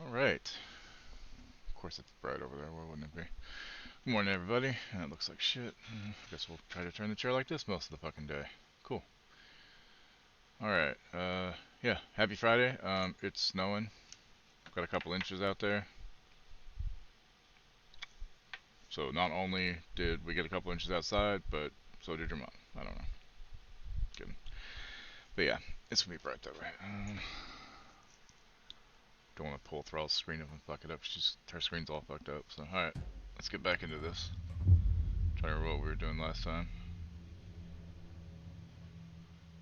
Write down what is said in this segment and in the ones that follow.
Alright. Of course it's bright over there, why wouldn't it be? Good morning everybody. It looks like shit. I guess we'll try to turn the chair like this most of the fucking day. Cool. Alright, yeah, happy Friday. It's snowing. Got a couple inches out there. So not only did we get a couple inches outside, but so did your mom. I don't know. Kidding. But yeah, it's gonna be bright that way. Don't want to pull Thrall's screen up and fuck it up. Her screen's all fucked up. So alright, let's get back into this. Trying to remember what we were doing last time.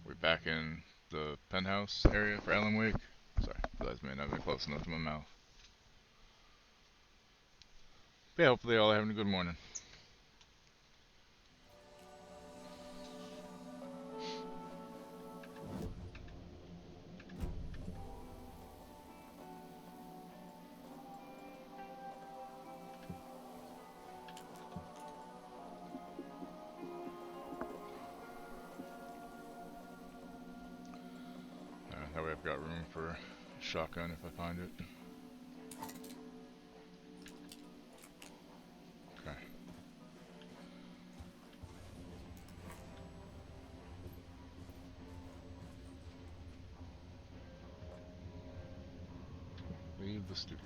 We're back in the penthouse area for Alan Wake. Sorry, realized may not have been close enough to my mouth. But yeah, hopefully y'all are having a good morning. That way I've got room for a shotgun if I find it. Okay. the studio.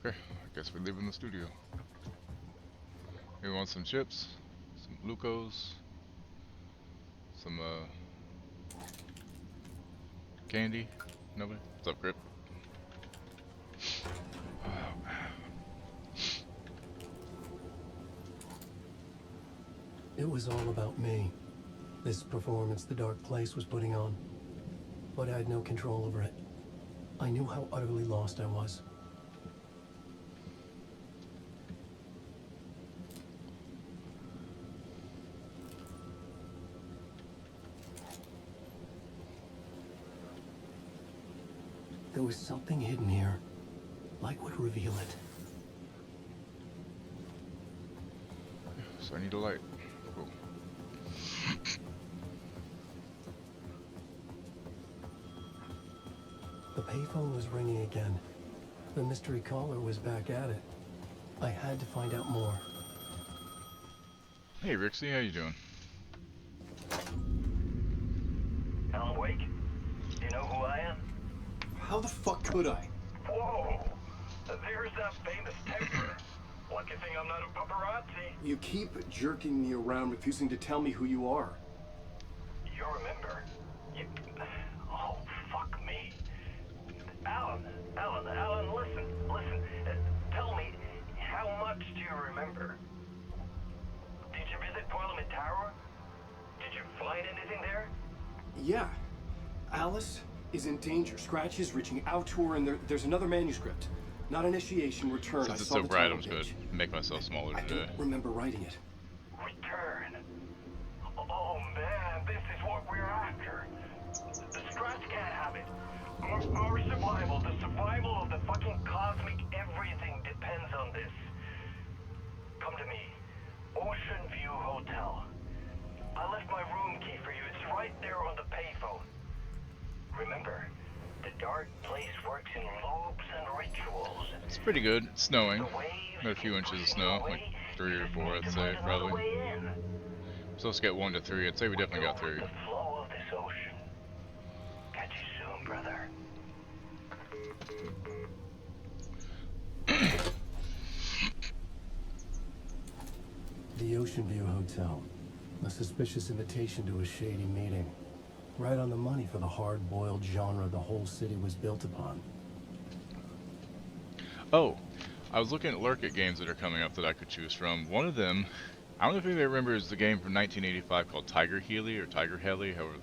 Okay, I guess we're leaving the studio. We want some chips, some glucose, some candy. Nobody? What's up, Grip? It was all about me. This performance the Dark Place was putting on. But I had no control over it. I knew how utterly lost I was. There was something hidden here. Light would reveal it. So I need a light. Cool. The payphone was ringing again. The mystery caller was back at it. I had to find out more. Hey, Rixie, how you doing? Alan Wake? You know who I am? How the fuck could I? Whoa! There's that famous Templar. Lucky thing I'm not a paparazzi. You keep jerking me around, refusing to tell me who you are. You remember? Oh, fuck me. Alan, listen. Tell me, how much do you remember? Did you visit Parliament Tower? Did you find anything there? Yeah. Alice is in danger. Scratch is reaching out to her, and there's another manuscript. Not initiation, return. Since I it's saw so the bright, title I'm just gonna page. make myself smaller I today. don't remember writing it. Return. Oh man, this is what we're after. The Scratch can't have it. Our survival, the survival of the fucking cosmic everything depends on this. Come to me. Ocean View Hotel. I left my room key for you. It's right there on the payphone. Remember, the Dark Place works in loops and rituals. It's pretty good. It's snowing. Got a few inches of snow, like 3 or 4, I'd say, probably. We're supposed to get 1 to 3. I'd say we definitely got 3. The flow of this ocean. Catch you soon, brother. The Ocean View Hotel. A suspicious invitation to a shady meeting. Right on the money for the hard-boiled genre the whole city was built upon. Oh, I was looking at Lurk games that are coming up that I could choose from. One of them, I don't know if anybody remembers the game from 1985 called Tiger Heli or Tiger Heli, however,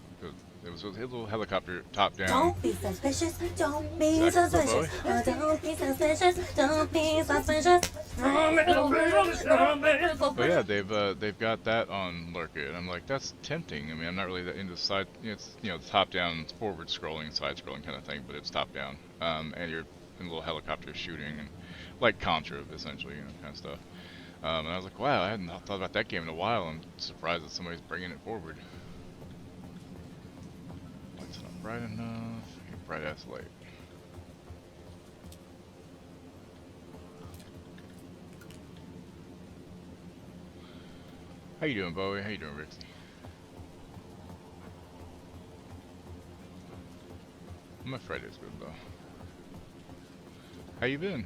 it was a little helicopter top down. Don't be suspicious, don't be suspicious, don't be suspicious, don't be suspicious. But yeah, they've got that on Lurk It. I'm like, that's tempting. I mean, I'm not really that into side. It's the top down, forward scrolling, side scrolling kind of thing, but it's top down. And you're in a little helicopter shooting and like Contra, essentially, kind of stuff. And I was like, wow, I hadn't thought about that game in a while. I'm surprised that somebody's bringing it forward. It's not bright enough. Bright ass light. How you doing, Bowie? How you doing, Rixie? My Friday's good though. How you been?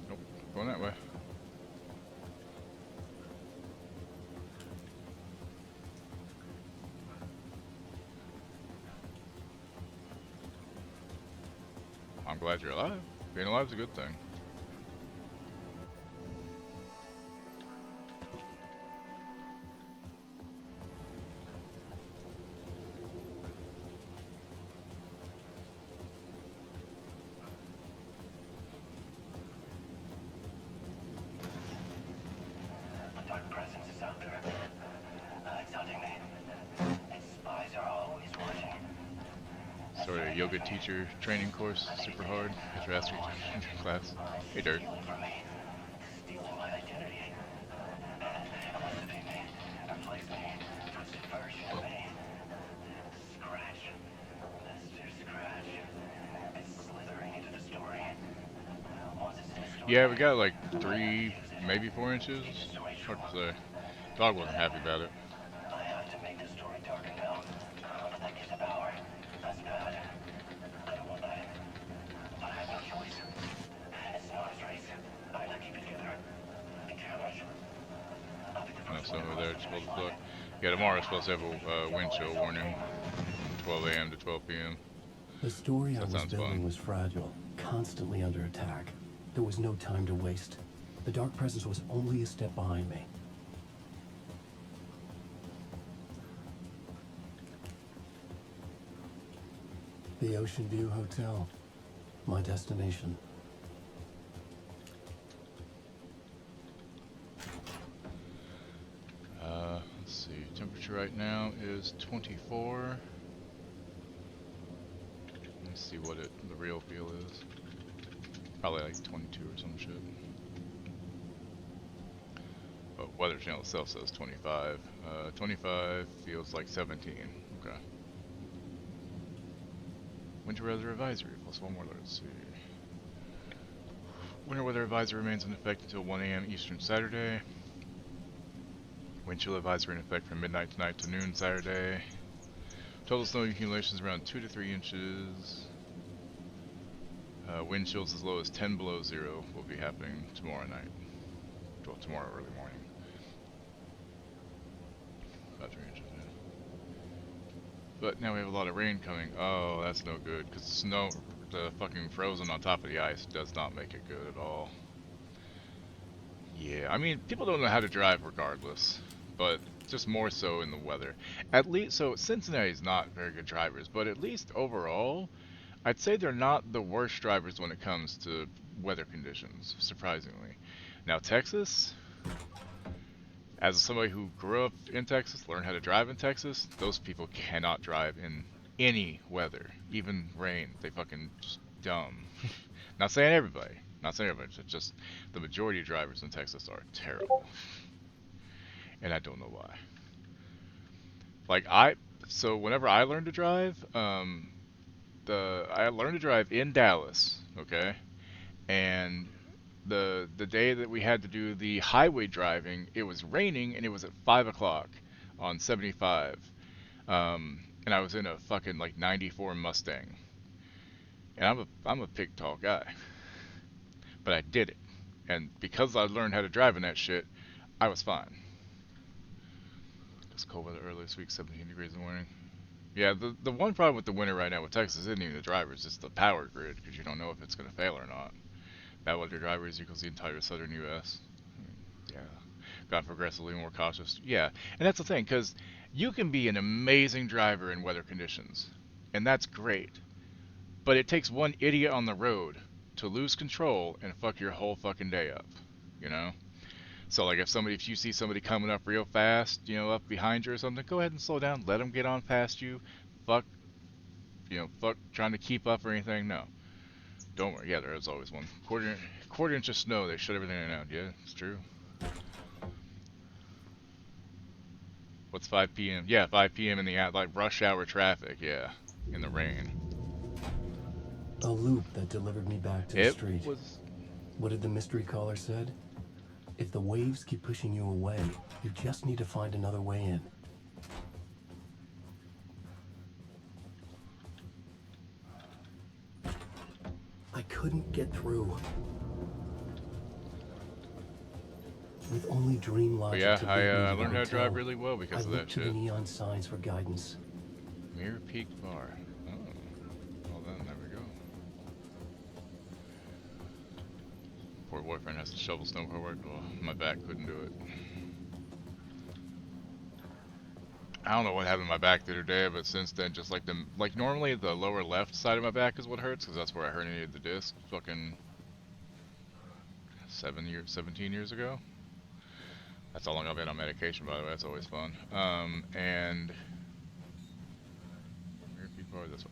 Nope, going that way. I'm glad you're alive. Being alive is a good thing. The dark presence is out there. It's hunting me. Its spies are always watching. Sort of yoga teacher training course, super hard. Get your ass kicked in your class. Hey, Dirt. Stealing my identity. Eliciting me. Replace me. Twisted version of me. Scratch. Mr. Scratch. It's slithering into the story. Once it's in the story. Yeah, we got like 3, maybe 4 inches. Hard to say. Dog wasn't happy about it. I have to make the story snow over there. It's cold as fuck. Yeah, tomorrow's supposed to have a wind chill warning, 12 a.m. to 12 p.m. The story So I that was sounds building fun. was fragile, constantly under attack. There was no time to waste. The Dark Presence was only a step behind me. The Ocean View Hotel, my destination. Let's see. Temperature right now is 24. Let's see what the real feel is. Probably like 22 or some shit. But Weather Channel itself says 25. 25 feels like 17. Okay. Winter weather advisory plus one more. Let's see. Winter weather advisory remains in effect until 1 a.m. Eastern Saturday. Wind chill advisory in effect from midnight tonight to noon Saturday. Total snow accumulations around 2 to 3 inches. Wind chills as low as 10 below zero will be happening tomorrow night. Well, tomorrow early morning. About 3 inches, yeah. But now we have a lot of rain coming. Oh, that's no good, because snow, the fucking frozen on top of the ice does not make it good at all. Yeah, I mean, people don't know how to drive regardless, but just more so in the weather. At least, so Cincinnati's not very good drivers, but at least overall, I'd say they're not the worst drivers when it comes to weather conditions, surprisingly. Now, Texas, as somebody who grew up in Texas, learned how to drive in Texas, those people cannot drive in any weather, even rain. They fucking just dumb. Not saying everybody, just the majority of drivers in Texas are terrible. And I don't know why. Like so whenever I learned to drive, I learned to drive in Dallas, okay? And the day that we had to do the highway driving, it was raining and it was at 5 o'clock on 75. And I was in a fucking like 94 Mustang. And I'm a pig tall guy. But I did it. And because I learned how to drive in that shit, I was fine. It's cold weather early this week, 17 degrees in the morning. Yeah, the one problem with the winter right now with Texas isn't even the drivers, it's the power grid, because you don't know if it's going to fail or not. Bad weather drivers equals the entire southern U.S. Yeah, got progressively more cautious. Yeah, and that's the thing, because you can be an amazing driver in weather conditions, and that's great. But it takes one idiot on the road to lose control and fuck your whole fucking day up, you know? So like if you see somebody coming up real fast, you know, up behind you or something, go ahead and slow down, let them get on past you. Fuck trying to keep up or anything. No. Don't worry. Yeah, there is always one. Quarter inch of snow, they shut everything down. Yeah, it's true. What's 5 p.m.? Yeah, 5 p.m. in the like rush hour traffic, yeah. In the rain. A loop that delivered me back to the It street. was What did the mystery caller said? If the waves keep pushing you away, you just need to find another way in. I couldn't get through. With only dream But logic yeah, to lead me to I the learned how to drive hotel, really well because I of that looked to the shit. neon signs for guidance. Mirror Peak Bar. Oh. Well then, there we go. Poor boyfriend has to shovel snow for work. Well, my back couldn't do it. I don't know what happened to my back the other day, but since then, just like normally the lower left side of my back is what hurts, because that's where I herniated the disc fucking 17 years ago. That's how long I've been on medication, by the way. That's always fun. And this way.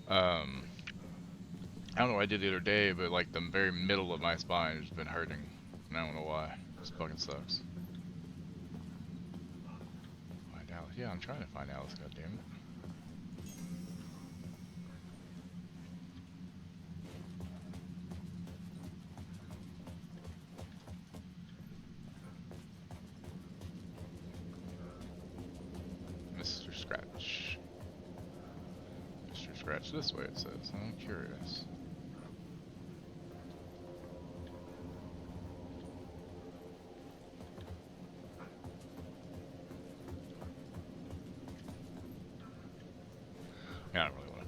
I don't know what I did the other day, but like the very middle of my spine has been hurting, and I don't know why. This fucking sucks. Find Alice. Yeah, I'm trying to find Alice. God damn it. Mr. Scratch. Mr. Scratch this way, it says. I'm curious.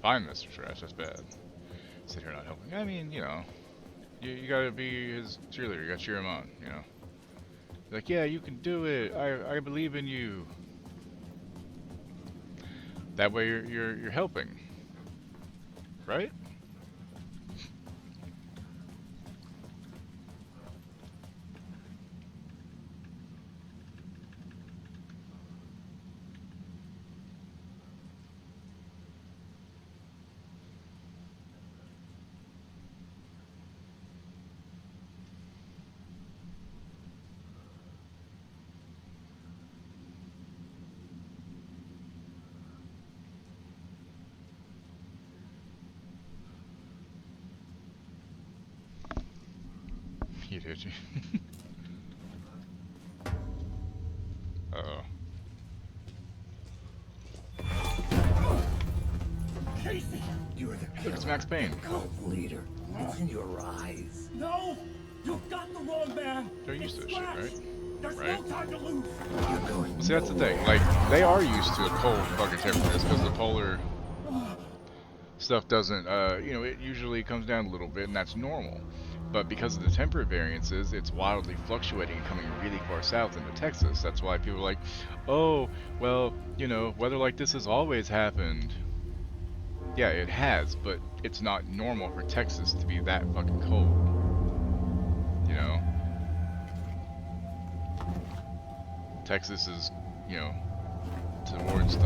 find Mr. Scratch, that's bad. Sit here not helping. I mean, you know, you gotta be his cheerleader. You gotta cheer him on. You know, like, yeah, you can do it. I believe in you. That way you're helping, right? He did you. Uh-oh. Casey, you're the Look, it's Max Payne. cult leader. It's in your eyes. No! You got the wrong man! They're used to this shit, right? There's Right. no time to lose! You're going Well, see, that's the thing. Like, they are used to a cold fucking temperatures because the polar stuff doesn't, you know, it usually comes down a little bit, and that's normal. But because of the temperate variances, it's wildly fluctuating and coming really far south into Texas. That's why people are like, oh, well, you know, weather like this has always happened. Yeah, it has, but it's not normal for Texas to be that fucking cold. You know? Texas is, you know, towards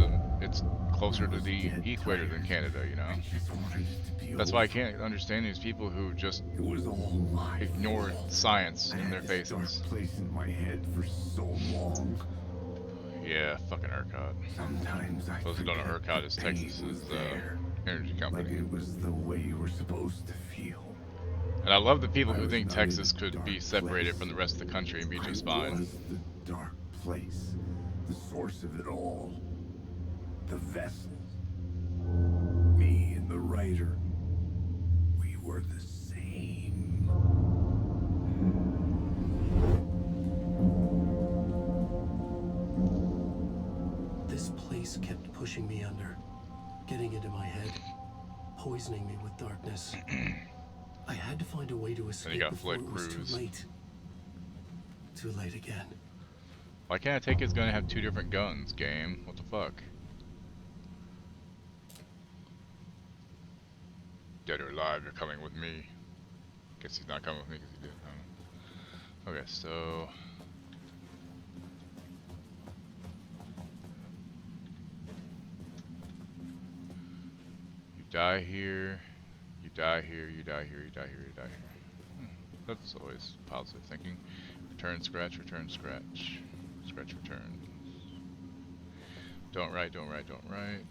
it's closer to the equator than Canada, you know? That's why I can't understand these people who just It was all my ignore fault. science I in their had this dark faces. place in my head for so long. Yeah, fucking ERCOT. Sometimes I Those who don't know, forget ERCOT the is pain Texas's was there. energy Like company. it was the way you were supposed to feel. And I love the people I who was think not in Texas a could dark be separated place. from the rest of the country and be I just fine. was the dark place, the source of it all, the vessel. Me and the writer, we were the same. This place kept pushing me under, getting into my head, poisoning me with darkness. I had to find a way to escape got before Floyd it was Cruz. too late. Too late again. Why can't I take his gun and have two different guns, game? What the fuck? Dead or alive, you're coming with me. Guess he's not coming with me because he did. Okay, so... You die here, you die here, you die here, you die here, you die here. That's always positive thinking. Return, scratch, return, scratch. Scratch, return. Don't write, don't write, don't write.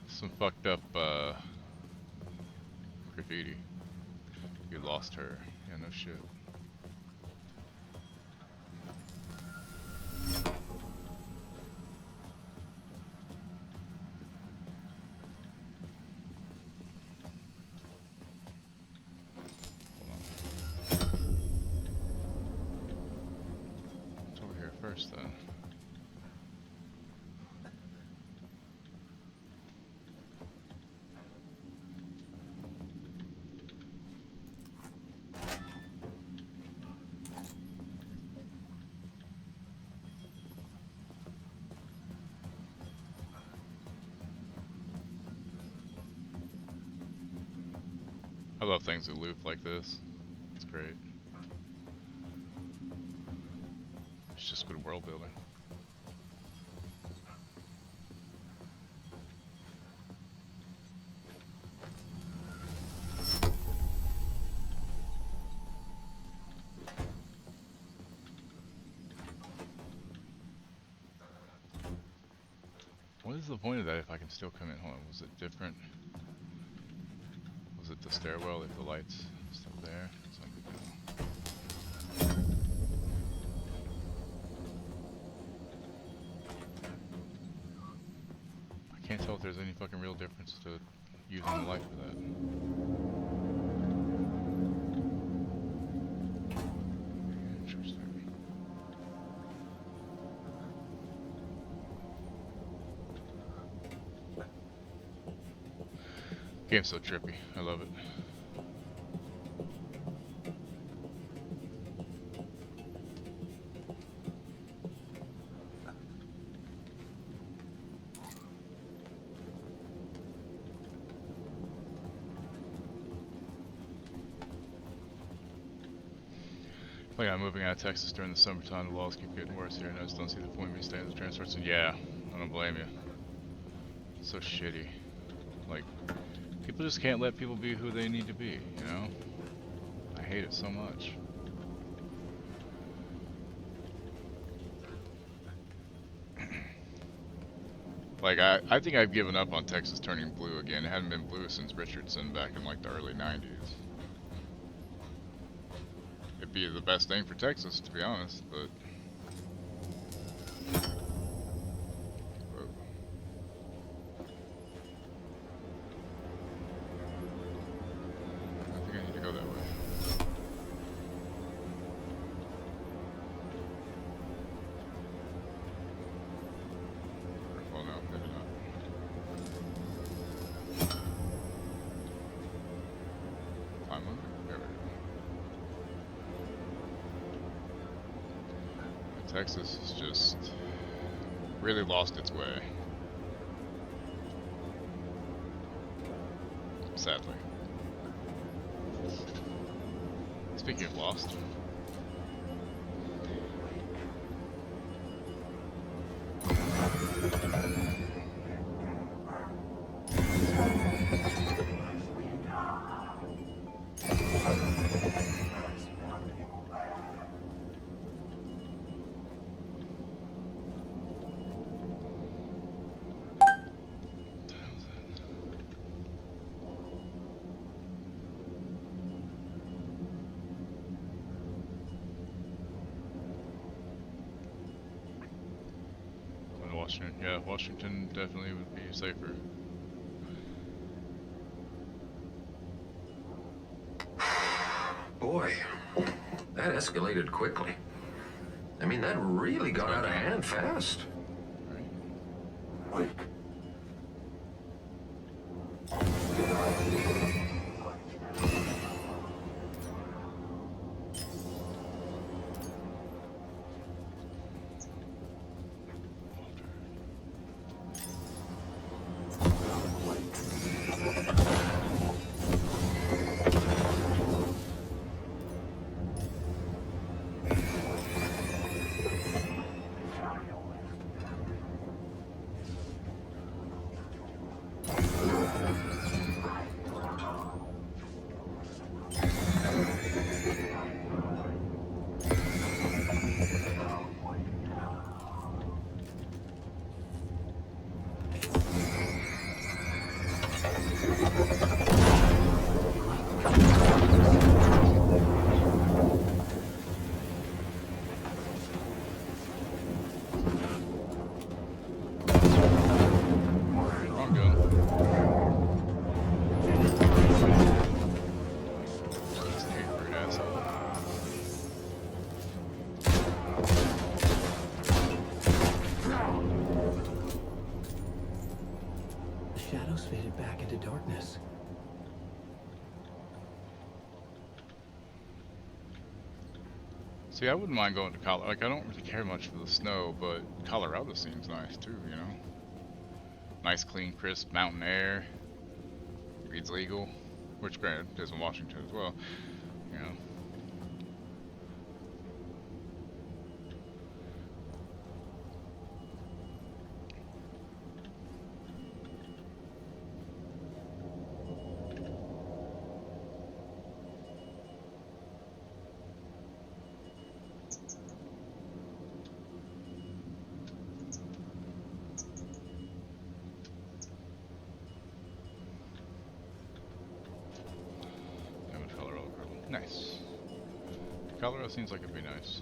Some fucked up, graffiti. You lost her. Yeah, no shit. What's over here first, then? I love things that loop like this. It's great. It's just good world building. What is the point of that if I can still come in? Hold on, was it different? Was it the stairwell if the lights still there? So I'm good now. I can't tell if there's any fucking real difference to using the light for that. Interesting. Game's so trippy. I love it. Like I'm moving out of Texas during the summertime, the laws keep getting worse here, and I just don't see the point of me staying in the transport. So yeah, I don't blame you. It's so shitty. Like, people just can't let people be who they need to be, you know? I hate it so much. Like, I think I've given up on Texas turning blue again. It hadn't been blue since Richardson back in like the early 90s. It'd be the best thing for Texas, to be honest, but... I think I need to go that way. Well, no, maybe not. Climb on it? There we go. Texas has just really lost its way. Sadly. Speaking of lost. Washington, yeah, Washington definitely would be safer. Boy, that escalated quickly. I mean, that really got out of hand fast. Wait. Shadows faded back into darkness. See, I wouldn't mind going to Colorado. Like, I don't really care much for the snow, but Colorado seems nice too, you know? Nice, clean, crisp mountain air. Weed's legal. Which, granted, is in Washington as well, you know? Nice. Colorado seems like it'd be nice.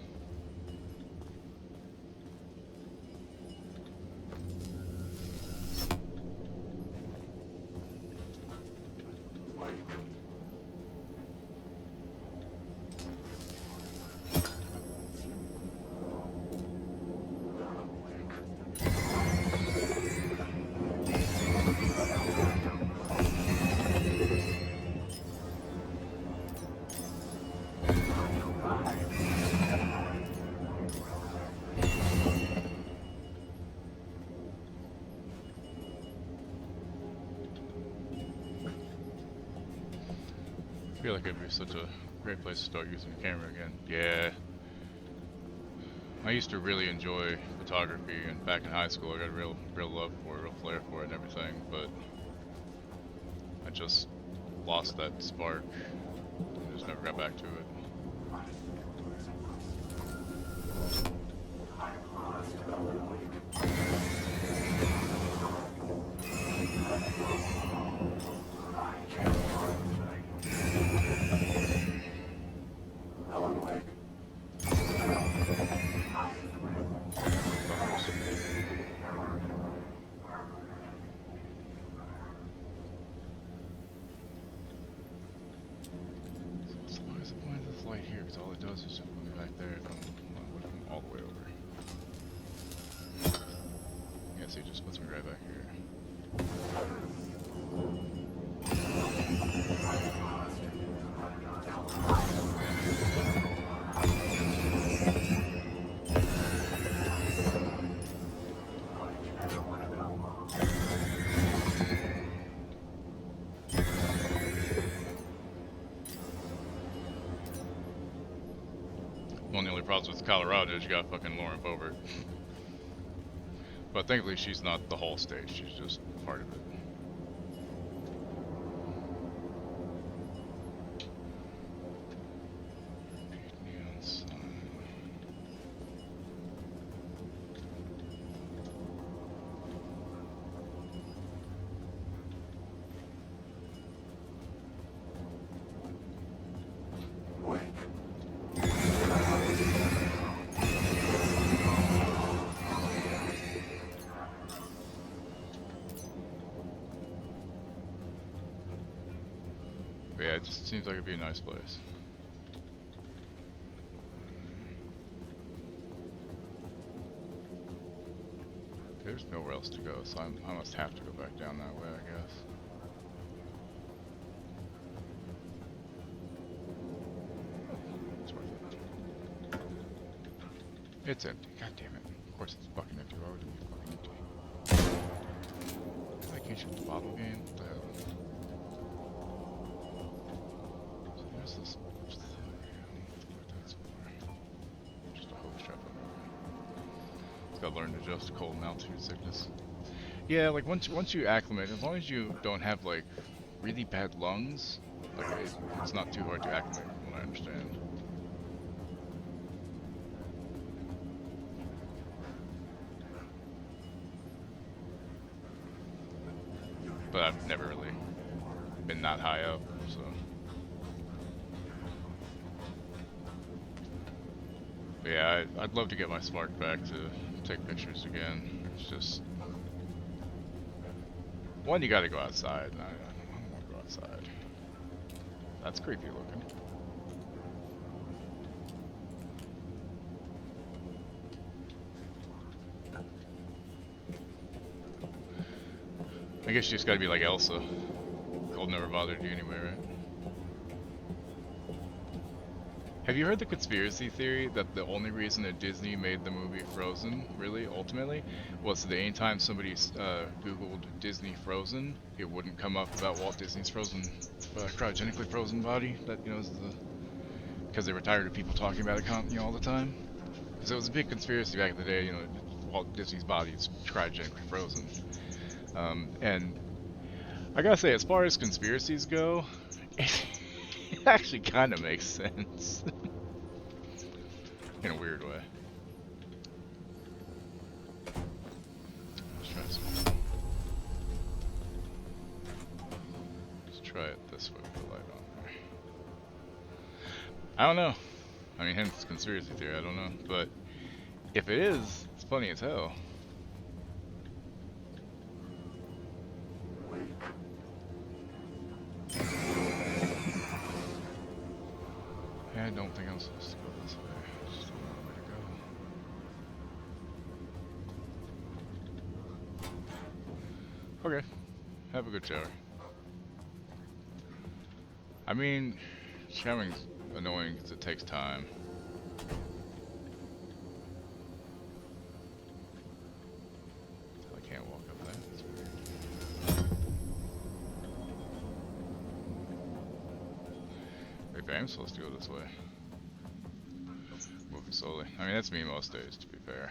I feel like it'd be such a great place to start using the camera again. Yeah. I used to really enjoy photography, and back in high school I got a real love for it, real flair for it and everything, but I just lost that spark and just never got back to it. All it does is just put me back there if I'm all the way over. Yeah, see, it just puts me right back here. One of the only problems with Colorado is you got fucking Lauren Boebert. But thankfully she's not the whole state, she's just part of it. Neon sign. But yeah, it just seems like it'd be a nice place. There's nowhere else to go, so I must have to go back down that way, I guess. It's worth it. It's empty. God damn it. Of course it's fucking empty. Why would it be fucking empty? I can't shoot the bottle game? What the hell? So there's this thing. I don't know what that's for. Just a hose trap. It's gotta learn to adjust to cold and altitude sickness. Yeah, like once you acclimate, as long as you don't have like really bad lungs, like it's not too hard to acclimate from what I understand. But I've never really been that high up, so. But yeah, I'd love to get my spark back to take pictures again. It's just one, you gotta go outside, and I don't want to go outside. That's creepy looking. I guess you just gotta be like Elsa. Cold never bothered you anyway, right? Have you heard the conspiracy theory that the only reason that Disney made the movie Frozen, really, ultimately, was that anytime somebody Googled Disney Frozen, it wouldn't come up about Walt Disney's frozen, cryogenically frozen body, that, you know, is the, because they were tired of people talking about it, you know, all the time. Because it was a big conspiracy back in the day, you know, Walt Disney's body is cryogenically frozen. And I gotta say, as far as conspiracies go, it actually kind of makes sense. In a weird way. Let's try some. Let's try it this way with the light on there. I don't know. I mean, hence conspiracy theory, I don't know. But if it is, it's funny as hell. I don't think I'm supposed to go this way. I just don't know where to go. Okay. Have a good shower. I mean, showering's annoying because it takes time. I can't walk up that. That's weird. Okay, I'm supposed to go this way. Moving slowly. I mean, that's me most days, to be fair.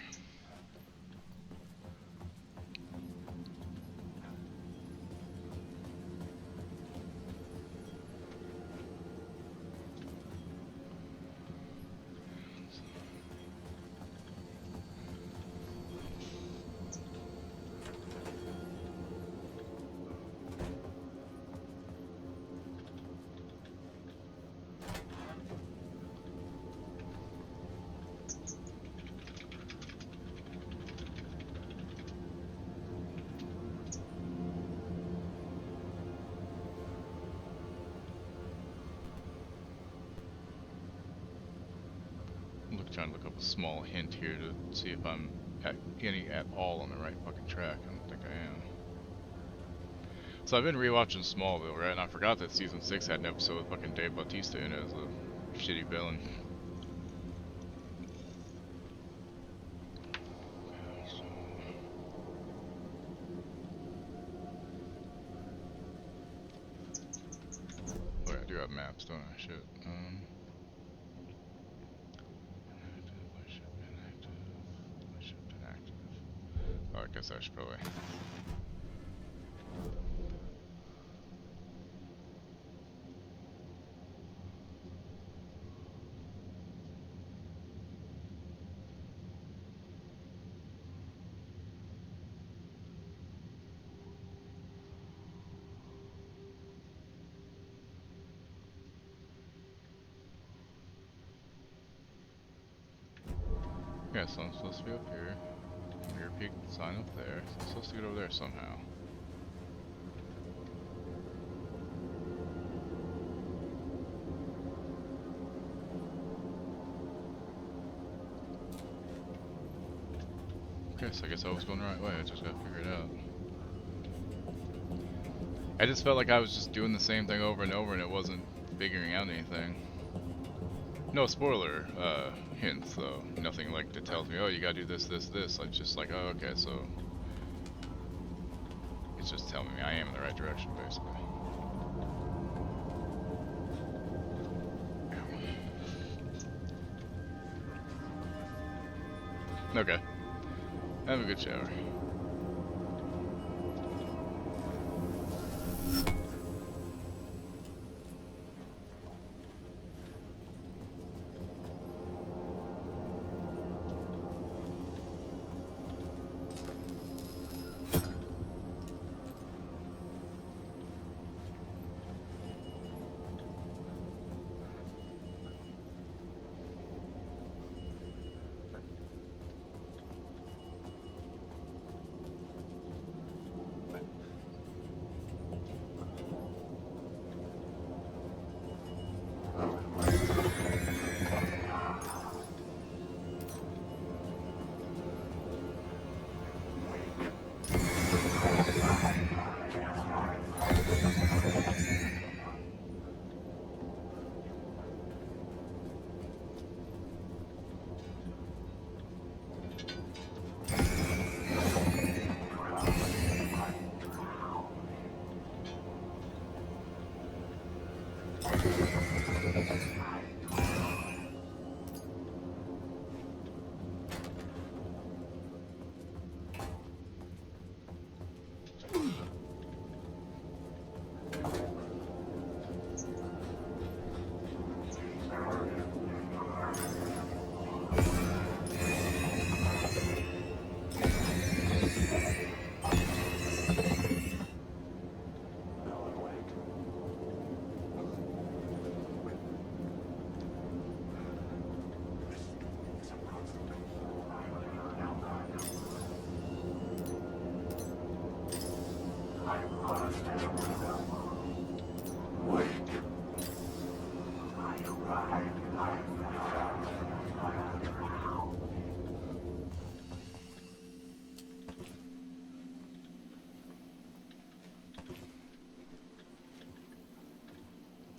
Trying to look up a small hint here to see if I'm at all on the right fucking track. I don't think I am. So I've been rewatching Smallville, right? And I forgot that season 6 had an episode with fucking Dave Bautista in it as a shitty villain. Oh yeah, I do have maps, don't I? Shit. Oh, I guess I should probably. Yeah, so I'm supposed to be up here. Rear peak sign up there. So I'm supposed to get over there somehow. Okay, so I guess I was going the right way. I just gotta figure it out. I just felt like I was just doing the same thing over and over and it wasn't figuring out anything. No spoiler hints though. Nothing like that tells me, oh, you gotta do this, this, this. I'm just like, oh, okay, so it's just telling me I am in the right direction, basically. Okay. Have a good shower.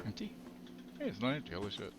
Empty? Hey, it's not empty, holy shit.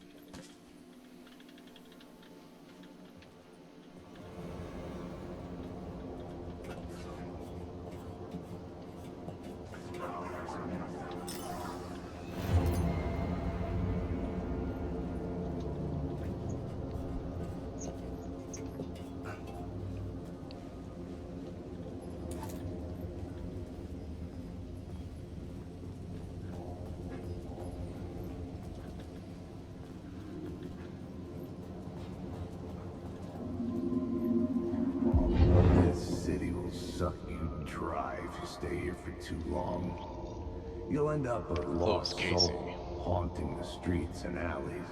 long. You'll end up a lost Casey. soul haunting the streets and alleys.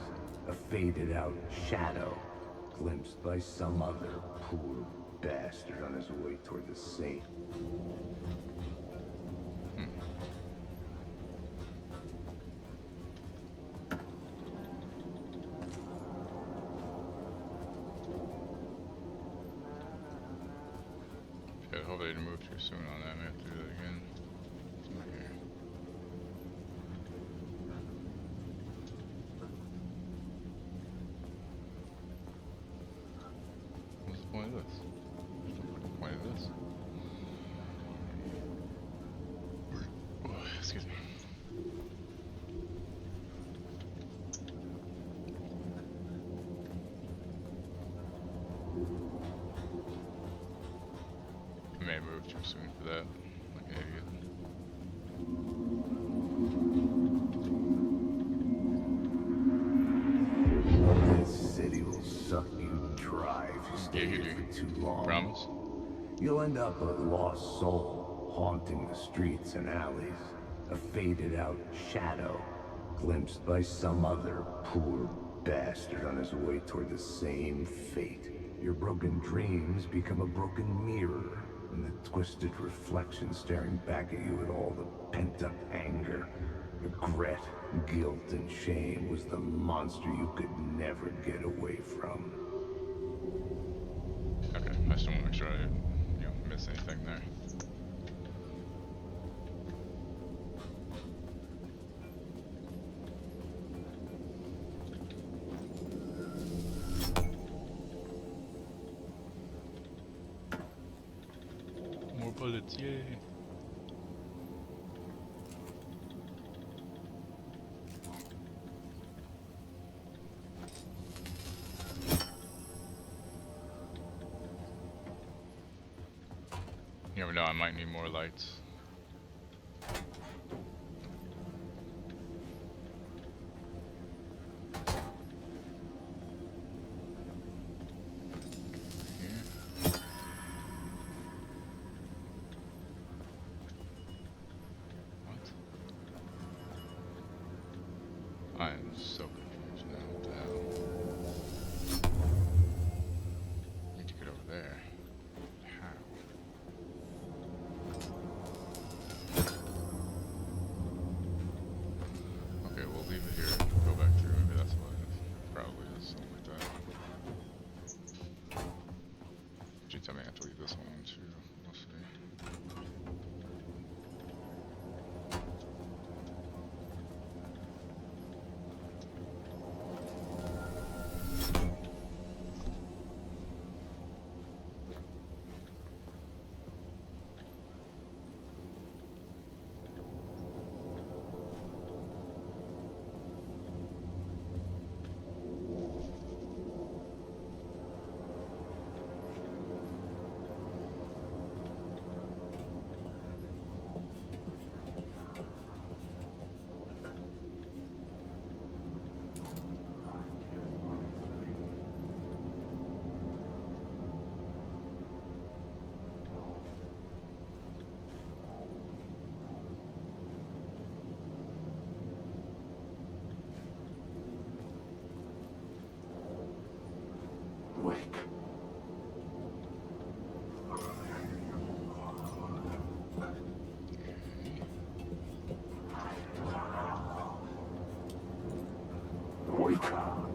A faded out shadow glimpsed by some other poor bastard on his way toward the saint. Shit, hopefully I didn't move too soon on that. I may have to do that again. Okay. What's the point of this? What's the point of this? Oh, excuse me. I may have moved too soon for that. Like an idiot. This city will suck you dry if you stay here for too long. Promise? You'll end up a lost soul haunting the streets and alleys. A faded out shadow glimpsed by some other poor bastard on his way toward the same fate. Your broken dreams become a broken mirror, and the twisted reflection staring back at you with all the pent-up anger, regret, guilt, and shame was the monster you could never get away from. Okay, I just want to make sure I didn't, miss anything there. More bullets, yay! You never know, I might need more lights. I am so confused now. What the hell? Need to get over there. How? Okay, we'll leave it here and go back through. Maybe that's what it is. Probably is something like that. She told me I have to leave this one too. We'll see. Wake. Wake up.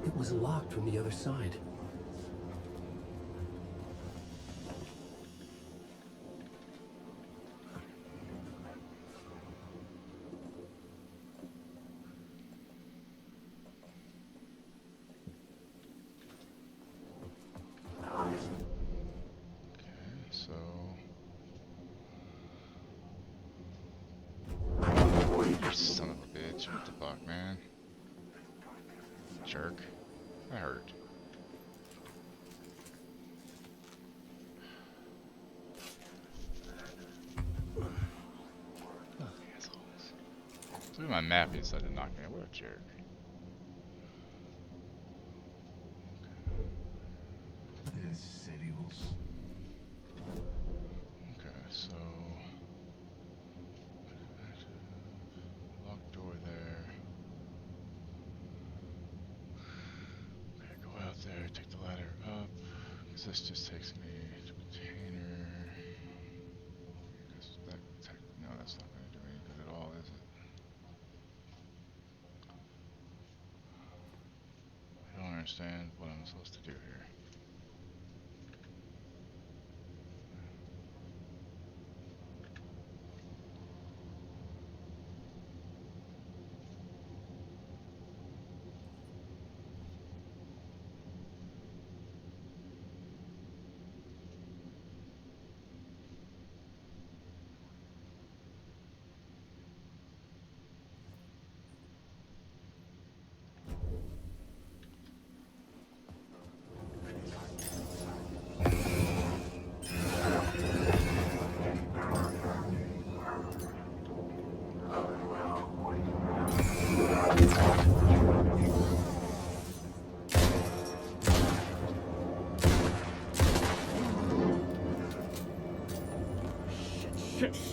It was locked from the other side. So you son of a bitch, what the fuck, man? Jerk. That hurt. Assholes. Look at my map, he decided to knock me out. What a jerk. This city will This just takes me to container. No, that's not going to do any good at all, is it? I don't understand what I'm supposed to do here.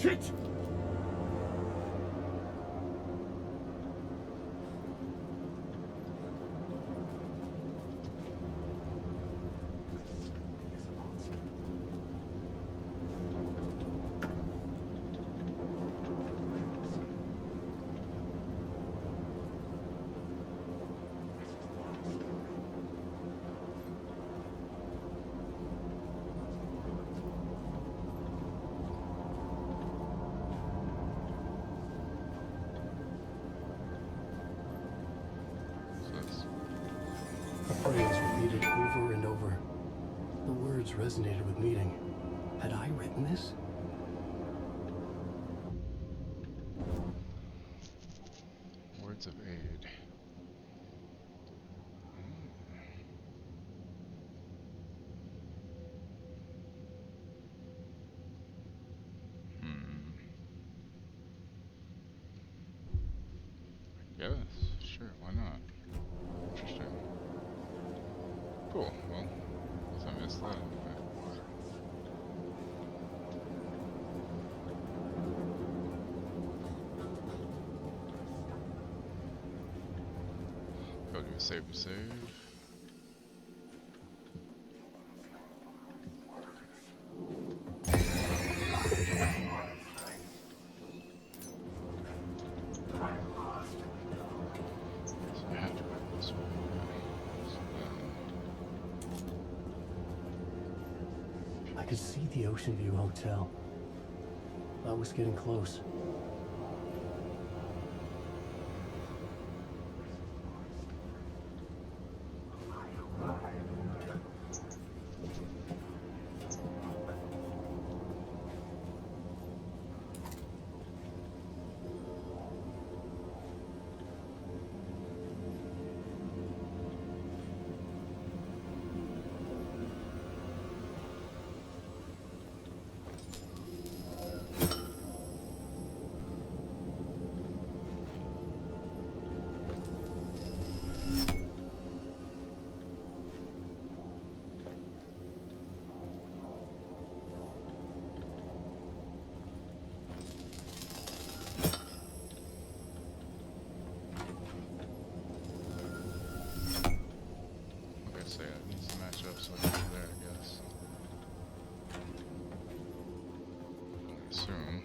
Shit! The phrase repeated over and over. The words resonated with meaning. Had I written this? Words of aid. Yes, sure, why not? Interesting. Cool, well, guess I missed that. Go to a save and save. I could see the Ocean View Hotel. I was getting close. So yeah, it needs to match up so I can go there, I guess. I assume.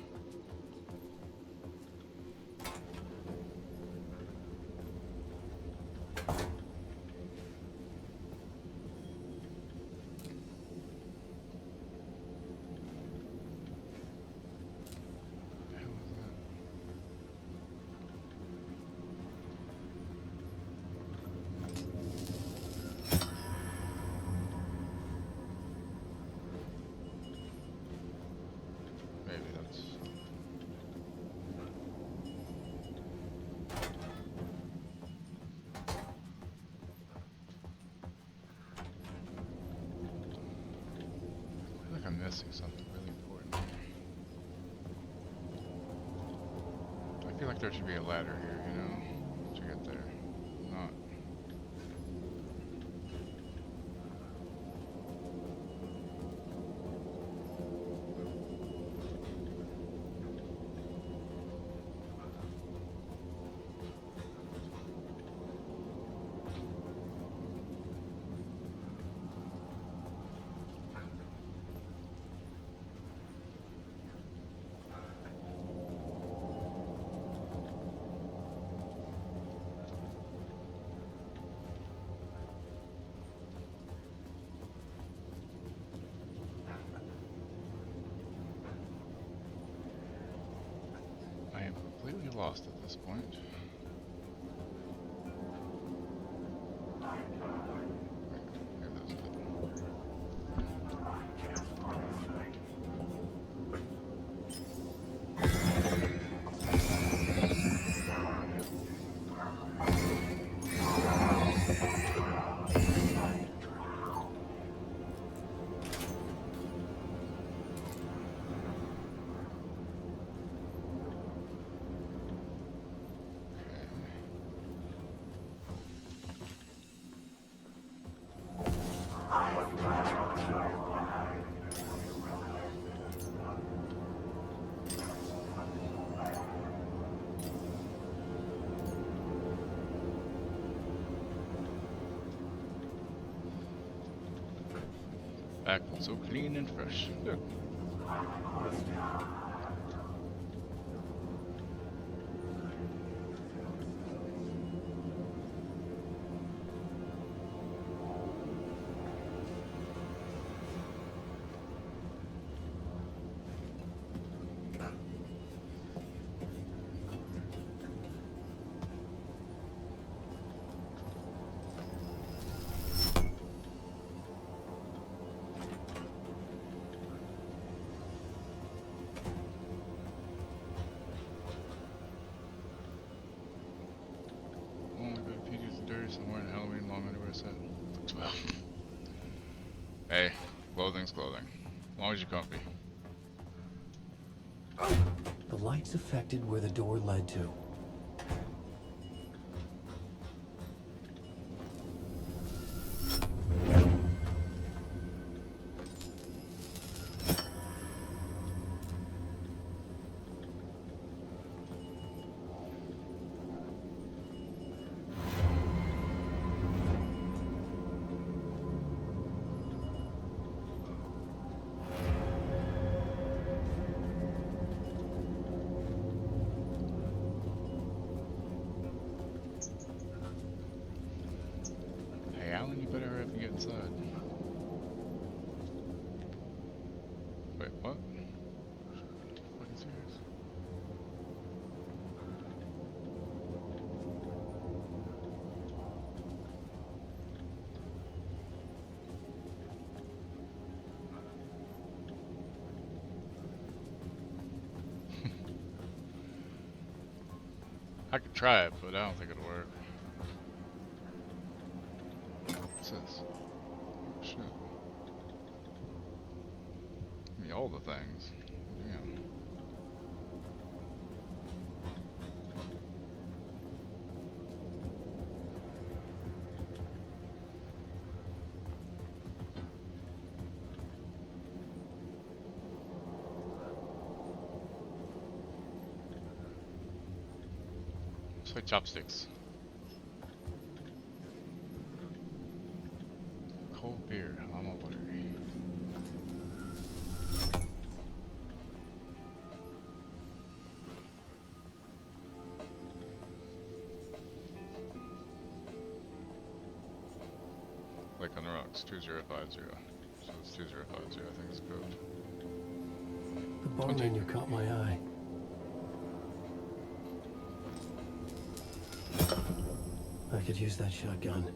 What the hell is that? Maybe that's... I feel like I'm missing something really important here. I feel like there should be a ladder here, you know, to get there. Not. completely lost at this point. Here, that's it. Back so clean and fresh. Good. Somewhere in Halloween long underwear set. Looks well. Hey, clothing's clothing. As long as you're comfy. The lights affected where the door led to. Alan, you better hurry up and get inside. Wait, what? Fucking serious? I could try it, but I don't think it'll work. What's this? Shit. Give me all the things. Damn. Looks like chopsticks. Cold beer, I'm a worry. Like on the rocks, 2050. So it's 2050, I think it's code. The bar menu caught my eye. I could use that shotgun.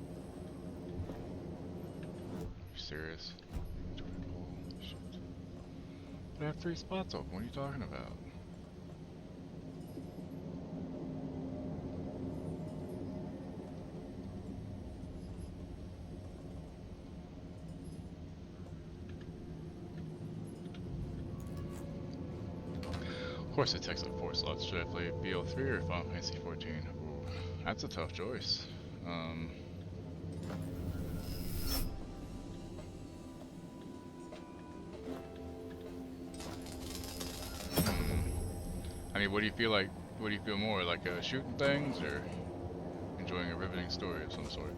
You serious? Holy shit. But I have 3 spots open, what are you talking about? Of course it takes up 4 slots. Should I play BO3 or Final Fantasy 14? Ooh, that's a tough choice. I mean, what do you feel like? What do you feel more like, shooting things or enjoying a riveting story of some sort?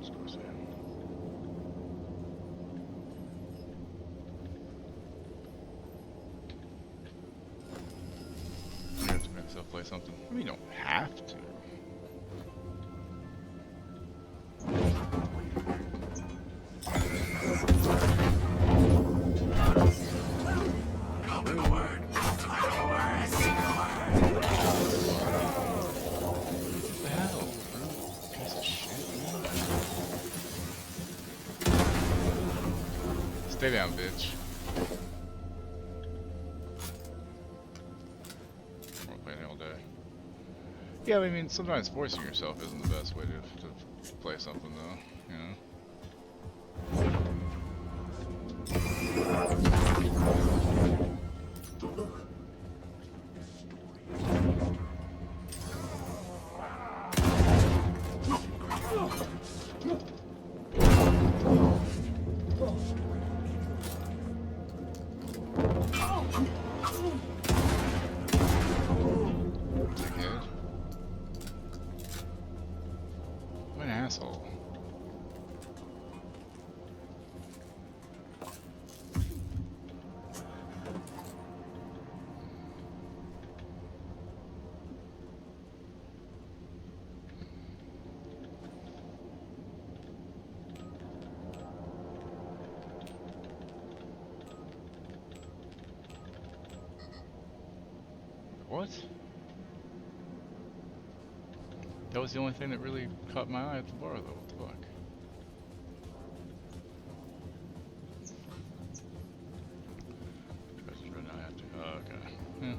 Of course I am. You have to make yourself play something. I mean, you don't have to. Stay down, bitch. We're playing all day. Yeah, I mean, sometimes forcing yourself isn't the best way to play something, though. You know. Dickhead. What an asshole. What? That was the only thing that really caught my eye at the bar, though. What the fuck? Right now I have to. Oh, okay. Yeah.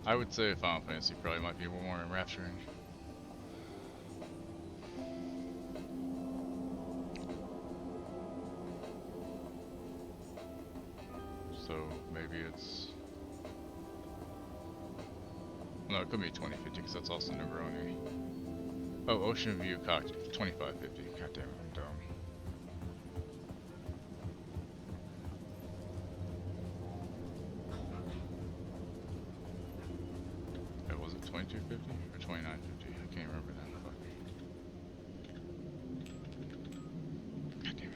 I would say Final Fantasy probably might be more enrapturing. So maybe it's. No, it could be 2050 because that's also Negroni. Oh, Ocean View cocked 2550. God damn it, I'm dumb. Yeah, was it 2250 or 2950? I can't remember that. Fuck. God damn it.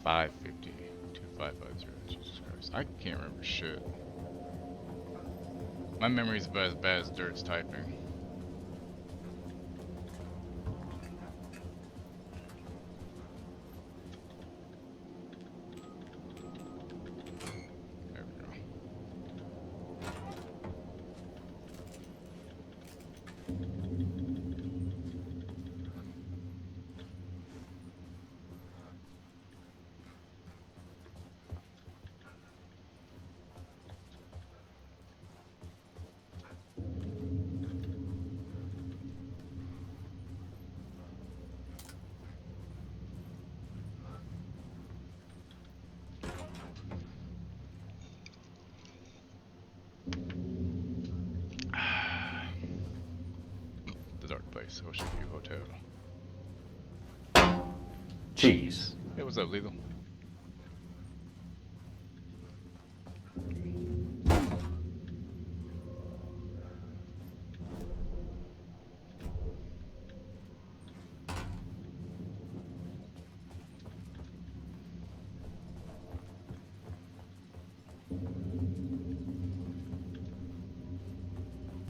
$25.50. 2550. Jesus Christ. I can't remember shit. My memory's about as bad as Dirt's typing. There we go. The Dark Place, Ocean View Hotel. Cheese. Hey, what's up, Lethal?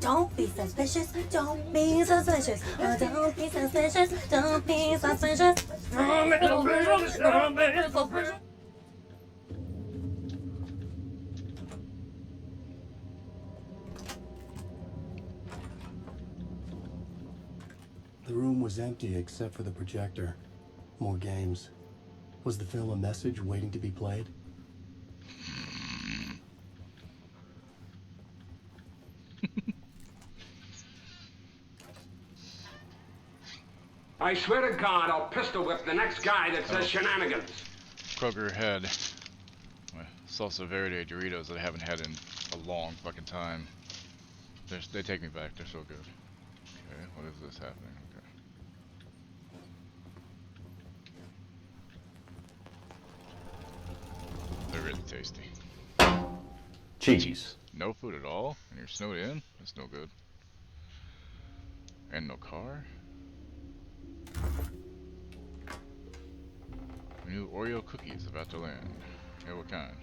Don't be suspicious, don't be suspicious, oh, don't be suspicious, don't be suspicious. Don't be suspicious, don't be suspicious. The room was empty except for the projector. More games. Was the film a message waiting to be played? I swear to God, I'll pistol whip the next guy that says shenanigans. Kroger had salsa verde Doritos that I haven't had in a long fucking time. They take me back. They're so good. Okay, what is this happening? Okay. They're really tasty. Cheese. No food at all, and you're snowed in? That's no good. And no car? New Oreo cookies about to land. Yeah, what kind?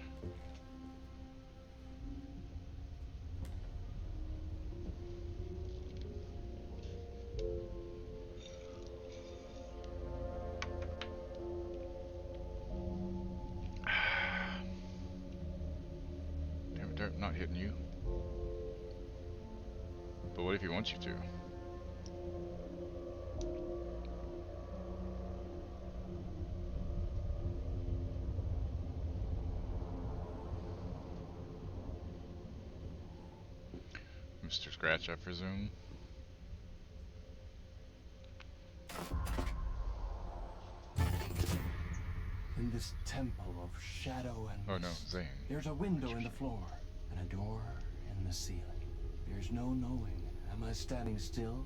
Damn it, they're not hitting you. But what if he wants you to? Mr. Scratch, I presume. In this temple of shadow and Oh no, mist, Zane. there's a window in the floor and a door in the ceiling. There's no knowing, am I standing still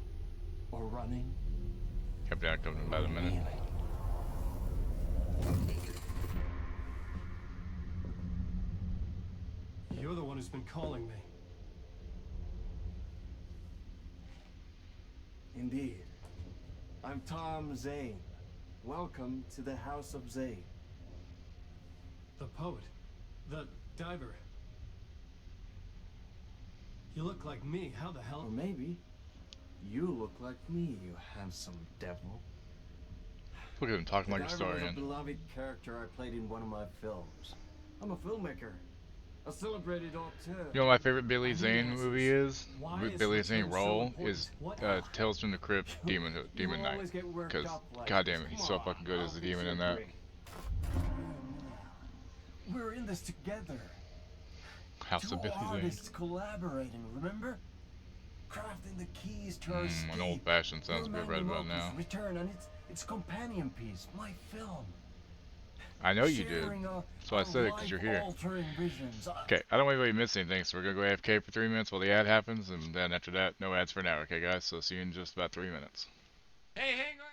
or running? Kept active in about a minute. You're the one who's been calling me. Indeed. I'm Tom Zane. Welcome to the House of Zane. The poet. The diver. You look like me. How the Or hell? maybe you look like me, you handsome devil. Look at him talking like a The diver was a historian. beloved character I played in one of my films. I'm a filmmaker. A celebrated auteur. You know what my favorite Billy Zane answers. movie is? Why is Billy the Zane truth so role important? is What? Tales from the Crypt Demon You Night. always get worked Because up like goddamn this. it, he's Come so on, fucking good I'll as the fix demon you in a that. drink. We're in this together. House Two of Billy Zane. artists collaborating, remember? Crafting the keys to our An escape. old fashioned sounds Your good right about magnum opus now. Return and its companion piece, my film. I know you did. Sharing So I said it because you're here. life-altering visions. Okay, I don't want anybody to miss anything, so we're gonna go AFK for 3 minutes while the ad happens, and then after that, no ads for an hour, okay guys? So see you in just about 3 minutes. Hey, hang on.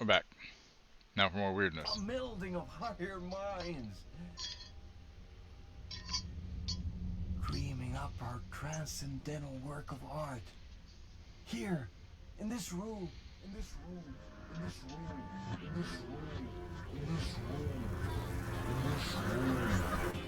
We're back. Now for more weirdness. A melding of higher minds. Dreaming up our transcendental work of art. Here, in this room, in this room, in this room, in this room, in this room, in this room.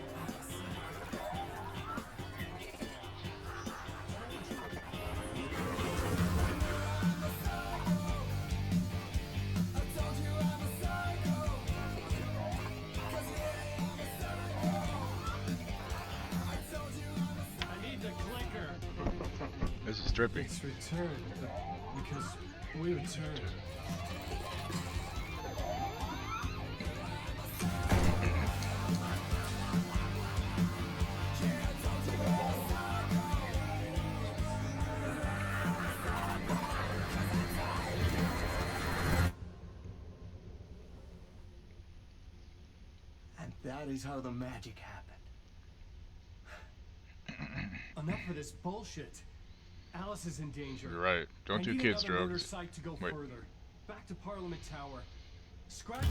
This is trippy. It's returned because we returned. And that is how the magic happened. Enough of this bullshit. Alice is in danger. You're right. Don't do kids another murder drugs. site to go Wait. further. Back to Parliament Tower. Scratches.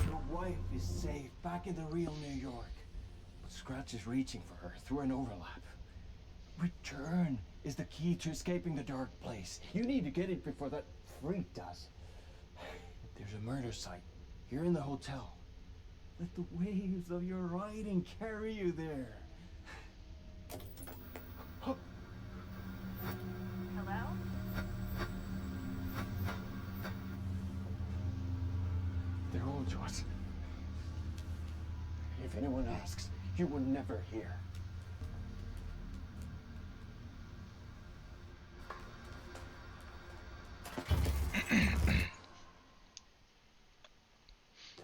Your wife is safe back in the real New York. But Scratch is reaching for her through an overlap. Return is the key to escaping the dark place. You need to get it before that freak does. There's a murder site here in the hotel. Let the waves of your writing carry you there. Hello? They're all yours. If anyone asks, you will never hear.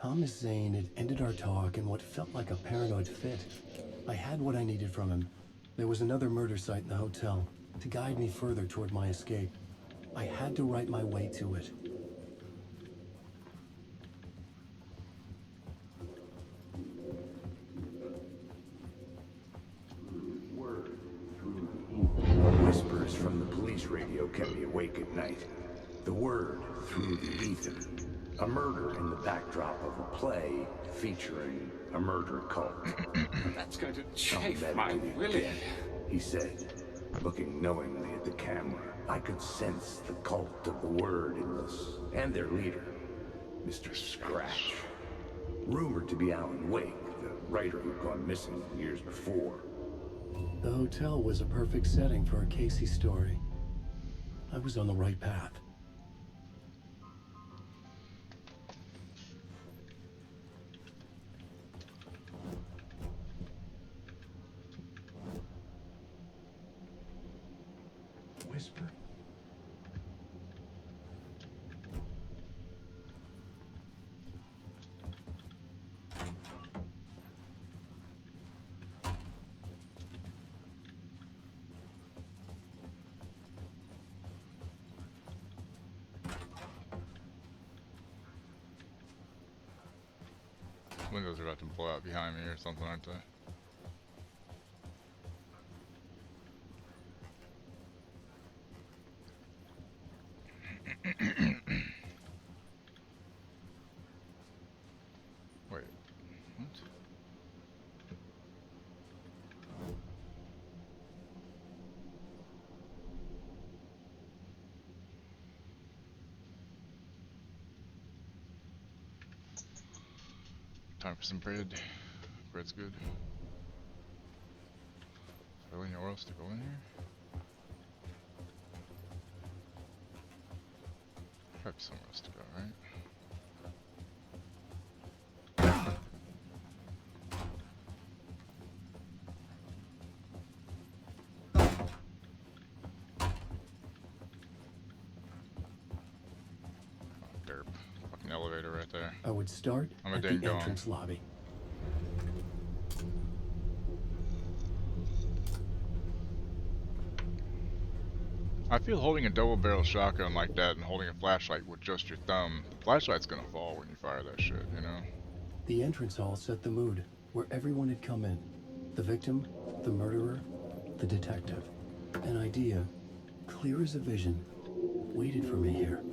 Thomas Zane had ended our talk in what felt like a paranoid fit. I had what I needed from him. There was another murder site in the hotel to guide me further toward my escape. I had to write my way to it. Whispers from the police radio kept me awake at night. The word through the ether. A murder in the backdrop of a play featuring a murder cult. That's going to "I'm chafe my medically willy. dead," he said, looking knowingly at the camera. I could sense the cult of the word in this, and their leader, Mr. Scratch. Rumored to be Alan Wake, the writer who'd gone missing years before. The hotel was a perfect setting for a Casey story. I was on the right path. Whisper. Windows are about to blow out behind me or something, aren't they? Wait, what? Time for some bread. Bread's good. Is there really nowhere else to go in here? Probably somewhere else to go, right? Oh, derp. Fucking elevator right there. I would start I'm a at the ding dong. entrance lobby. I feel holding a double barrel shotgun like that and holding a flashlight with just your thumb, the flashlight's gonna fall when you fire that shit, you know? The entrance hall set the mood, where everyone had come in. The victim, the murderer, the detective. An idea, clear as a vision, waited for me here.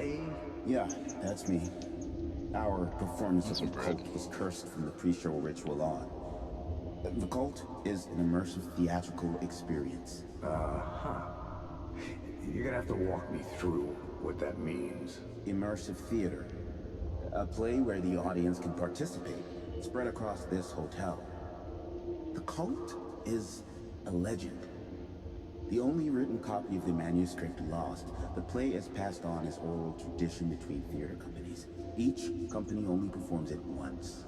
play? Yeah, that's me. Our performance of Some the bread. cult was cursed from the pre-show ritual on. The cult is an immersive theatrical experience. Uh-huh. You're gonna have to walk me through what that means. Immersive theater. A play where the audience can participate, spread across this hotel. The cult is a legend. The only written copy of the manuscript lost, the play is passed on as oral tradition between theater companies. Each company only performs it once.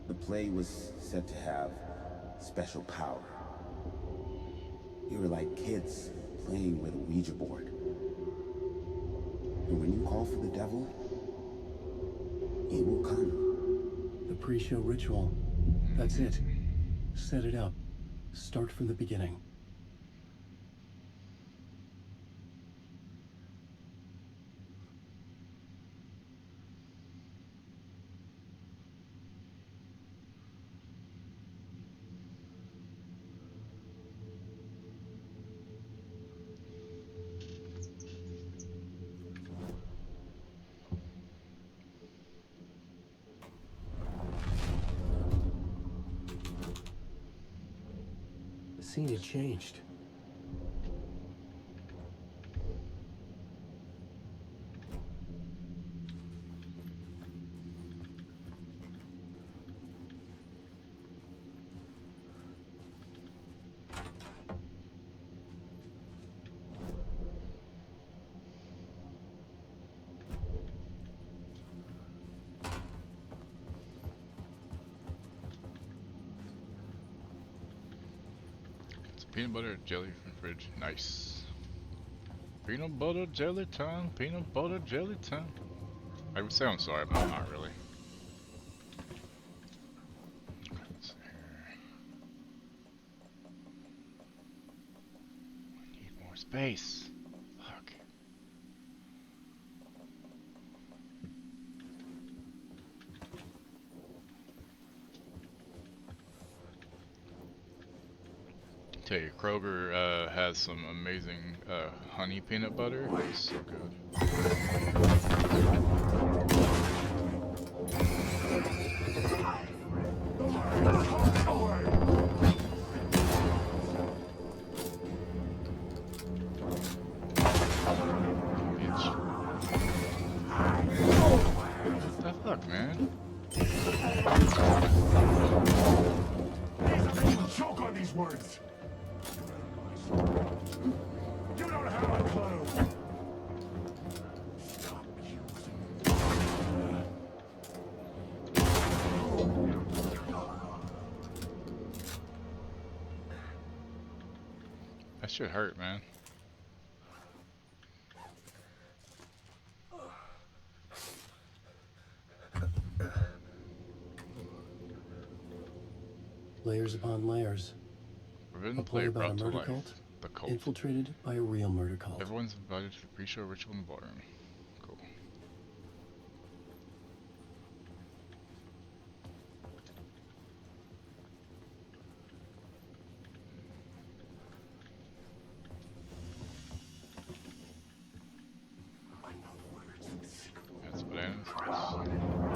The play was said to have special power. You were like kids playing with a Ouija board. And when you call for the devil, he will come. The pre-show ritual. That's it. Set it up. Start from the beginning. The scene had changed. It's peanut butter jelly from the fridge. Nice. Peanut butter jelly time. Peanut butter jelly time. I would say I'm sorry, but I'm not really. Let's see here. I need more space. Fuck. Tell you, Kroger has some amazing honey peanut butter. It's so good. Bitch. What the fuck, man? Choke on these words. You don't have a clue. Stop That shit hurt, man. Layers upon layers. Forbidden A play about a brought to murder life. cult, The cult. infiltrated by a real murder cult. Everyone's invited to the pre-show ritual in the ballroom. Cool. That's bananas.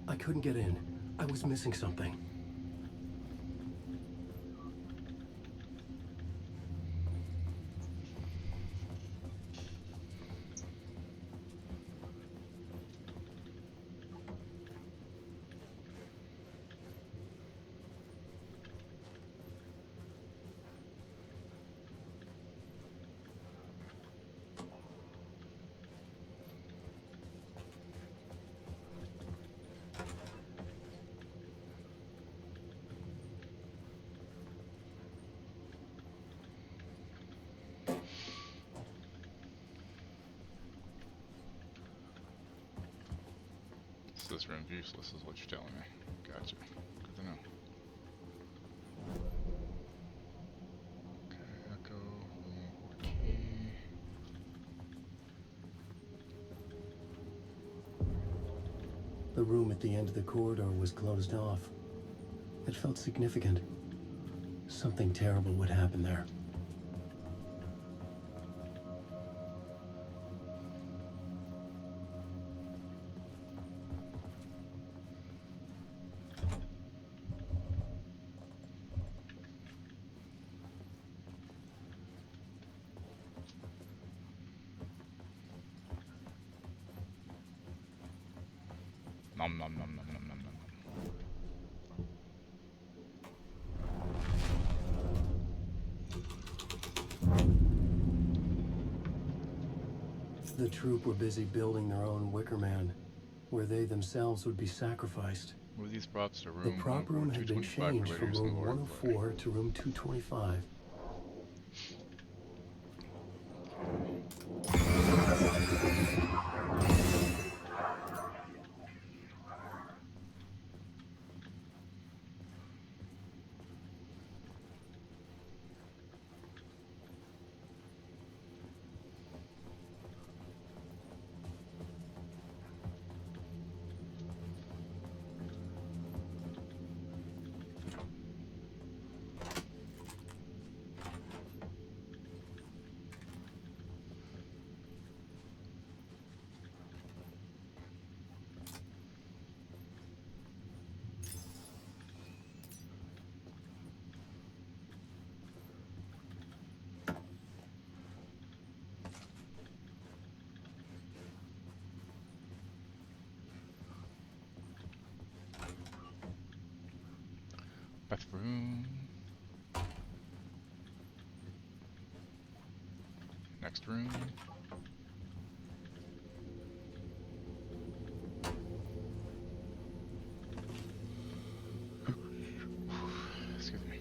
I couldn't get in. I was missing something. This room's useless is what you're telling me. Gotcha. Good to know. Okay. The room at the end of the corridor was closed off. It felt significant. Something terrible would happen there. Nom nom nom nom nom nom nom. The troop were busy building their own Wicker Man, where they themselves would be sacrificed. Move these props to The room prop room had been 225 for changed later from use in the room lore play. 104 to room 225. Bathroom. Next room. Excuse me.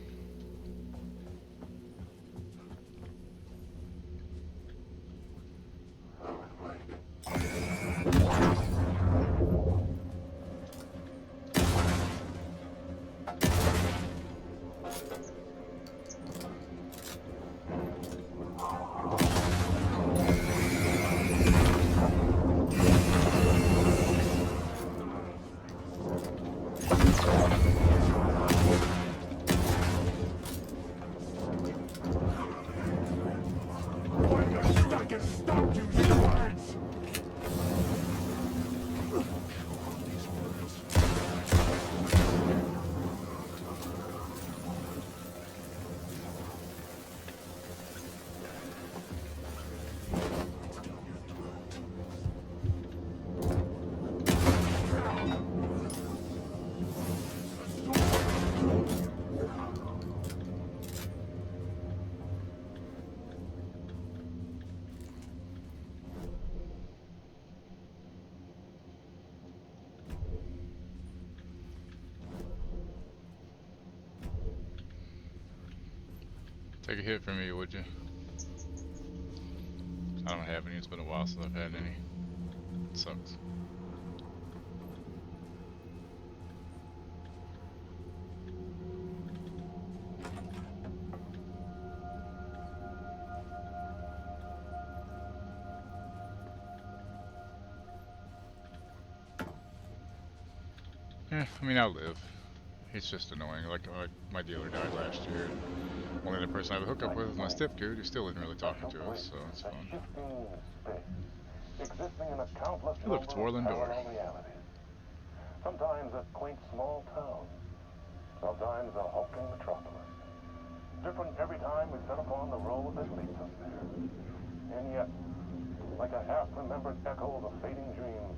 Take a hit from me, would you? I don't have any. It's been a while since I've had any. It sucks. Yeah, I mean, I'll live. It's just annoying. Like, my dealer died last year. Only other person I have a hookup with is my stepdude, who still isn't really talking to us, so it's fun. Hey, look, it's Warlin door. Sometimes a quaint small town, sometimes a hulking metropolis. Different every time we set upon the road that leads us there. And yet, like a half-remembered echo of a fading dream,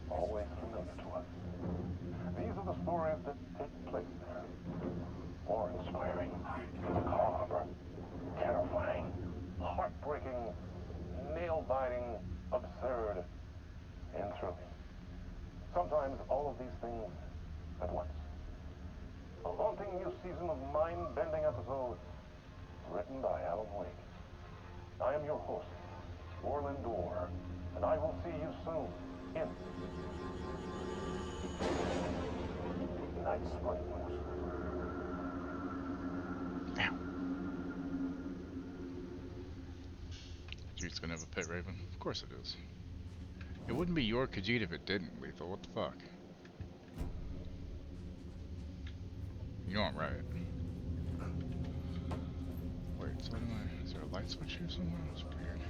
always familiar to us. These are the stories that take place there. Awe-inspiring, macabre, terrifying, heartbreaking, nail-biting, absurd, and thrilling. Sometimes all of these things at once. A haunting new season of mind-bending episodes written by Alan Wake. I am your host, Warlin, and I will see you soon in Night Springs. Khajiit's gonna have a pet raven. Of course it is. It wouldn't be your Khajiit if it didn't, Lethal. What the fuck? You know I'm right. Wait, so what am I? Is there a light switch here somewhere? That's weird.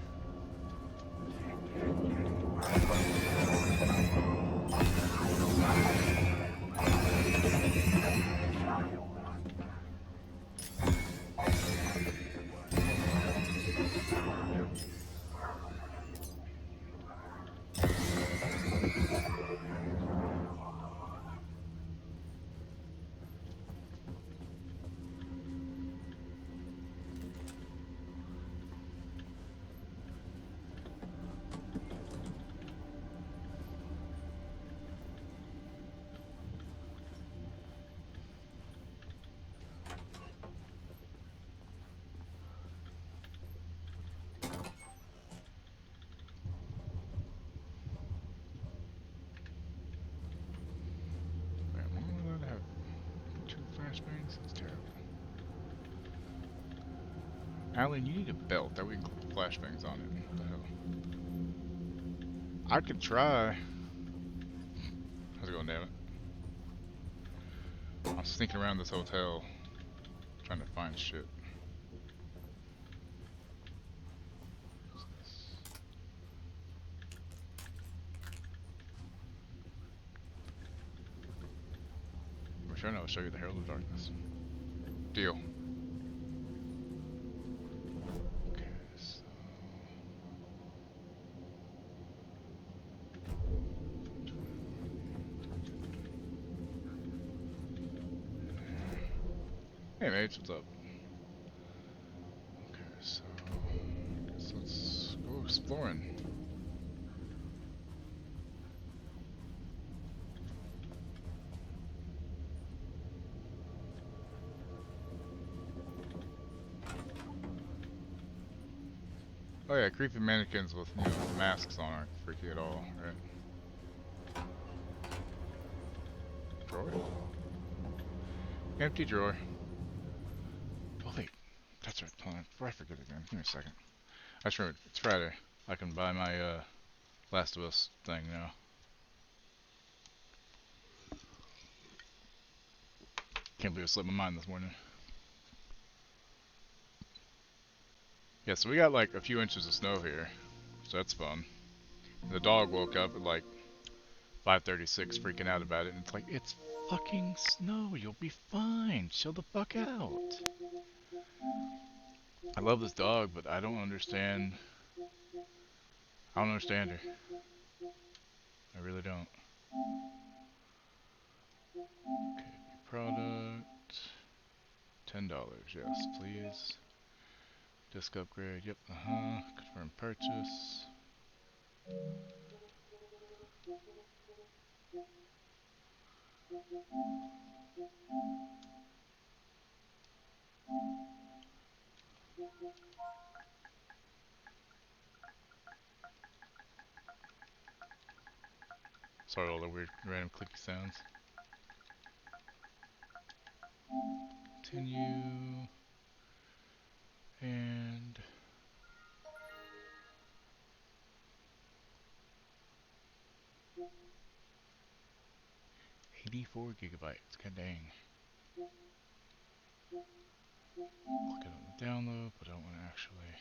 Wait, why would I have 2 flashbangs? That's terrible. Alan, you need a belt. That way you can put flashbangs on it. What the hell? I could try. How's it going, damn it? I'm sneaking around this hotel, trying to find shit. We're trying to show you the Herald of Darkness. Deal. Okay, so... Hey mates, what's up? Okay, so let's go exploring. Oh yeah, creepy mannequins with, you know, masks on aren't freaky at all, right? Drawer? Empty drawer. Oh wait, that's right, hold on, before I forget again, give me a second. I just remembered, it's Friday. I can buy my Last of Us thing now. Can't believe it slipped my mind this morning. Yeah, so we got like a few inches of snow here, so that's fun. The dog woke up at like 5:36 freaking out about it, and it's like, it's fucking snow, you'll be fine, chill the fuck out. I love this dog, but I don't understand her. I really don't. Okay, product, $10, yes please. Disc upgrade, yep, confirm purchase. Sorry all the weird random clicky sounds. Continue. And 84 gigabytes, god dang. Click it on the download, but I don't want to actually.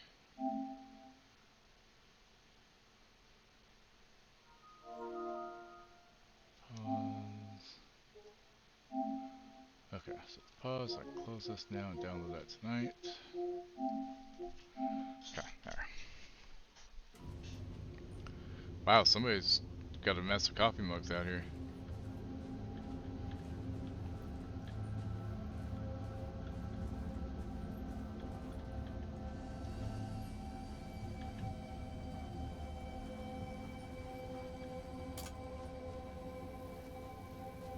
Pause. Okay, so pause, I can close this now and download that tonight. Okay, there. Wow, somebody's got a mess of coffee mugs out here.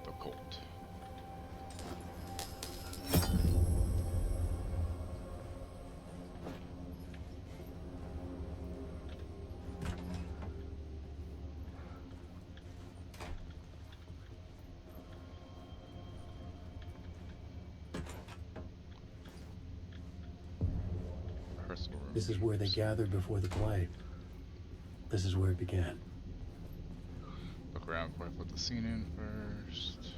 The Colt. This is where they gathered before the play. This is where it began. Look around before I put the scene in first.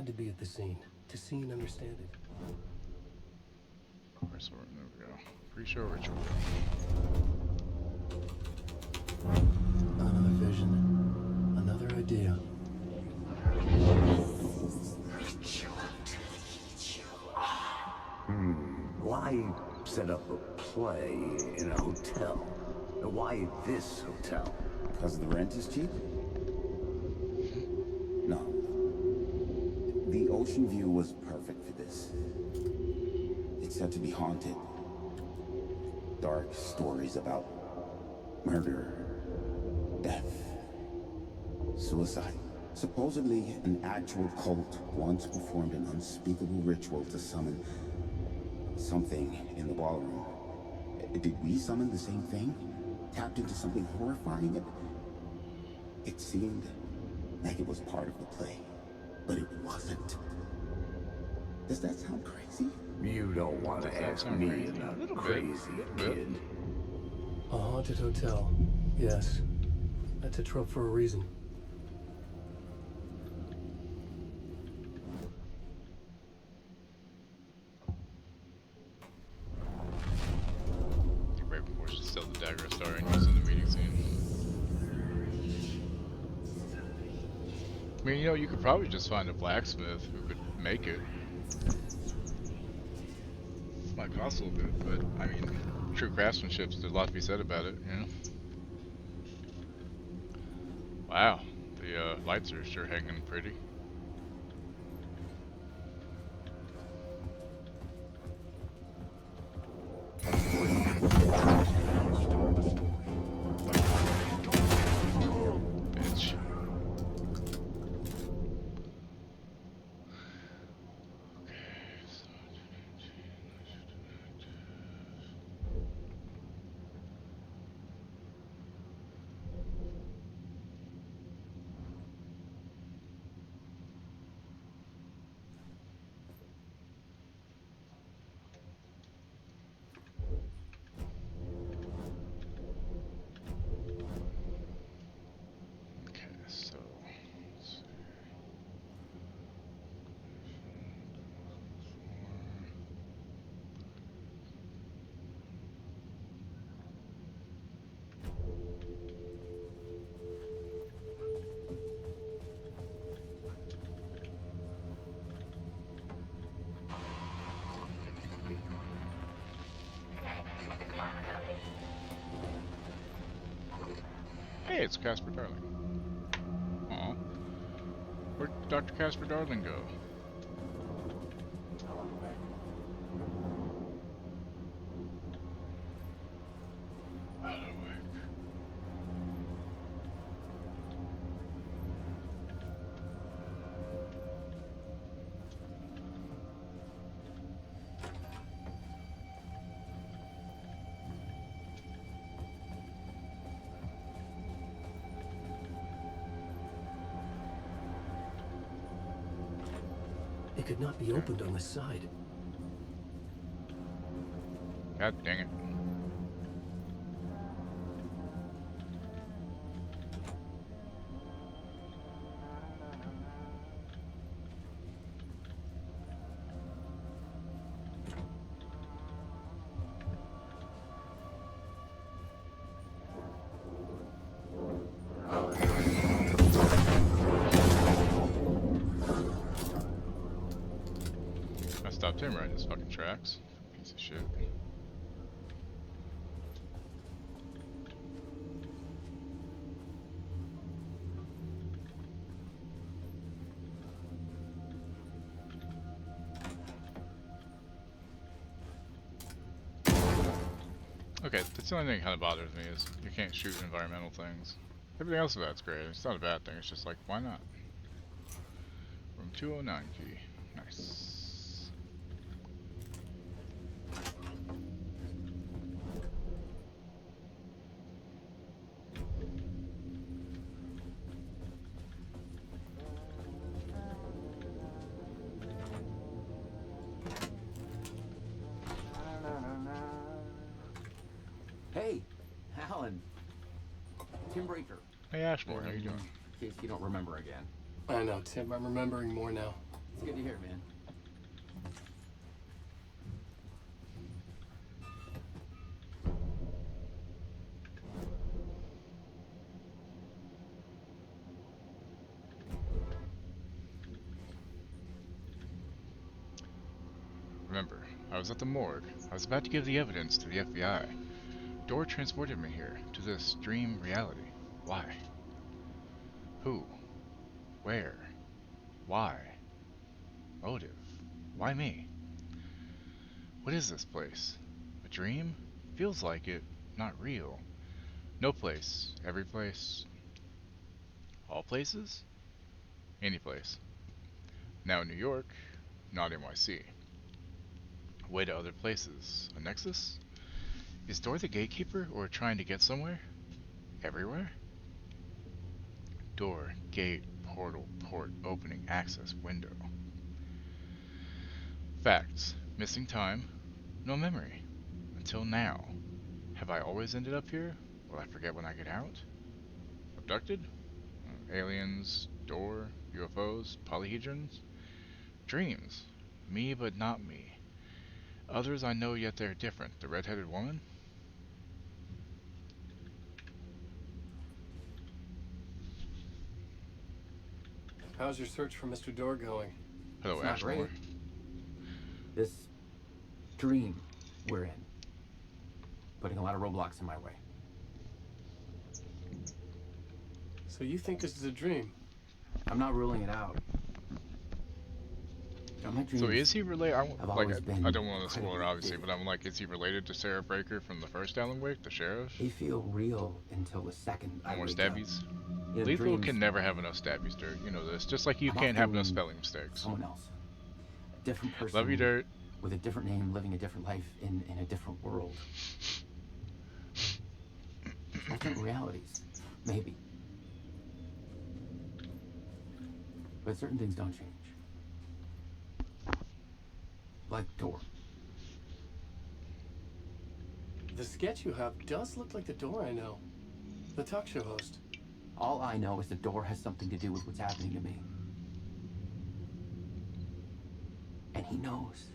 had to be at the scene to see and understand it. Alright, so there we go. Pre-show ritual. Another vision. Another idea. Why set up a play in a hotel? Why this hotel? Because the rent is cheap? No. The ocean view was perfect for this. It's said to be haunted. Dark stories about murder, death, suicide. Supposedly, an actual cult once performed an unspeakable ritual to summon something in the ballroom. Did we summon the same thing? Tapped into something horrifying? It seemed like it was part of the play, but it wasn't. Does that sound crazy? You don't want to ask me about crazy, kid. A haunted hotel. Yes. That's a trope for a reason. Right before she still the dagger star and using the meeting scene. I mean, you know, you could probably just find a blacksmith who could make it. Might cost a little bit, but I mean, true craftsmanship, there's a lot to be said about it, you know? Wow, the lights are sure hanging pretty. Bitch. Okay, so let's see. Hey, it's Casper Darling. Aw. Where'd Dr. Casper Darling go? It could not be opened on the side. God dang it. I stopped him right in his fucking tracks. Piece of shit. Okay, that's the only thing that kind of bothers me is you can't shoot environmental things. Everything else about it's great. It's not a bad thing. It's just like, why not? Room 209 key. Nice. Hey, Alan. Tim Breaker. Hey Ashmore, how you doing? In case you don't remember again. I know, Tim. I'm remembering more now. It's good to hear, man. Remember, I was at the morgue. I was about to give the evidence to the FBI. Door transported me here, to this dream reality. Why? Who? Where? Why? Motive? Why me? What is this place? A dream? Feels like it, not real. No place, every place. All places? Any place. Now New York, not NYC. Way to other places. A nexus? Is Door the gatekeeper or trying to get somewhere? Everywhere? Door, gate, portal, port, opening, access, window. Facts. Missing time. No memory. Until now. Have I always ended up here? Will I forget when I get out? Abducted? Aliens, Door, UFOs, polyhedrons? Dreams. Me but not me. Others I know yet they're different. The red-headed woman? How's your search for Mr. Door going? Hello, It's not Ashmore. great. This dream we're in, putting a lot of roadblocks in my way. So you think this is a dream? I'm not ruling it out. My dreams So is he related? have Like, always been I don't want to spoil it, incredibly obviously, vivid. but I'm like, is he related to Sarah Breaker from the first Alan Wake, the sheriff? They feel real until the second I More wake up. stabbies? You know, Lethal dreams, can never have enough stabbies, Dirt. You know this. Just like you I'm can't have often enough spelling mistakes. someone else, a different person, Love you, Dirt. with a different name, living a different life in a different world. Alternate realities, maybe. But certain things don't change. Like Door. The sketch you have does look like the Door I know. The talk show host. All I know is the Door has something to do with what's happening to me. And he knows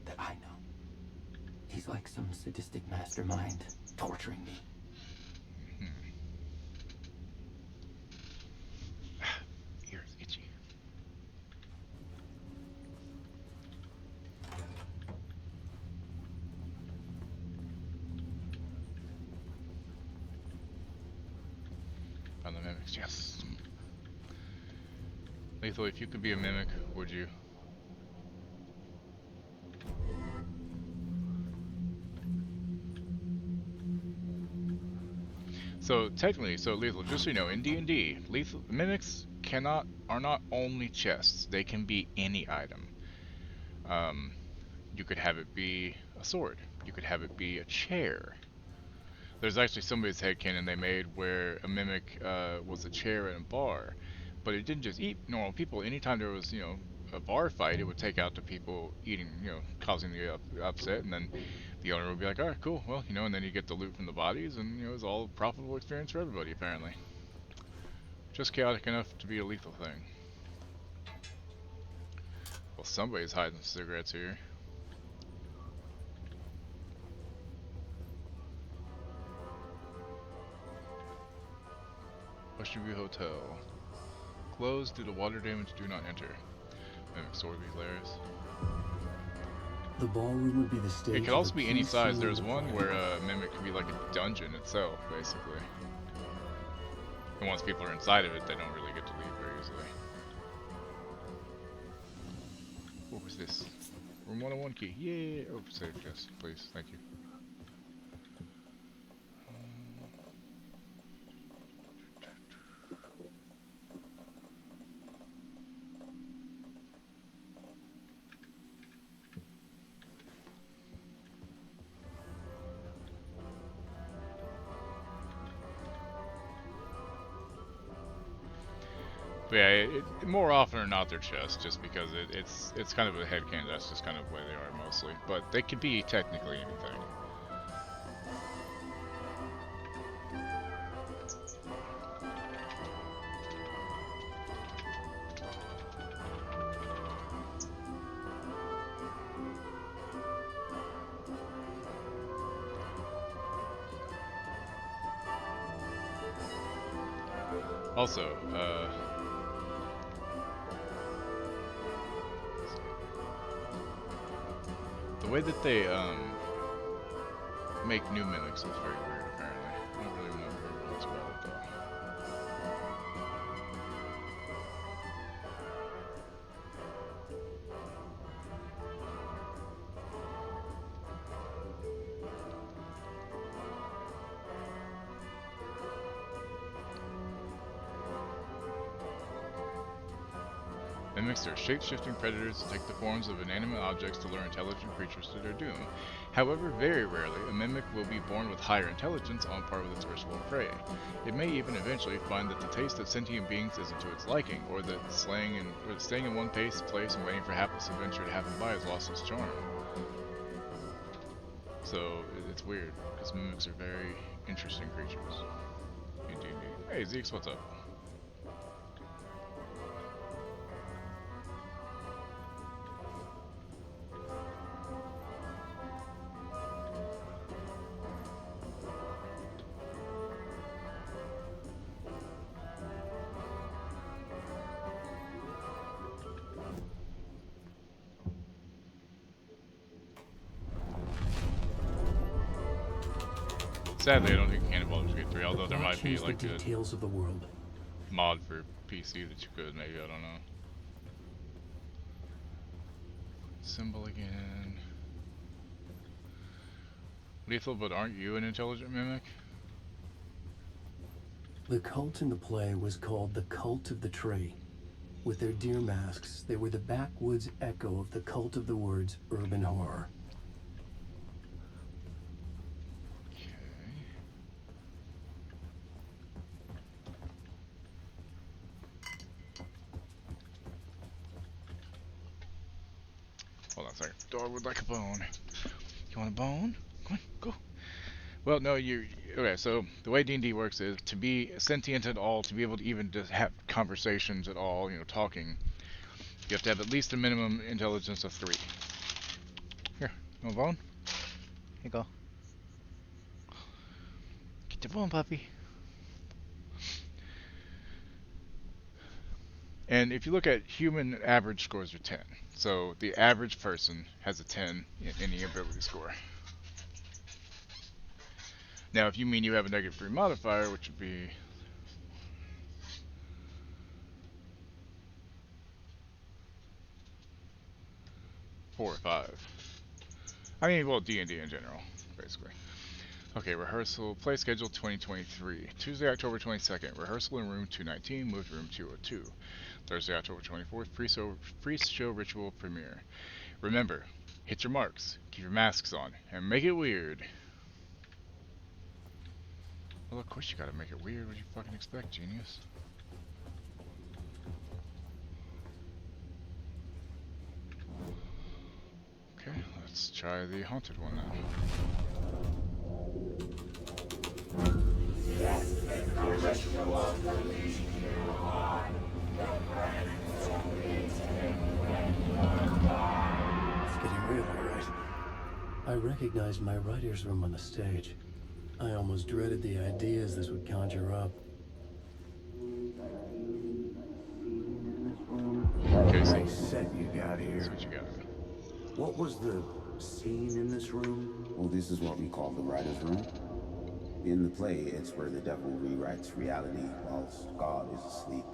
that I know. He's like some sadistic mastermind torturing me. Ears itchy. On the mimics, yes. Lethal, if you could be a mimic, would you? So technically, Lethal, just so you know, in D&D, lethal mimics are not only chests. They can be any item. You could have it be a sword. You could have it be a chair. There's actually somebody's headcanon they made where a mimic was a chair in a bar, but it didn't just eat normal people. Anytime there was, a bar fight, it would take out the people eating, causing the upset, and then the owner would be like, all right, cool, well, and then you get the loot from the bodies, and, it was all a profitable experience for everybody, apparently. Just chaotic enough to be a lethal thing. Well, somebody's hiding cigarettes here. Western View Hotel. Closed due to water damage, do not enter. Mimic sword hilarious. The ballroom would be the stage. It could also of a be any key size. scene There's in the one play. where a mimic can be like a dungeon itself, basically. And once people are inside of it, they don't really get to leave very easily. What was this? Room 101 key. Yeah. Oh, save chest, please. Thank you. But yeah, more often than not, they're chests, just because it's kind of a headcanon. That's just kind of the way they are mostly. But they could be technically anything. Also, the way that they make new mimics is very weird. Apparently, I don't really know very much about it though. Mimics are shape-shifting predators that take the forms of inanimate objects to lure intelligent creatures to their doom. However, very rarely, a mimic will be born with higher intelligence on par with its ritual prey. It may even eventually find that the taste of sentient beings isn't to its liking, or that staying in one place and waiting for hapless adventure to happen by has lost its charm. So, it's weird, because mimics are very interesting creatures. Indeed. Hey, Zeeks, what's up? Sadly, I don't think Cannonball Baldur's Gate 3, although there might be like the details of the world. Mod for PC that you could, maybe, I don't know. Symbol again. Lethal, but aren't you an intelligent mimic? The cult in the play was called the Cult of the Tree. With their deer masks, they were the backwoods echo of the cult of the woods urban horror. Hold on a second. Dog would like a bone. You want a bone? Come on, go. Well, no, okay, so the way D&D works is to be sentient at all, to be able to even just have conversations at all, talking, you have to have at least a minimum intelligence of 3. Here, you want a bone? Here you go. Get the bone, puppy. And if you look at human average scores are 10. So the average person has a 10 in any ability score. Now, if you mean you have a -3 modifier, which would be 4 or 5. I mean, well, D&D in general, basically. Okay, rehearsal, play schedule 2023. Tuesday, October 22nd, rehearsal in room 219, move to room 202. Thursday, October 24th, pre-show ritual premiere. Remember, hit your marks, keep your masks on, and make it weird. Well, of course you gotta make it weird. What do you fucking expect, genius? Okay, let's try the haunted one now. It's getting real, all right. I recognized my writer's room on the stage. I almost dreaded the ideas this would conjure up. Casey, Set you got here. that's what you got. What was the scene in this room? Well, this is what we call the writer's room. In the play, it's where the devil rewrites reality whilst God is asleep.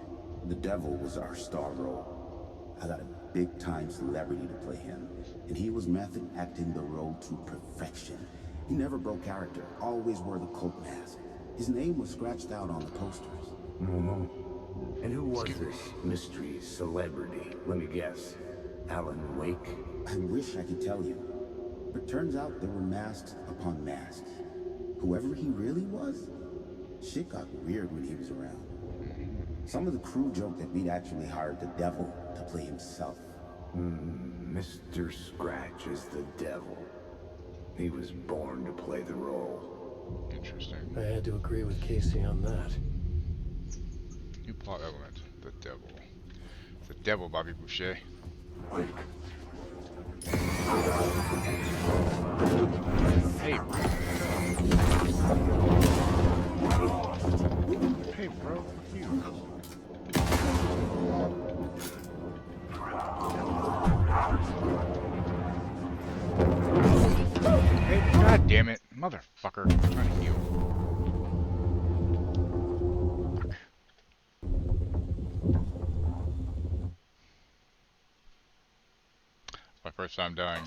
The devil was our star role. I got a big-time celebrity to play him, and he was method acting the role to perfection. He never broke character, always wore the cult mask. His name was scratched out on the posters. And who was this mystery celebrity? Let me guess. Alan Wake? I wish I could tell you, but turns out there were masks upon masks. Whoever he really was, shit got weird when he was around. Some of the crew joked that we'd actually hired the devil to play himself. Mr. Scratch is the devil. He was born to play the role. Interesting. I had to agree with Casey on that. New plot element, the devil. The devil, Bobby Boucher. Hey, bro. Hey, bro. Fuck you. first time dying.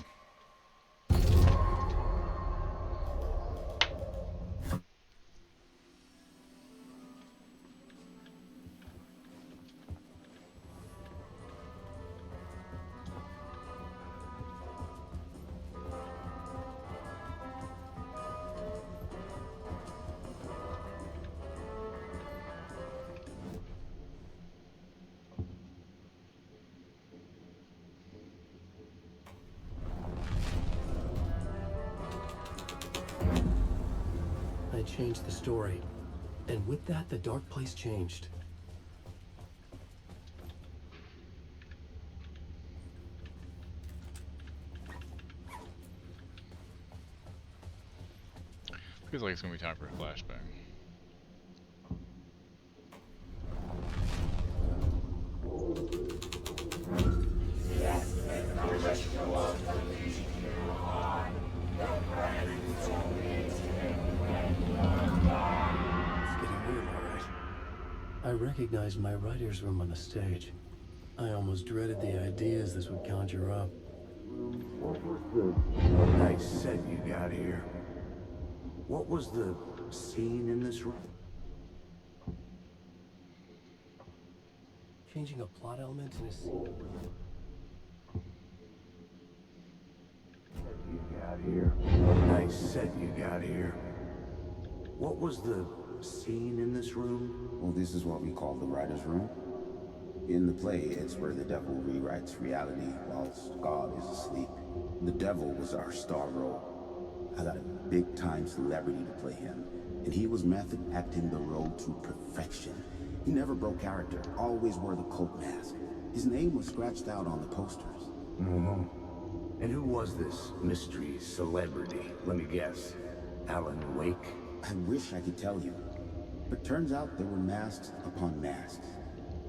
I changed the story, and with that, the dark place changed. Feels like it's gonna be time for a flashback. I recognized my writer's room on the stage. I almost dreaded the ideas this would conjure up. What was the nice set you got here? What was the scene in this room? Changing a plot element in a scene. You got here. Nice set you got here. What was the scene in this room? Well, this is what we call the writer's room. In the play, it's where the devil rewrites reality whilst God is asleep. The devil was our star role. I got a big-time celebrity to play him, and he was method acting the role to perfection. He never broke character, always wore the cult mask. His name was scratched out on the posters. Mm-hmm. And who was this mystery celebrity? Let me guess. Alan Wake? I wish I could tell you, but turns out there were masks upon masks.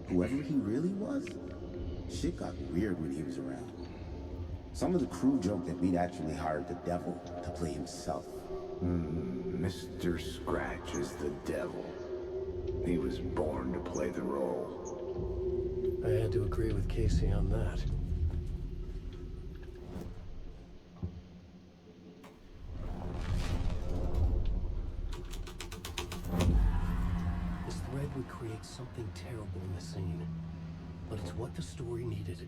Whoever he really was, shit got weird when he was around. Some of the crew joked that we'd actually hired the devil to play himself. Mr. Scratch is the devil. He was born to play the role. I had to agree with Casey on that. This thread would create something terrible in the scene, but it's what the story needed.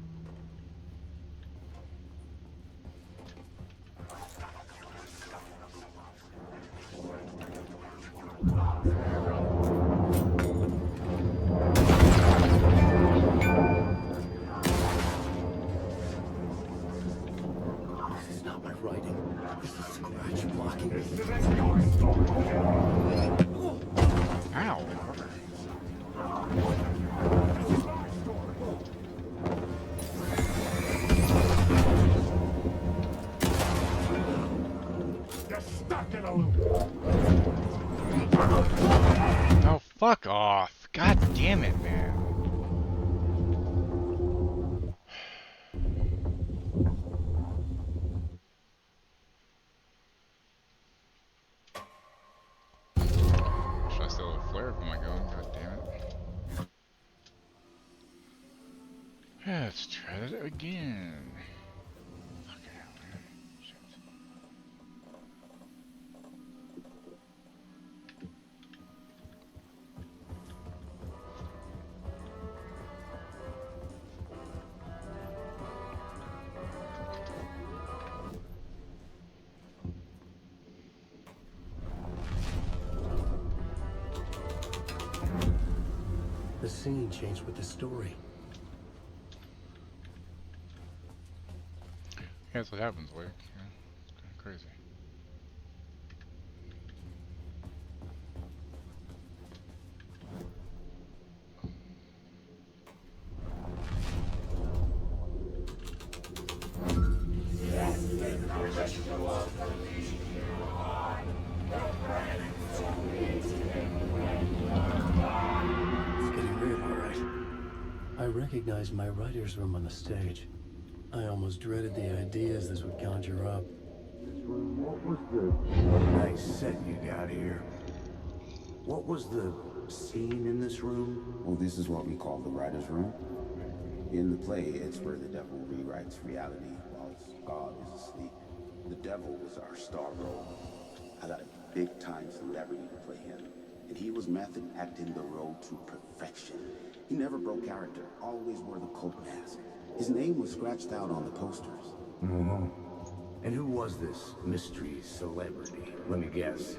This is not my writing. This is Scratch blocking. Ow! You're stuck in a loop. Oh, fuck off! God damn it, man. Should I still have a flare? Am I going? God damn it. Let's try that again. Fucking hell, man. Shit. The scene changed with the story. Yeah, that's what happens, Wake. Yeah, it's kind of crazy. It's getting real, all right. I recognized my writer's room on the stage. I almost dreaded the ideas this would conjure up. What was the nice set you got here? What was the scene in this room? Well, this is what we call the writer's room. In the play, it's where the devil rewrites reality whilst Honestly, the devil was our star role. I got a big-time celebrity to play him, and he was method acting the role to perfection. He never broke character, always wore the cult mask. His name was scratched out on the posters. Mm-hmm. And who was this mystery celebrity? Let me guess.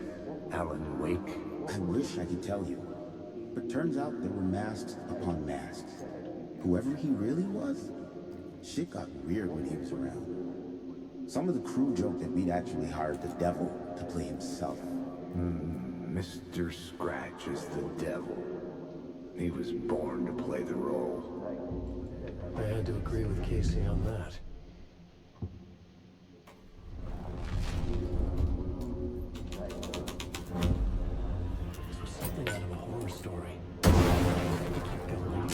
Alan Wake? I wish I could tell you, but turns out there were masks upon masks. Whoever he really was, shit got weird when he was around. Some of the crew joked that we'd actually hired the devil to play himself. Mr. Scratch is the devil. He was born to play the role. I had to agree with Casey on that. This was something out of a horror story. Keep going.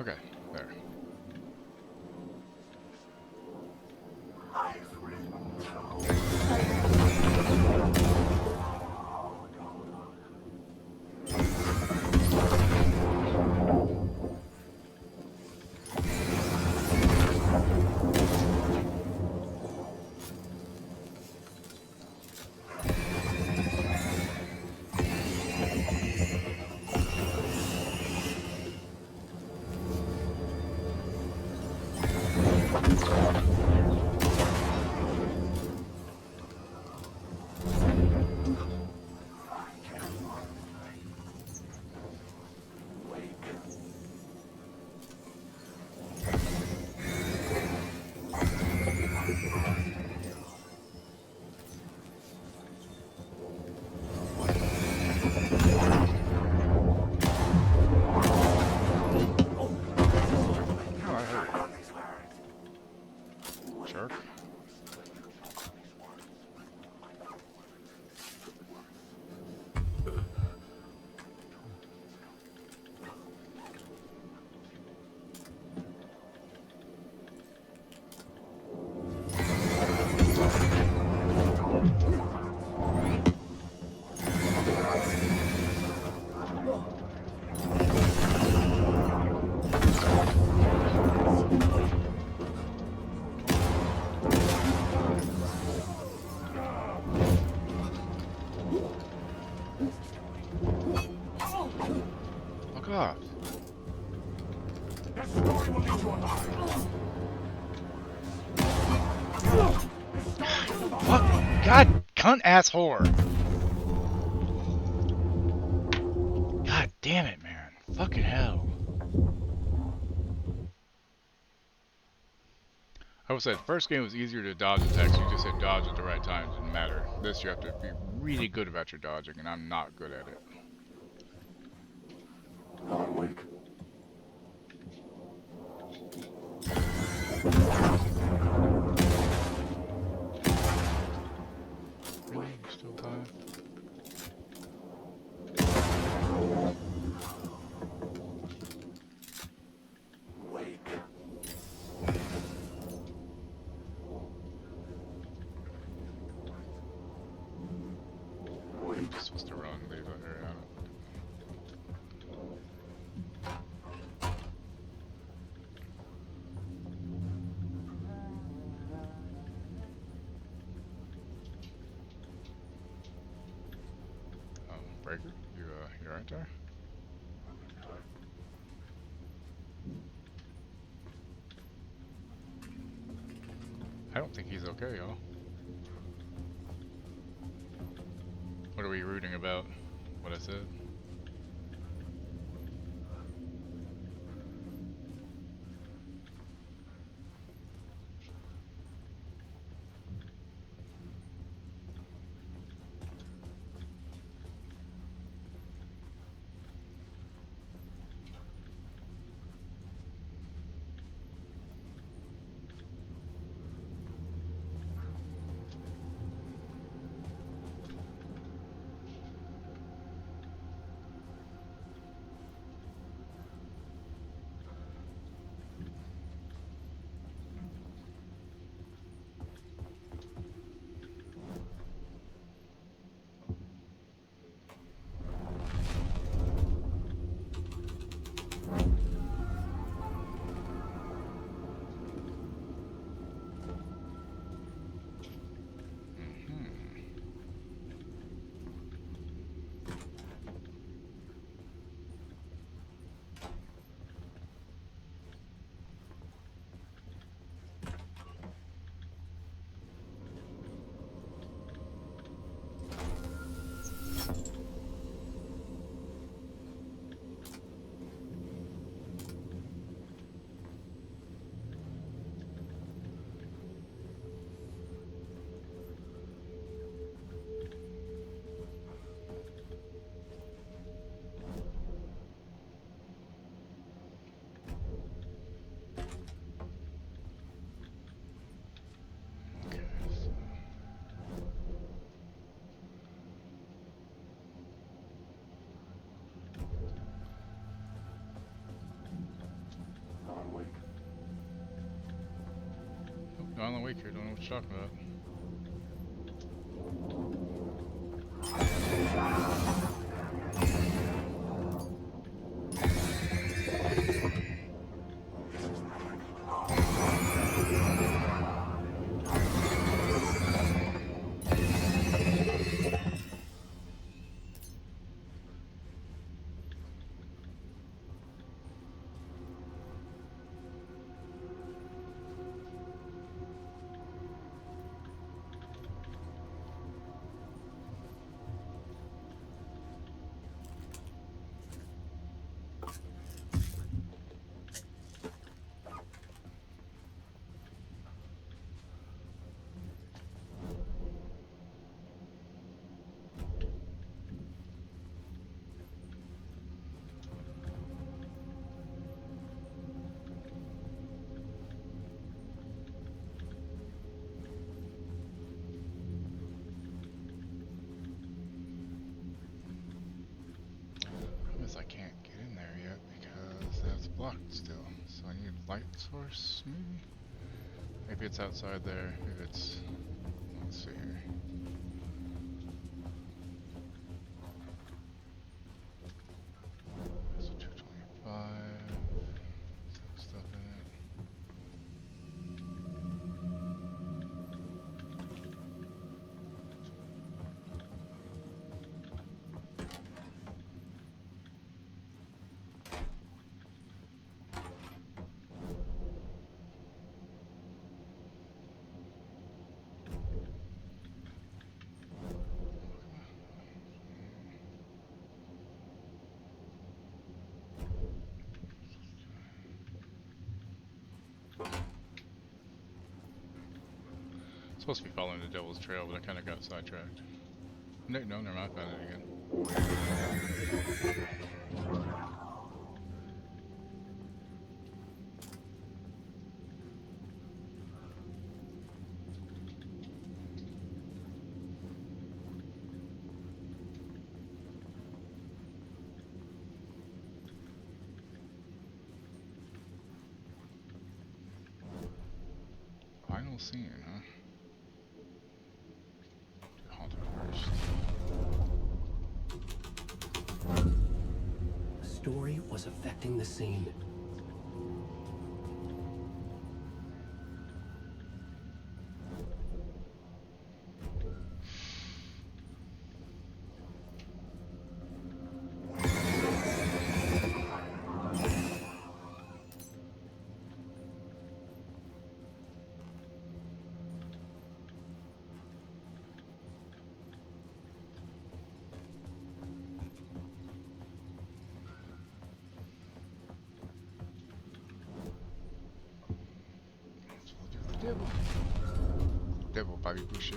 Okay, there. Jerk. Fuck off. Fuck. God, cunt ass whore. God damn it, man. Fucking hell. I would say the first game was easier to dodge attacks. You just hit dodge at the right time. It didn't matter. This you have to be really good about your dodging, and I'm not good at it. Alan Wake. Still time. Wake. I'm just supposed to run, leave it here. Breaker, you right there? I don't think he's okay, y'all. What are we rooting about? What I said? awake here, don't know what you're talking about. I can't get in there yet because that's blocked still. So I need light source, maybe? Maybe it's outside there. Maybe it's... let's see here. So 225. Stuff in it. Supposed to be following the Devil's Trail, but I kind of got sidetracked. No, never mind, I found it again. Final scene, huh? The story was affecting the scene. Devil Bobby Boucher.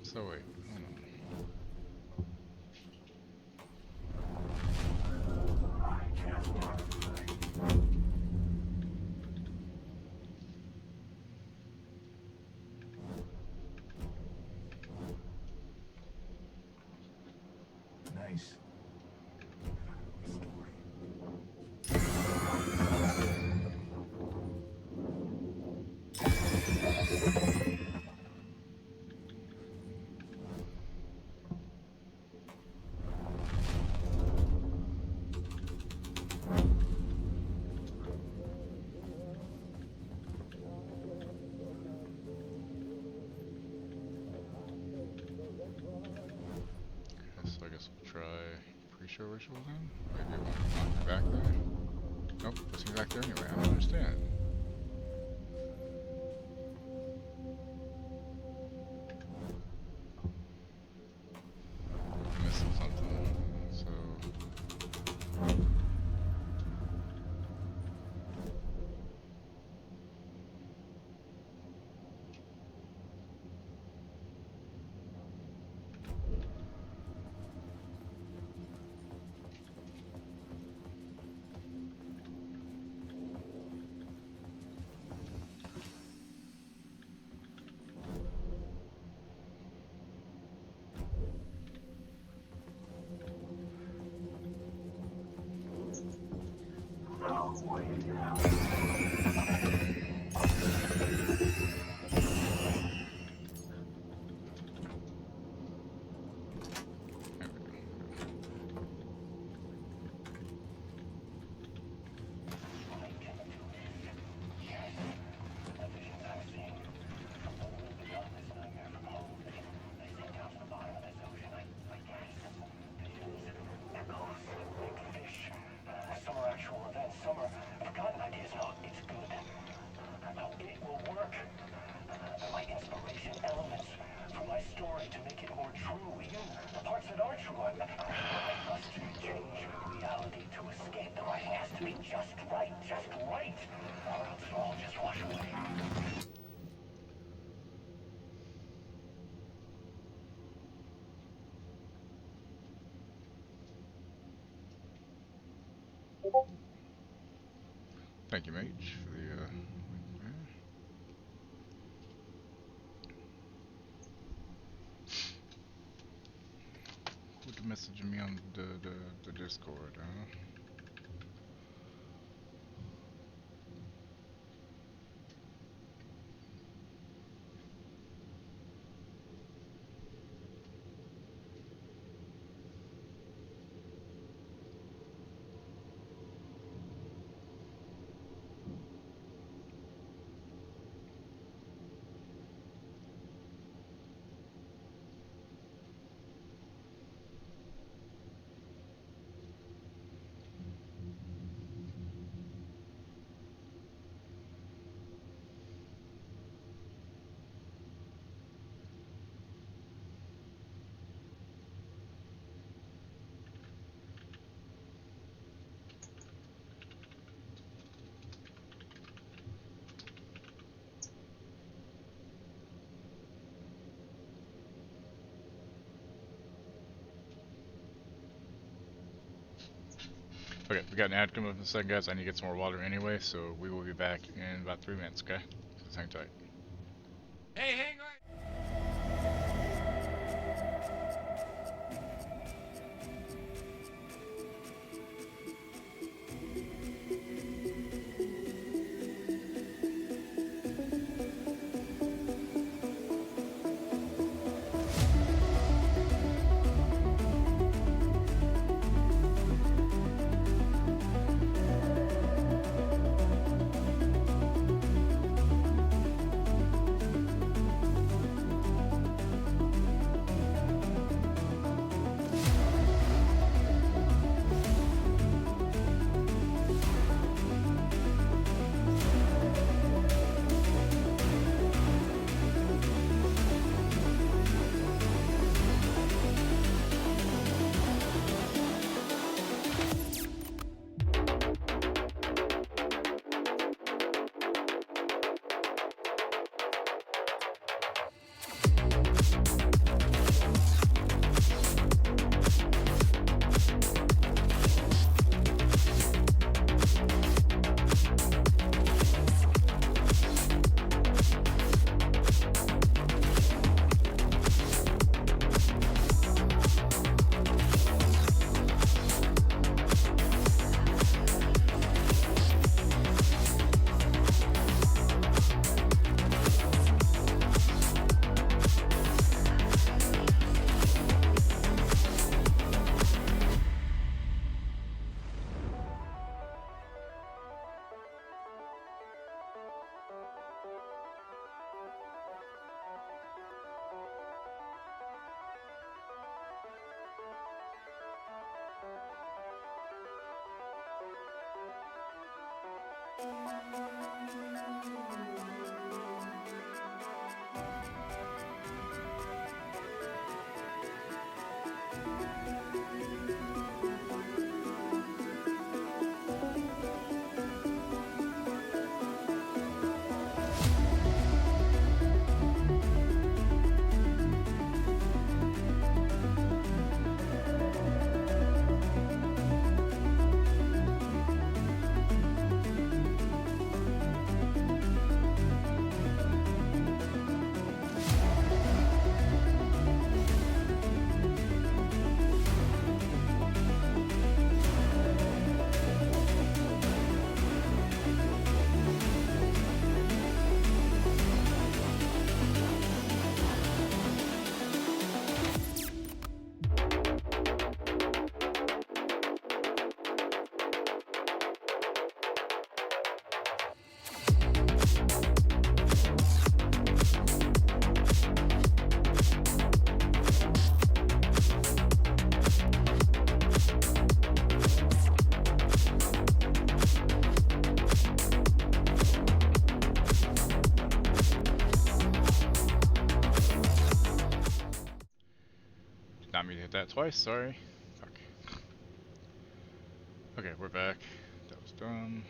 So wait, hold on. Nice. So I guess we'll try pre-show ritual then? Maybe it won't knock me back there? Nope, puts me back there anyway, I don't understand. Some are actual events, some are forgotten ideas. No, it's good. No, it will work. My inspiration, elements from my story to make it more true, even the parts that aren't true. I must change reality to escape. The writing has to be just right, or else it'll all just wash away. Thank you, Mage, for the link there. Who's messaging me on the Discord, huh? Okay, we got an ad coming up in a second, guys. I need to get some more water anyway, so we will be back in about 3 minutes, okay? Just hang tight. Hey, hang on! hit that twice, sorry. Fuck. Okay, we're back. That was dumb.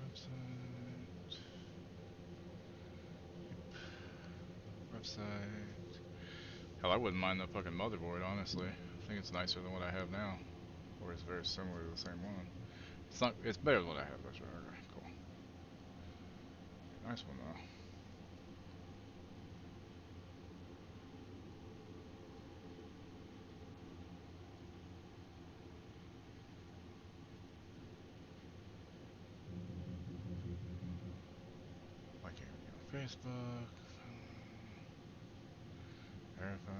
Website. Website. Hell, I wouldn't mind the fucking motherboard, honestly. I think it's nicer than what I have now. Or it's very similar to the same one. It's not, it's better than what I have, that's right. Okay, cool. Nice one, though. Why can't we get on Facebook? Verify.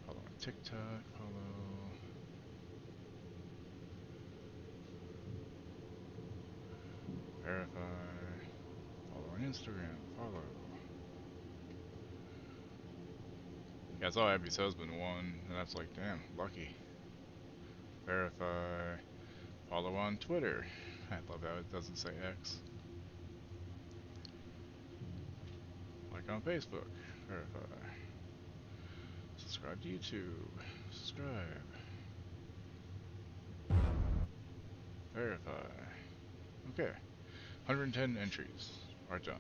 Follow on TikTok. Follow. Verify. Follow on Instagram. Follow. Yeah, I saw Abby's husband won, and that's like, damn, lucky. Verify. Follow on Twitter. I love how it doesn't say X. Like on Facebook. Verify. Subscribe to YouTube. Subscribe. Verify. Okay. 110 entries are done.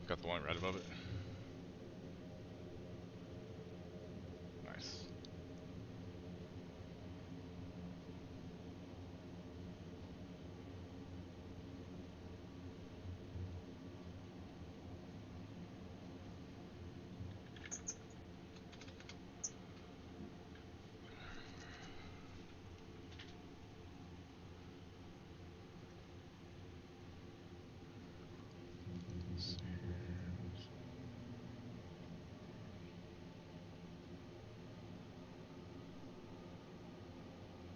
Got the one right above it. Nice.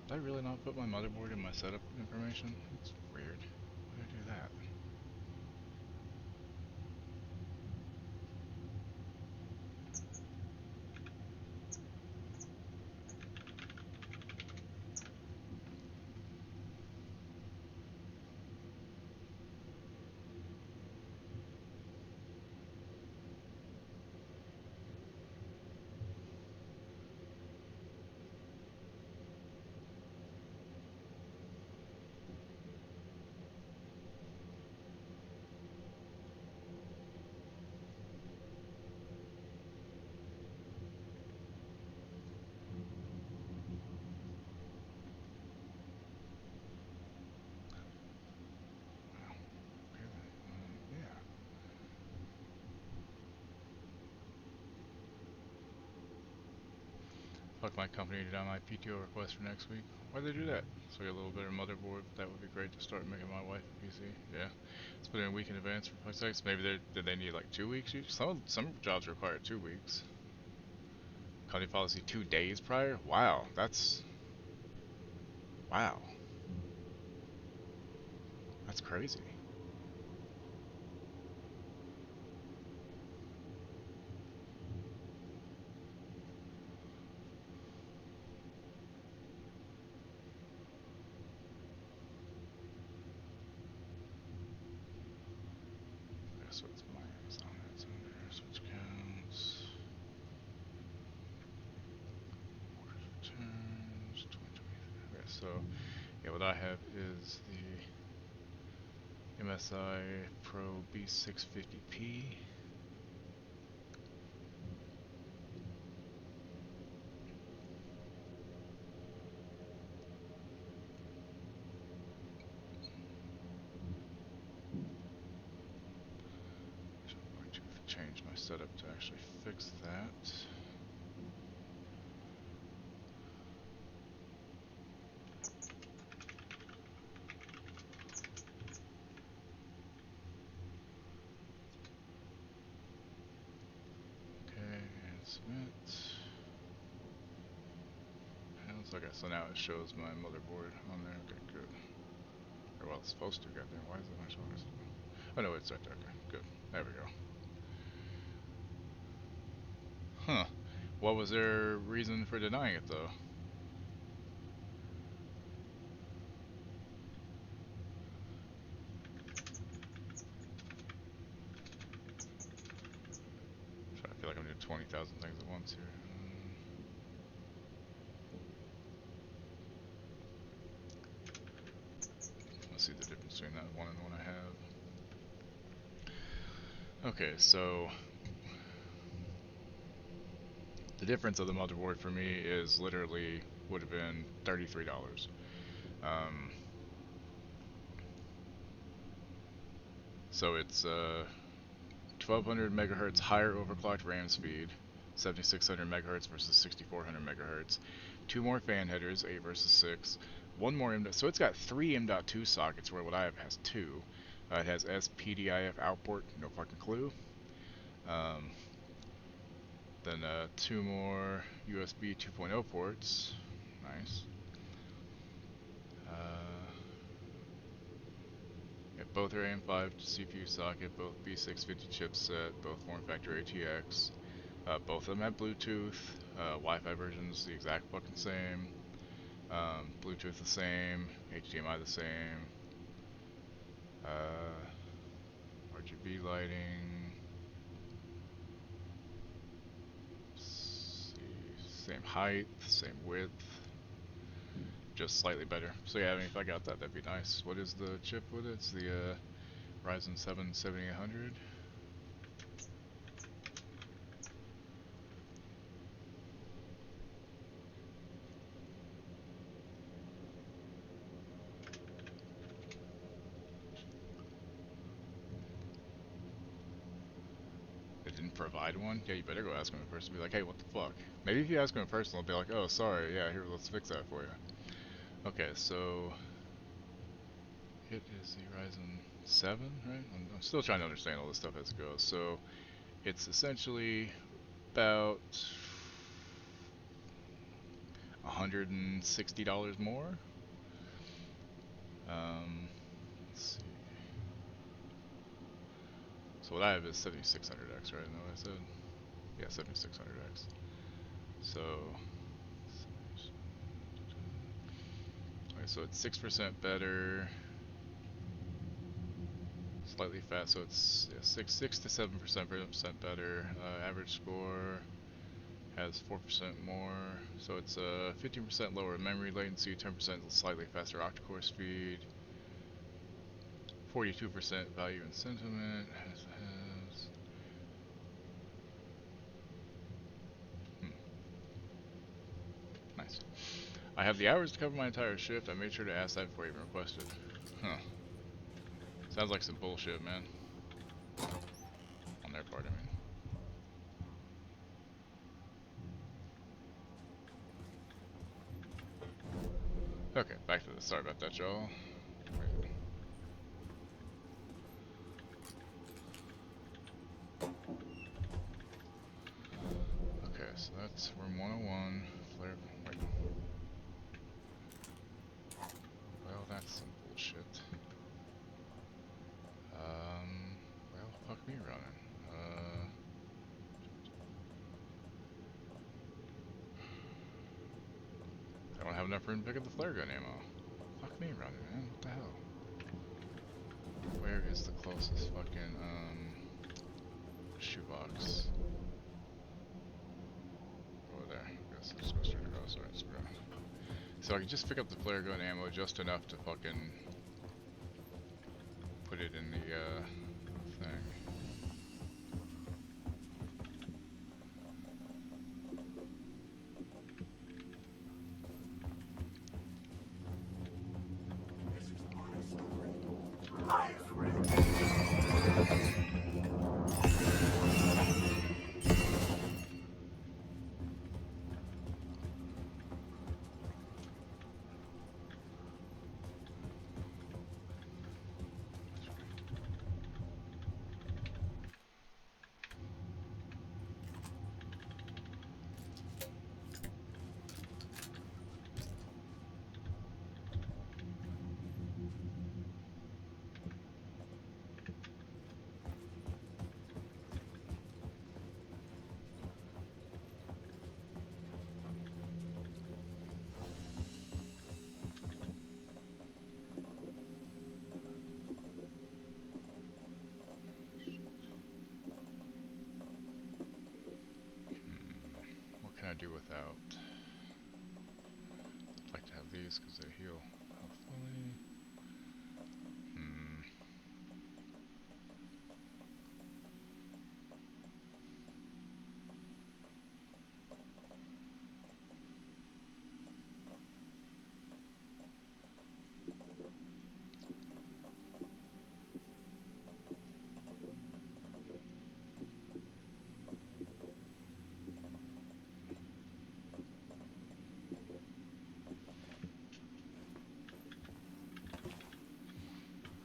Did I really not put my motherboard in my setup information? That's weird. Why did I do that? Yeah. Fuck my company to down my PTO request for next week. Why'd they do that? So get a little better motherboard. That would be great to start making my wife a PC. Yeah. Let's put in a week in advance for fuck's sakes. Maybe did they need like 2 weeks each? Some jobs require 2 weeks. Company policy 2 days prior? Wow, that's wow. That's crazy. So it's my Amazon that's in there. Switch accounts. Orders returns. 2023. Okay, so yeah, what I have is the MSI Pro B650P. I'm going to change my setup to actually fix that. Okay, and submit. Okay, so now it shows my motherboard on there. Okay, good. Or well, it's supposed to. Goddamn, why is it not showing us? Oh no, it's right there. Okay, good. There we go. Huh. What was their reason for denying it though? feel like I'm doing 20,000 things at once here. Let's see the difference between that one and the one I have. Okay, so the difference of the motherboard for me is literally would have been $33. So it's 1200 megahertz higher overclocked RAM speed, 7600 megahertz versus 6400 megahertz. 2 more fan headers, 8 versus 6. 1 more M. So it's got 3 M.2 sockets, where what I have has 2. It has SPDIF output, no fucking clue. Then 2 more USB 2.0 ports, nice. Both are AM5 CPU socket, both B650 chipset, both form factor ATX. Both of them have Bluetooth. Wi-Fi versions the exact fucking same. Bluetooth the same. HDMI the same. RGB lighting. Same height, same width. Just slightly better. So yeah, I mean, if I got that, that'd be nice. What is the chip with it? It's the Ryzen 7 7800. They didn't provide one? Yeah, you better go ask them in person. Be like, hey, what the fuck? Maybe if you ask them in person, they'll be like, oh, sorry, yeah, here, let's fix that for you. Okay, so it is the Ryzen 7, right? I'm still trying to understand all this stuff as it goes. So it's essentially about $160 more. Let's see. So what I have is 7600X, right? Know what I said? Yeah, 7600X. So, alright, so it's 6% better. Slightly fast, so it's 6 to 7% better. Average score has 4% more, so it's 15% lower memory latency, 10% slightly faster octa-core speed, 42% value and sentiment. Nice. I have the hours to cover my entire shift. I made sure to ask that before I even requested. Huh. Sounds like some bullshit, man. On their part, I mean. Okay, back to this. Sorry about that, y'all. Okay, so that's room 101. Flare. Wait. Well, that's some bullshit. Well, fuck me running. I don't have enough room to pick up the flare gun ammo. Fuck me running, man. What the hell? Where is the closest fucking, shoebox? Over there. I guess I'll just go straight across. Alright, screw it. So I can just pick up the flare gun ammo just enough to fucking put it in the, thing. I do without? I'd like to have these because they heal healthfully.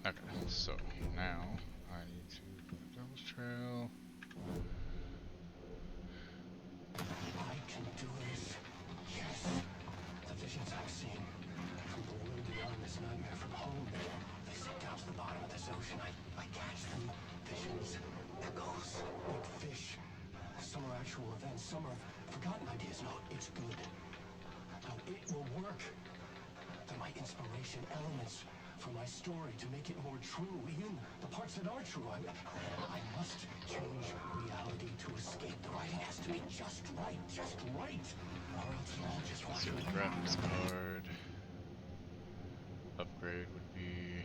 Okay, so now I need to go to Devil's Trail. I can do this. Yes. The visions I've seen from the world beyond this nightmare from home, they sink down to the bottom of this ocean. I catch them. Visions, echoes, big fish. Some are actual events, some are forgotten ideas. No, it's good. No, it will work. They're my inspiration, elements for my story to make it more true, even the parts that are true. I must change reality to escape. The writing has to be just right, or else it'll all just wash So the away. graphics card upgrade would be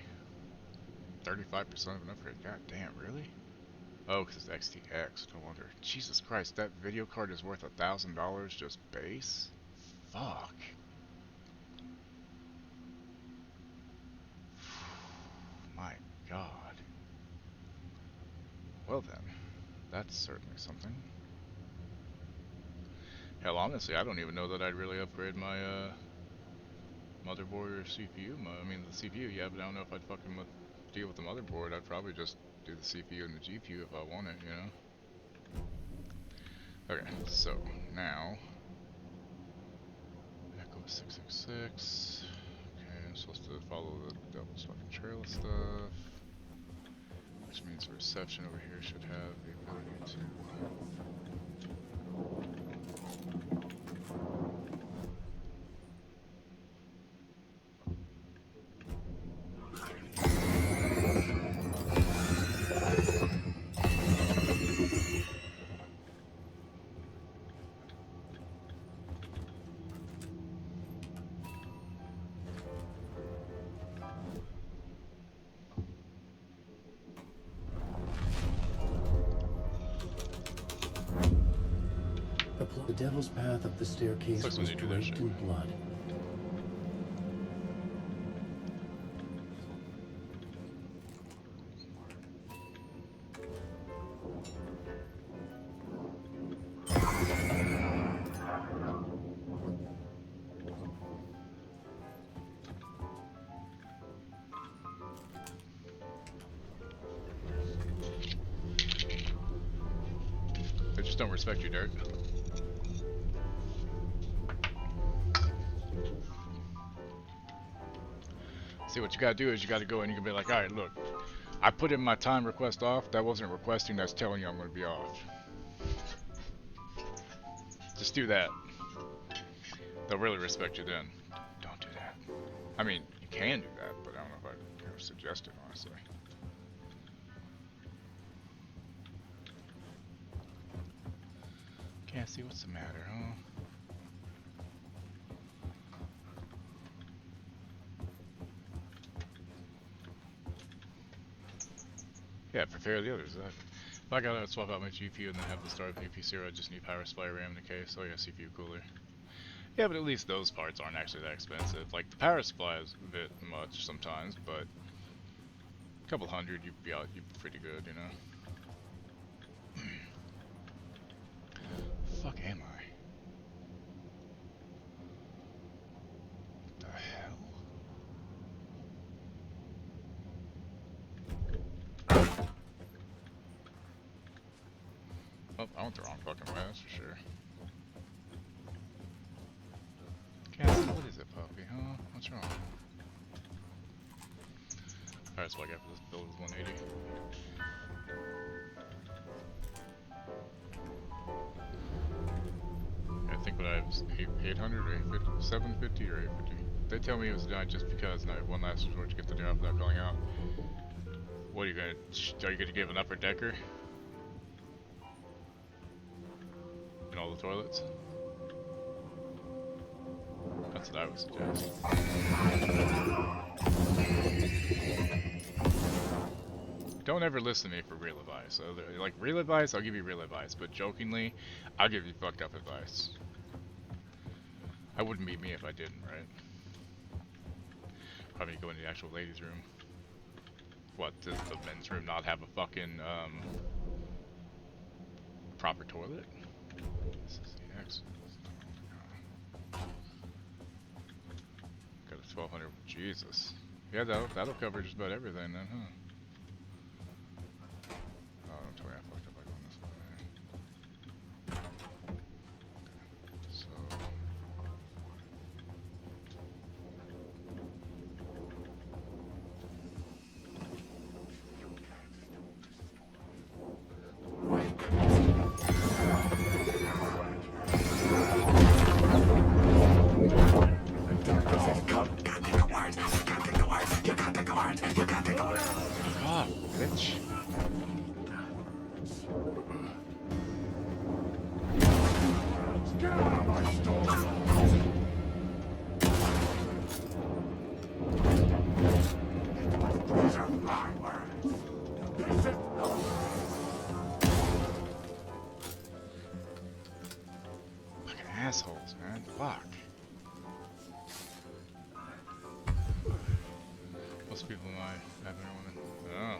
35% of an upgrade. God damn, really? Oh, because it's XTX. No wonder. Jesus Christ, that video card is worth $1,000 just base? Fuck. My God. Well then, that's certainly something. Hell, honestly, I don't even know that I'd really upgrade my motherboard or CPU. I mean, the CPU, yeah, but I don't know if I'd fucking deal with the motherboard. I'd probably just do the CPU and the GPU if I want it, you know? Okay, so now Echo 666. Okay, I'm supposed to follow the Devil's fucking Trail stuff, which means the reception over here should have the ability to. The devil's path up the staircase Sucks when was they do that draped shit. in blood. They just don't respect you, Derek. See, what you gotta do is you gotta go and you can be like, alright, look, I put in my time request off. That wasn't requesting, that's telling you I'm gonna be off. Just do that. They'll really respect you then. Don't do that. I mean, you can do that, but I don't know if I'd ever suggest it, honestly. Cassie, what's the matter, huh? Yeah, prepare the others. If I gotta swap out my GPU and then have the start of new PC, I just need power supply, RAM in the case. Oh yeah, CPU cooler. Yeah, but at least those parts aren't actually that expensive. Like the power supply is a bit much sometimes, but a couple hundred, you'd be pretty good, you know. Fuck am I? What the hell? Oh, I went the wrong fucking way, that's for sure. Cassie, what is it, puppy, huh? What's wrong? Alright, so I got for this build is 180. I think what I was 800 or 850, 750 or 850. They tell me it was done just because, and I have one last resort to get the job without calling out. What are you gonna give an upper decker? In all the toilets? That's what I would suggest. Don't ever listen to me for real advice. So, like, real advice, I'll give you real advice. But jokingly, I'll give you fucked up advice. I wouldn't be me if I didn't, right? Probably go in the actual ladies' room. What, does the men's room not have a fucking, proper toilet? This is the X. Got a 1200. Jesus. Yeah, that'll cover just about everything then, huh? Oh, don't tell me I fucked up by going this way. Okay. So. Ah, bitch. Fucking assholes, man. Fuck. Most people in my having a woman. Oh.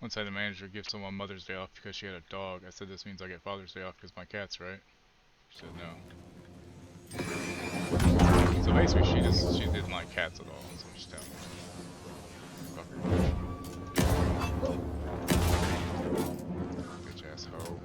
Once I had a manager give someone Mother's Day off because she had a dog. I said, this means I get Father's Day off because my cat's right. She said no. So basically she didn't like cats at all, so she's telling me. Fuck her. Bitch ass hoe.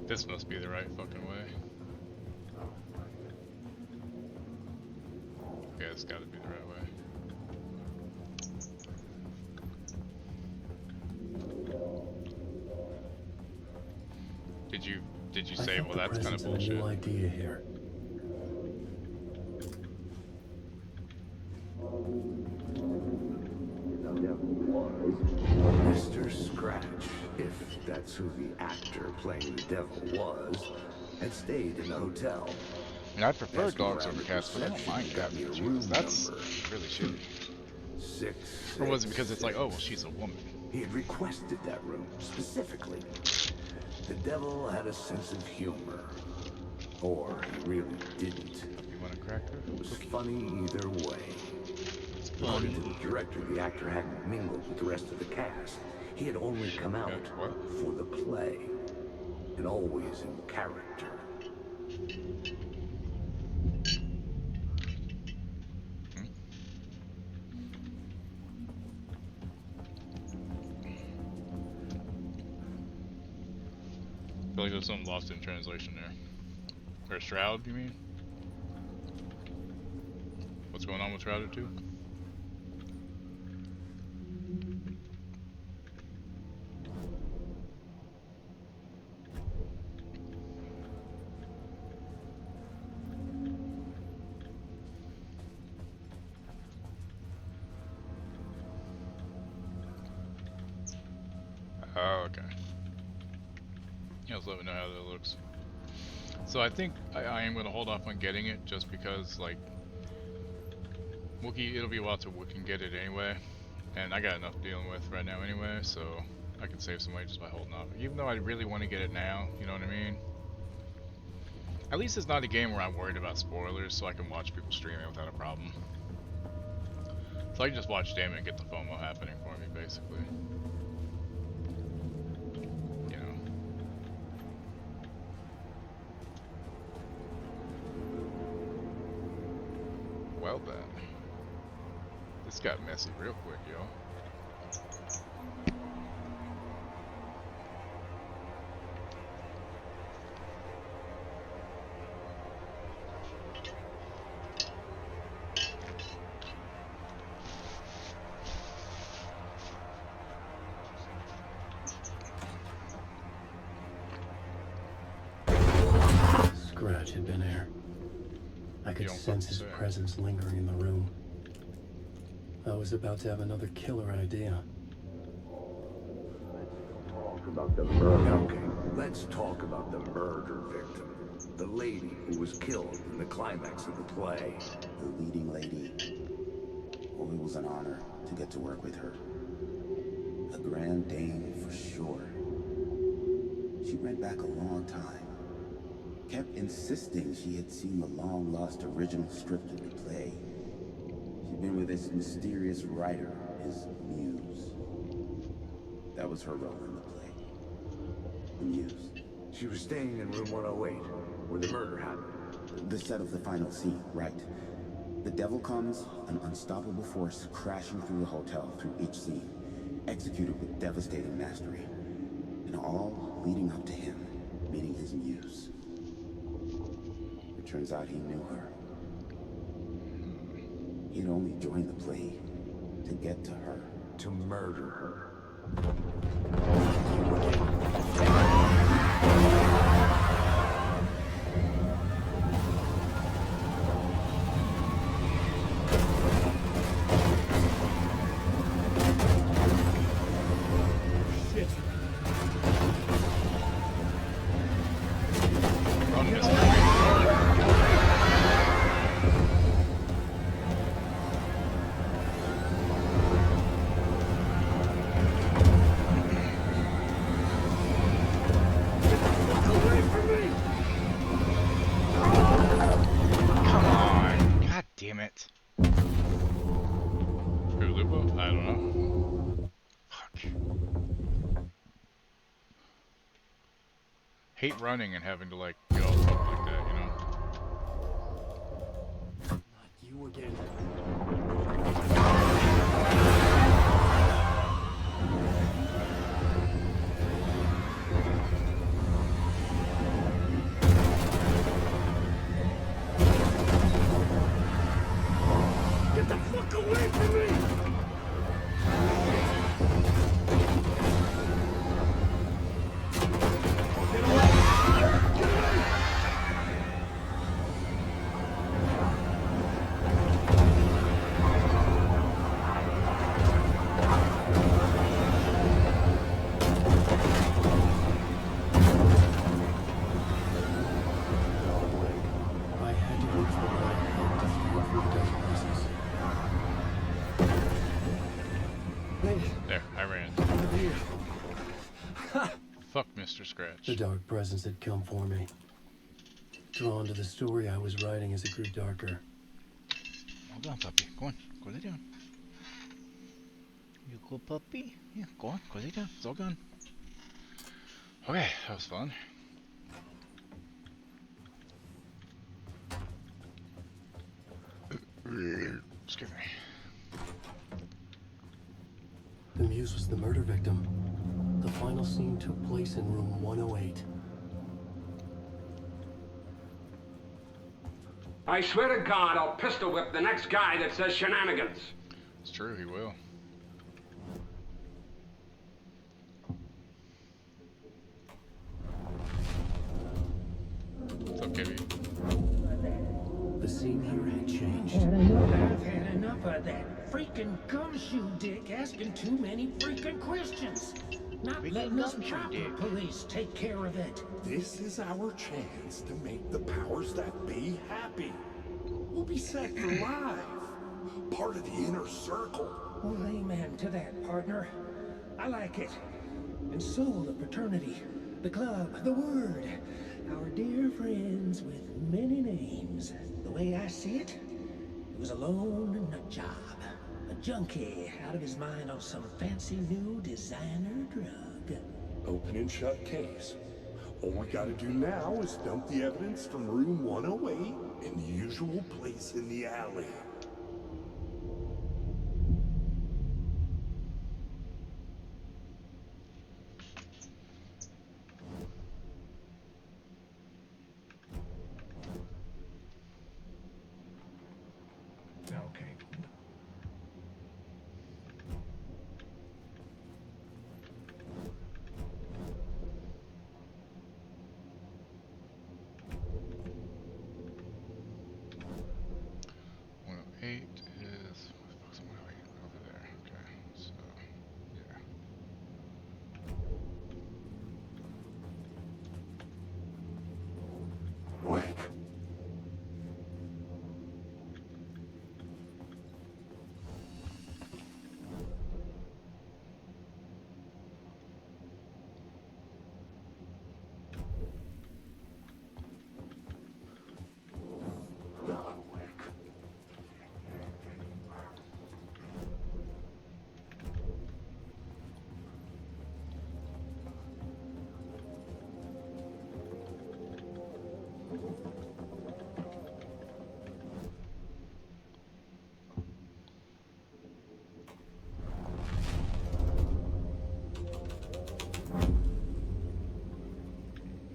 This must be the right fucking way. Yeah, it's gotta be the right way. Did you say, well, that's kind of bullshit? New idea here. Mr. Scratch, if that's who the actor playing the devil was, had stayed in the hotel. And I prefer dogs over cats, but I don't mind cats. That's really shitty. Or was it because it's like, oh, well, she's a woman? He had requested that room specifically. The devil had a sense of humor. Or he really didn't. You want to crack her? It was funny either way. According to the director, the actor hadn't mingled with the rest of the cast. He had only come out for the play. And always in character. I feel like there's something lost in translation there. Or Shroud, you mean? What's going on with Shrouded 2? guys let me know how that looks. So I think I am going to hold off on getting it just because, like, Wookie, it'll be a while till we can get it anyway. And I got enough dealing with right now anyway, so I can save some money just by holding off. Even though I really want to get it now, you know what I mean? At least it's not a game where I'm worried about spoilers, so I can watch people stream it without a problem. So I can just watch Damon and get the FOMO happening for me, basically. You know. Well then. This got messy real quick, yo. Scratch had been there. I could sense his presence lingering in the room. I was about to have another killer idea. Talk about the murder. Okay, let's talk about the murder victim. The lady who was killed in the climax of the play. The leading lady. Oh, it was an honor to get to work with her. A grand dame for sure. She went back a long time. Kept insisting she had seen the long-lost original script of the play. She'd been with this mysterious writer, his muse. That was her role in the play. The muse. She was staying in room 108, where the murder happened. The set of the final scene, right. The devil comes, an unstoppable force crashing through the hotel through each scene, executed with devastating mastery. And all leading up to him meeting his muse. It turns out he knew her. He'd only joined the play to get to her. To murder her. Shit. Damn it. Lupo? I don't know. Fuck. Hate running and having to, like, get all fucked like that, you know? Not you again. Get the fuck away from me! Get away! Get away! I had to look for what I had to steal through those places. There, I ran. Fuck Mr. Scratch. The dark presence had come for me. Drawn to the story I was writing as it grew darker. Hold on, puppy. Go on. Go lay down. You go, puppy? Yeah, go on. Go lay down. It's all gone. Okay, that was fun. Excuse me. The muse was the murder victim. The final scene took place in room 108. I swear to God, I'll pistol whip the next guy that says shenanigans. It's true, he will. What's up, KB? The scene here had changed. I've had enough of that freaking gumshoe dick asking too many freaking questions. not letting us proper police take care of it. This is our chance to make the powers that be happy. We'll be set for life. Part of the inner circle. Well, amen to that, partner. I like it. And so the fraternity, the club, the word, our dear friends with many names. The way I see it, it was a lone nut job. A junkie out of his mind on some fancy new designer drug. Open and shut case. All we gotta do now is dump the evidence from room 108 in the usual place in the alley. Okay. Eight is what's 108 over there. Okay, so yeah. Wait.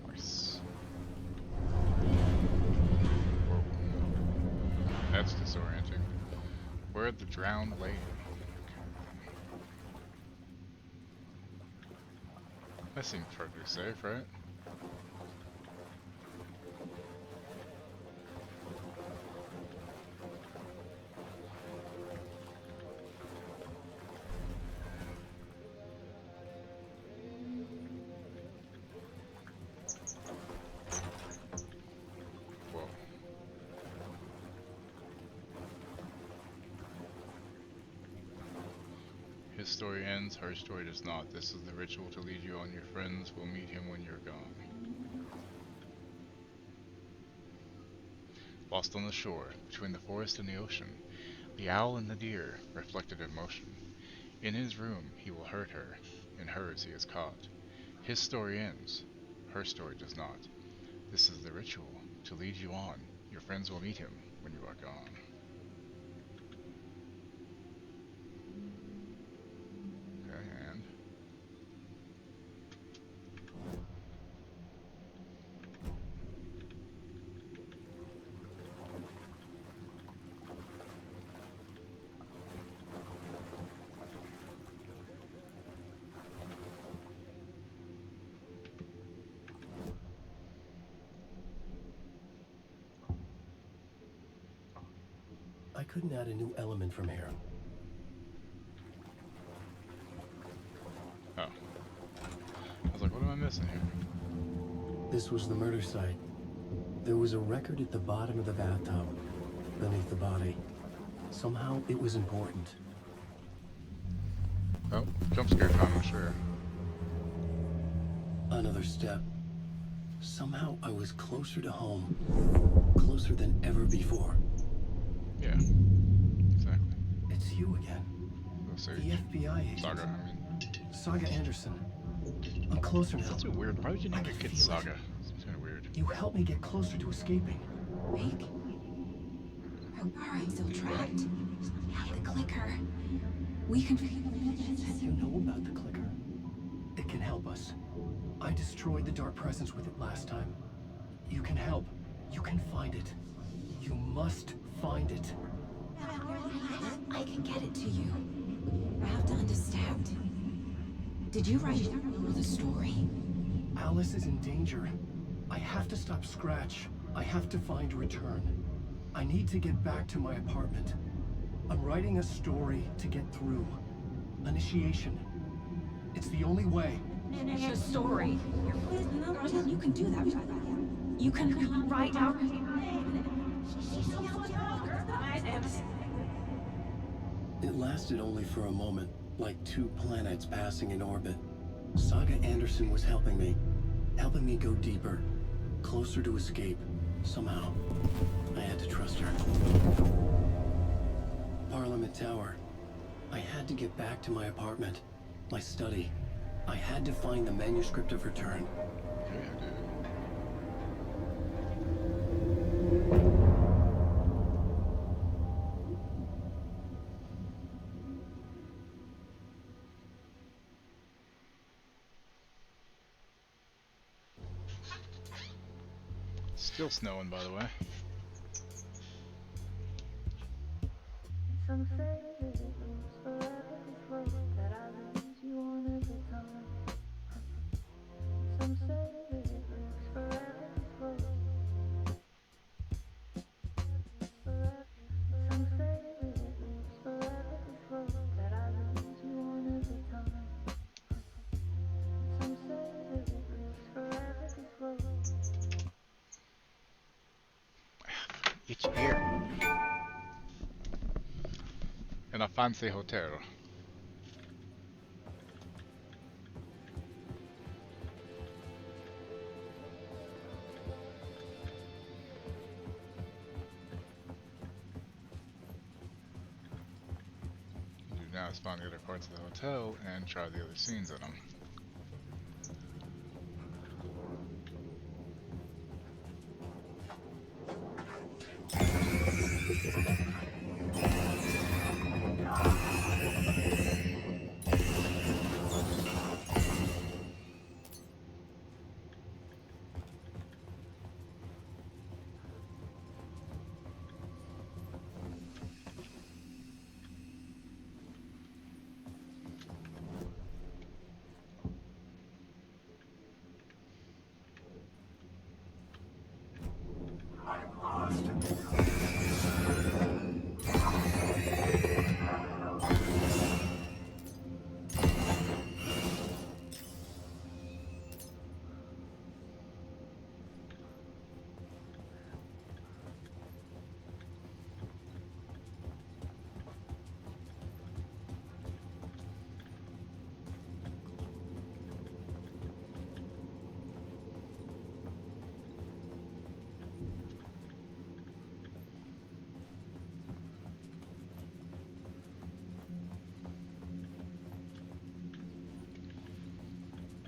Nice. Whoa. That's disorienting. We're at the drowned lady. That seems perfectly safe, right? Whoa. His story ends, her story does not. This is the ritual to lead you on. Your friends will meet him when you're gone. Lost on the shore, between the forest and the ocean, the owl and the deer reflected in motion. In his room he will hurt her, in hers he is caught. His story ends, her story does not. This is the ritual to lead you on. Your friends will meet him when you are gone. Okay, and I couldn't add a new element from here. oh. I was like, what am I missing here? This was the murder site. There was a record at the bottom of the bathtub, beneath the body. Somehow it was important. Oh, jump scare time, I'm sure. Another step. Somehow I was closer to home. Closer than ever before. Yeah, exactly. It's you again. The FBI agent. Saga, I mean. Saga Anderson. I'm closer now. That's so weird. Why would you name your kid Saga? It's kind of weird. You helped me get closer to escaping. Wake? I'm still trapped. Have the clicker. We can figure this. You know about the clicker. It can help us. I destroyed the dark presence with it last time. You can help. You can find it. You must find it. I can get it to you. I have to understand. Did you write the story? Alice is in danger. I have to stop Scratch. I have to find Return. I need to get back to my apartment. I'm writing a story to get through. Initiation. It's the only way. Finish a story. You can do that. You can write out. It lasted only for a moment, like two planets passing in orbit. Saga Anderson was helping me go deeper, closer to escape. Somehow, I had to trust her. Parliament Tower. I had to get back to my apartment, my study. I had to find the manuscript of return. Still snowing, by the way. Some say that it moves forever slow, that I lose you on every time. Some say that it moves forever slow. Some say that it moves forever slow, that I lose you on every time. Some say that it moves forever slow. Itchy ear. In a fancy hotel. Do now is find the other parts of the hotel and try the other scenes in them.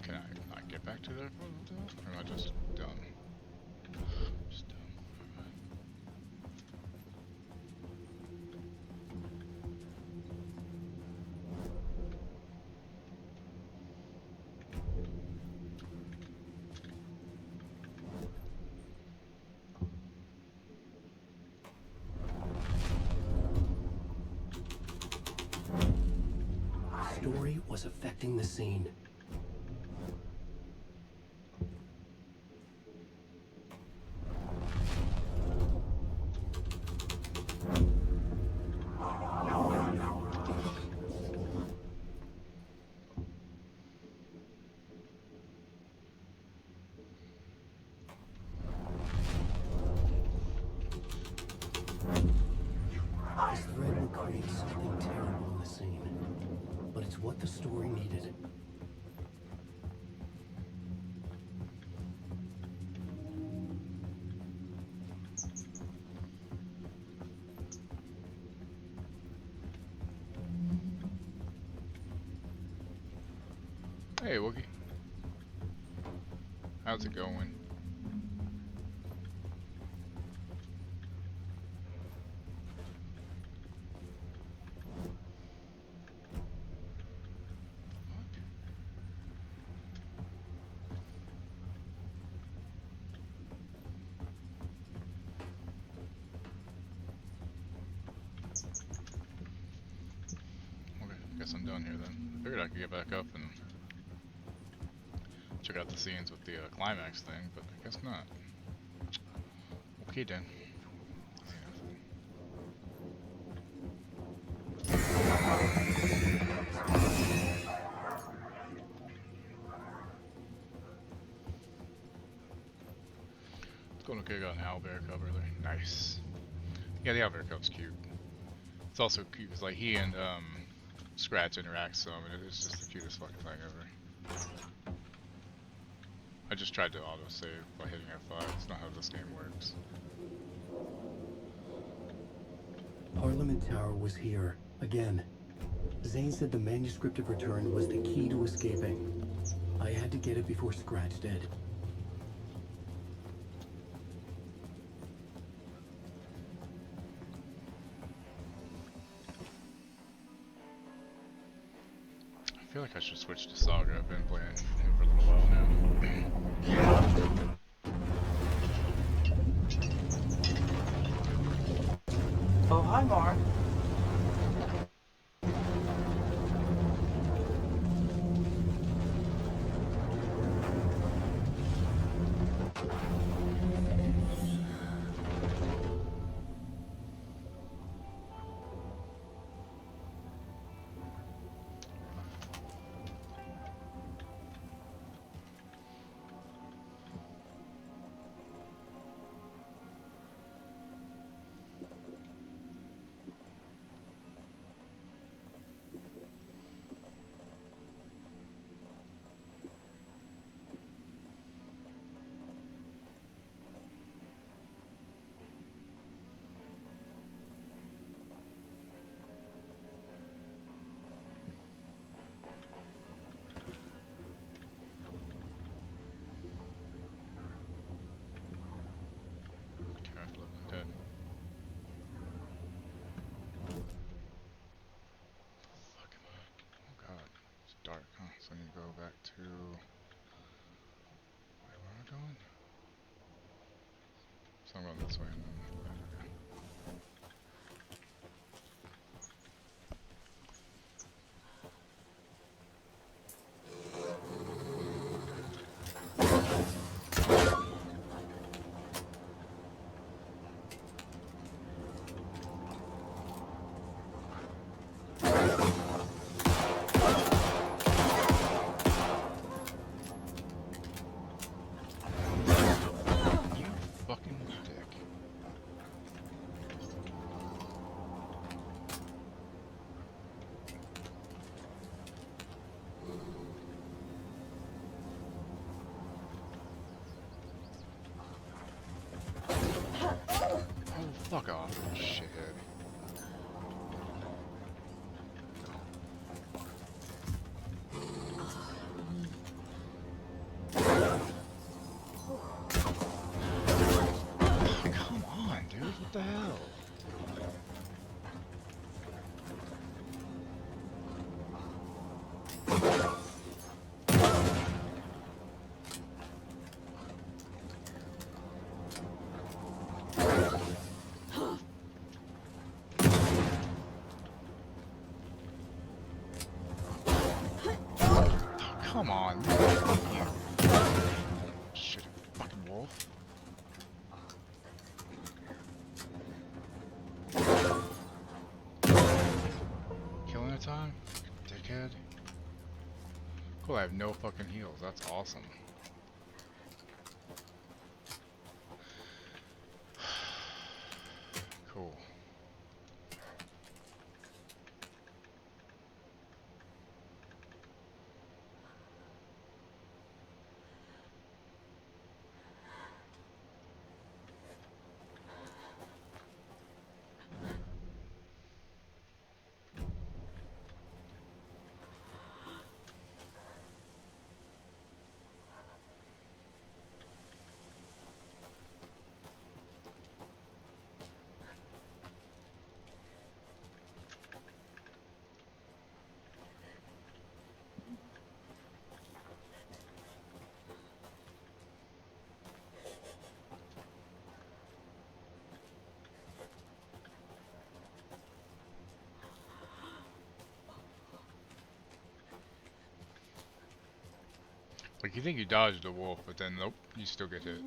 Can I not get back to there for a little bit? Or am I just dumb? Just dumb. The story was affecting the scene. This thread would create something terrible in the scene, but it's what the story needed. Hey, Wookie. How's it going? Okay, guess I'm done here then. I figured I could get back up and check out the scenes with the climax thing, but I guess not. Okay then. owlbear cub earlier. Nice. Yeah, the owlbear cub's cute. It's also cute because like he and Scratch interact some, and it's just the cutest fucking thing ever. I just tried to autosave by hitting F5. It's not how this game works. Parliament Tower was here, again. Zane said the manuscript of return was the key to escaping. I had to get it before Scratch did. I feel like I should switch to Saga. I've been playing him for a little while now. Oh, hi, Mark. Dark, huh? So I need to go back to... Wait, where am I going? So I'm going this way and then... Fuck off, shithead. Come on, dude, what the hell? Come on, you shit, fucking wolf. Killing a time? Dickhead. Cool, I have no fucking heals. That's awesome. Cool. Like, you think you dodged the wolf, but then nope, you still get hit.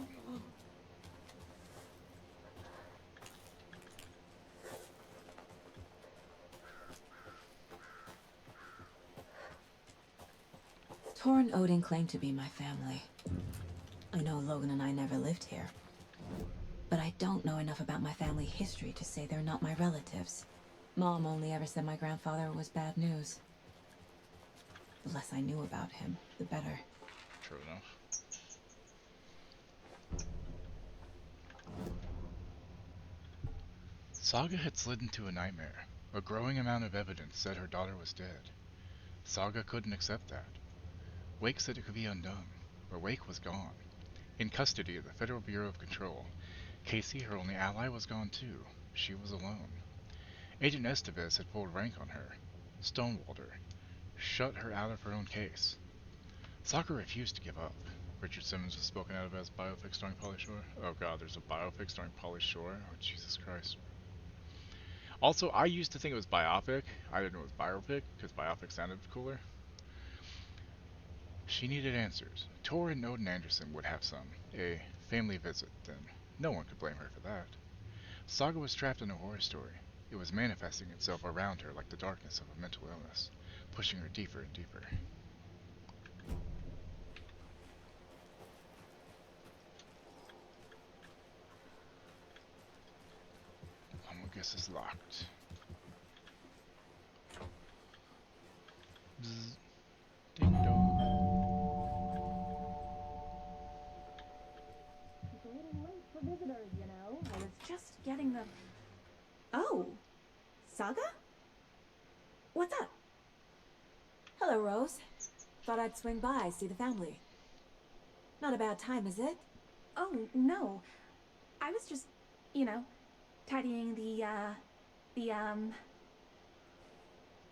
Tor and Odin claim to be my family. I know Logan and I never lived here, but I don't know enough about my family history to say they're not my relatives. Mom only ever said my grandfather was bad news. The less I knew about him, the better. True enough. Saga had slid into a nightmare. A growing amount of evidence said her daughter was dead. Saga couldn't accept that. Wake said it could be undone, but Wake was gone. In custody at the Federal Bureau of Control. Casey, her only ally, was gone too. She was alone. Agent Estevez had pulled rank on her, stonewalled her, shut her out of her own case. Saga refused to give up. Richard Simmons was spoken out of as biopic starring Pauly Shore. Oh god, there's a biopic starring Pauly Shore? Oh Jesus Christ. Also, I used to think it was biopic. I didn't know it was biopic, because biopic sounded cooler. She needed answers. Tor and Odin Anderson would have some. A family visit, then. No one could blame her for that. Saga was trapped in a horror story. It was manifesting itself around her like the darkness of a mental illness, pushing her deeper and deeper. I'm gonna guess it's locked. Bzz. Ding dong. It's a little late for visitors, you know. I was just getting the... Oh! Saga? What's up? Hello, Rose. Thought I'd swing by, see the family. Not a bad time, is it? Oh, no. I was just, you know, tidying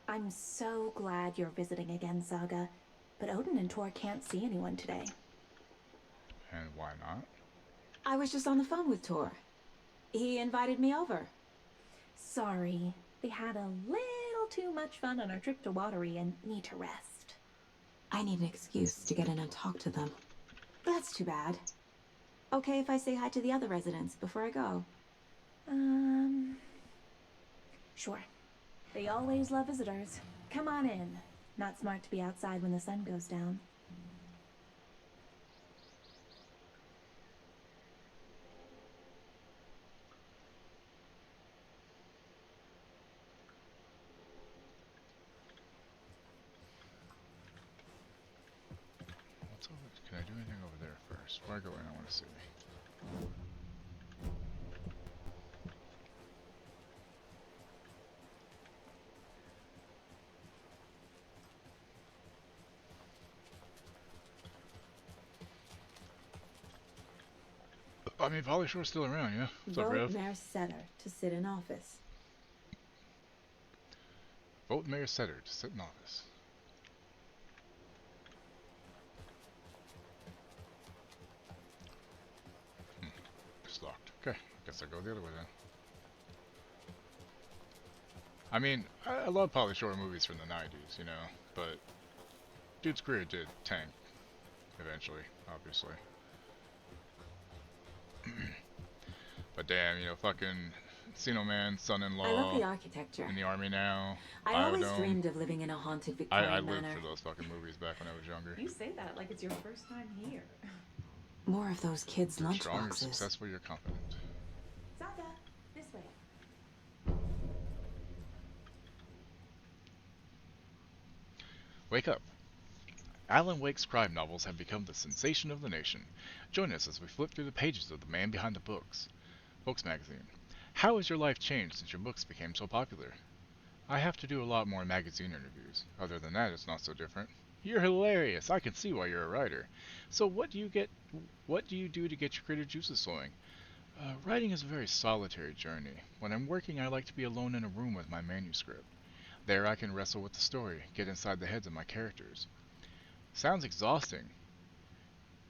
I'm so glad you're visiting again, Saga. But Odin and Tor can't see anyone today. And why not? I was just on the phone with Tor. He invited me over. Sorry. They had a little too much fun on our trip to Watery and need to rest. I need an excuse to get in and talk to them. That's too bad. Okay if I say hi to the other residents before I go? Sure. They always love visitors. Come on in. Not smart to be outside when the sun goes down. What's over? Can I do anything over there first? Before I go in, I want to see. I mean, Pauly Shore's still around, yeah? What's up, Vote Rev? Mayor Setter to sit in office. Vote Mayor Setter to sit in office. It's locked. Okay, I guess I'll go the other way then. I mean, I love Pauly Shore movies from the 90s, you know, but dude's career did tank eventually, obviously. But damn, you know, fucking Encino Man, son-in-law. I love the architecture. In the army now. I always Biodome. dreamed of living in a haunted Victorian I lived manor. for those fucking movies back when I was younger. You say that like it's your first time here. More of those kids' You're strong, you're lunchboxes. successful, you're confident. Saga, this way. Wake up. Alan Wake's crime novels have become the sensation of the nation. Join us as we flip through the pages of The Man Behind the Books. Books magazine. How has your life changed since your books became so popular? I have to do a lot more magazine interviews. Other than that, it's not so different. You're hilarious. I can see why you're a writer. So what do you do to get your creative juices flowing? Writing is a very solitary journey. When I'm working, I like to be alone in a room with my manuscript. There I can wrestle with the story, get inside the heads of my characters. Sounds exhausting.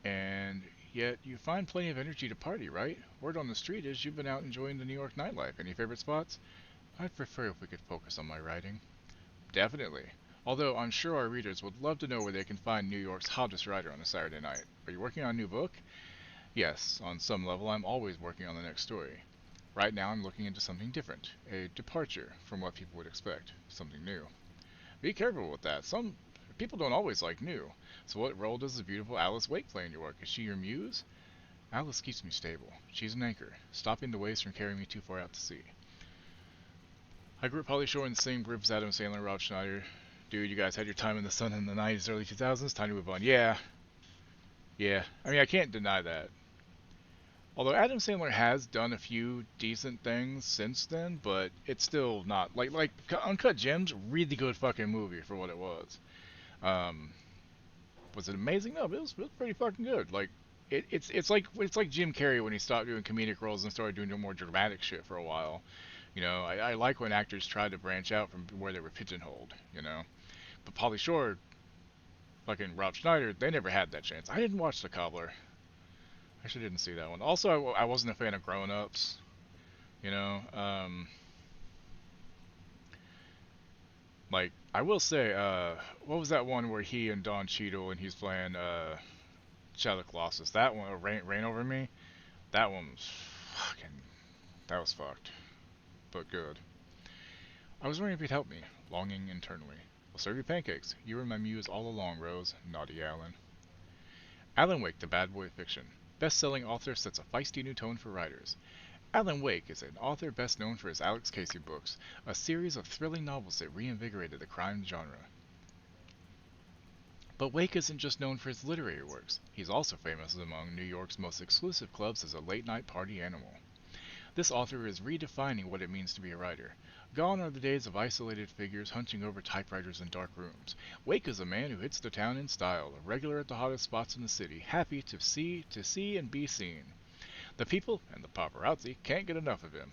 And yet you find plenty of energy to party, right? Word on the street is you've been out enjoying the New York nightlife. Any favorite spots? I'd prefer if we could focus on my writing. Definitely. Although I'm sure our readers would love to know where they can find New York's hottest writer on a Saturday night. Are you working on a new book? Yes, on some level I'm always working on the next story. Right now I'm looking into something different, a departure from what people would expect, something new. Be careful with that. Some people don't always like new. So what role does the beautiful Alice Wake play in your work? Is she your muse? Alice keeps me stable. She's an anchor, stopping the waves from carrying me too far out to sea. I grew up Pauly Shore in the same group as Adam Sandler, Rob Schneider. Dude, you guys had your time in the sun in the 90s, early 2000s. Time to move on. Yeah. Yeah. I mean, I can't deny that. Although Adam Sandler has done a few decent things since then, but it's still not like Uncut Gems, really good fucking movie for what it was. Um, was it amazing? No, but it was pretty fucking good. Like it's like Jim Carrey when he stopped doing comedic roles and started doing more dramatic shit for a while. You know, I like when actors try to branch out from where they were pigeonholed. You know, but Pauly Shore, fucking Rob Schneider, they never had that chance. I didn't watch The Cobbler. I actually didn't see that one. Also, I wasn't a fan of Grown Ups. You know, like I will say, what was that one where he and Don Cheadle and he's playing Shadow Colossus? That one, Rain Over Me. That one was fucking. That was fucked, but good. I was wondering if you'd help me, longing internally. I'll serve you pancakes. You were my muse all along, Rose. Naughty Alan. Alan Wake, the bad boy of fiction. Best-selling author sets a feisty new tone for writers. Alan Wake is an author best known for his Alex Casey books, a series of thrilling novels that reinvigorated the crime genre. But Wake isn't just known for his literary works. He's also famous among New York's most exclusive clubs as a late-night party animal. This author is redefining what it means to be a writer. Gone are the days of isolated figures hunching over typewriters in dark rooms. Wake is a man who hits the town in style, a regular at the hottest spots in the city, happy to see and be seen. The people, and the paparazzi, can't get enough of him.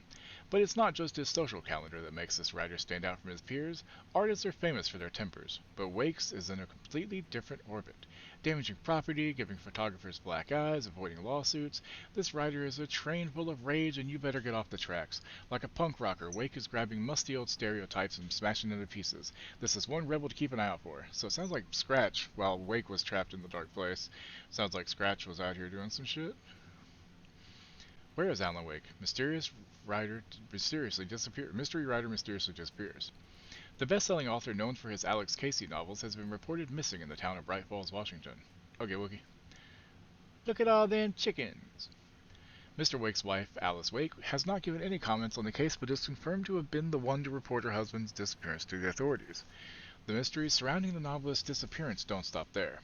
But it's not just his social calendar that makes this writer stand out from his peers. Artists are famous for their tempers, but Wake's is in a completely different orbit. Damaging property, giving photographers black eyes, avoiding lawsuits. This writer is a train full of rage and you better get off the tracks. Like a punk rocker, Wake is grabbing musty old stereotypes and smashing them to pieces. This is one rebel to keep an eye out for. So it sounds like Scratch, while Wake was trapped in the dark place. Sounds like Scratch was out here doing some shit. Where is Alan Wake? Mystery writer mysteriously disappears. The best-selling author known for his Alex Casey novels has been reported missing in the town of Bright Falls, Washington. Okay, Wookie. Look at all them chickens. Mr. Wake's wife, Alice Wake, has not given any comments on the case but is confirmed to have been the one to report her husband's disappearance to the authorities. The mysteries surrounding the novelist's disappearance don't stop there.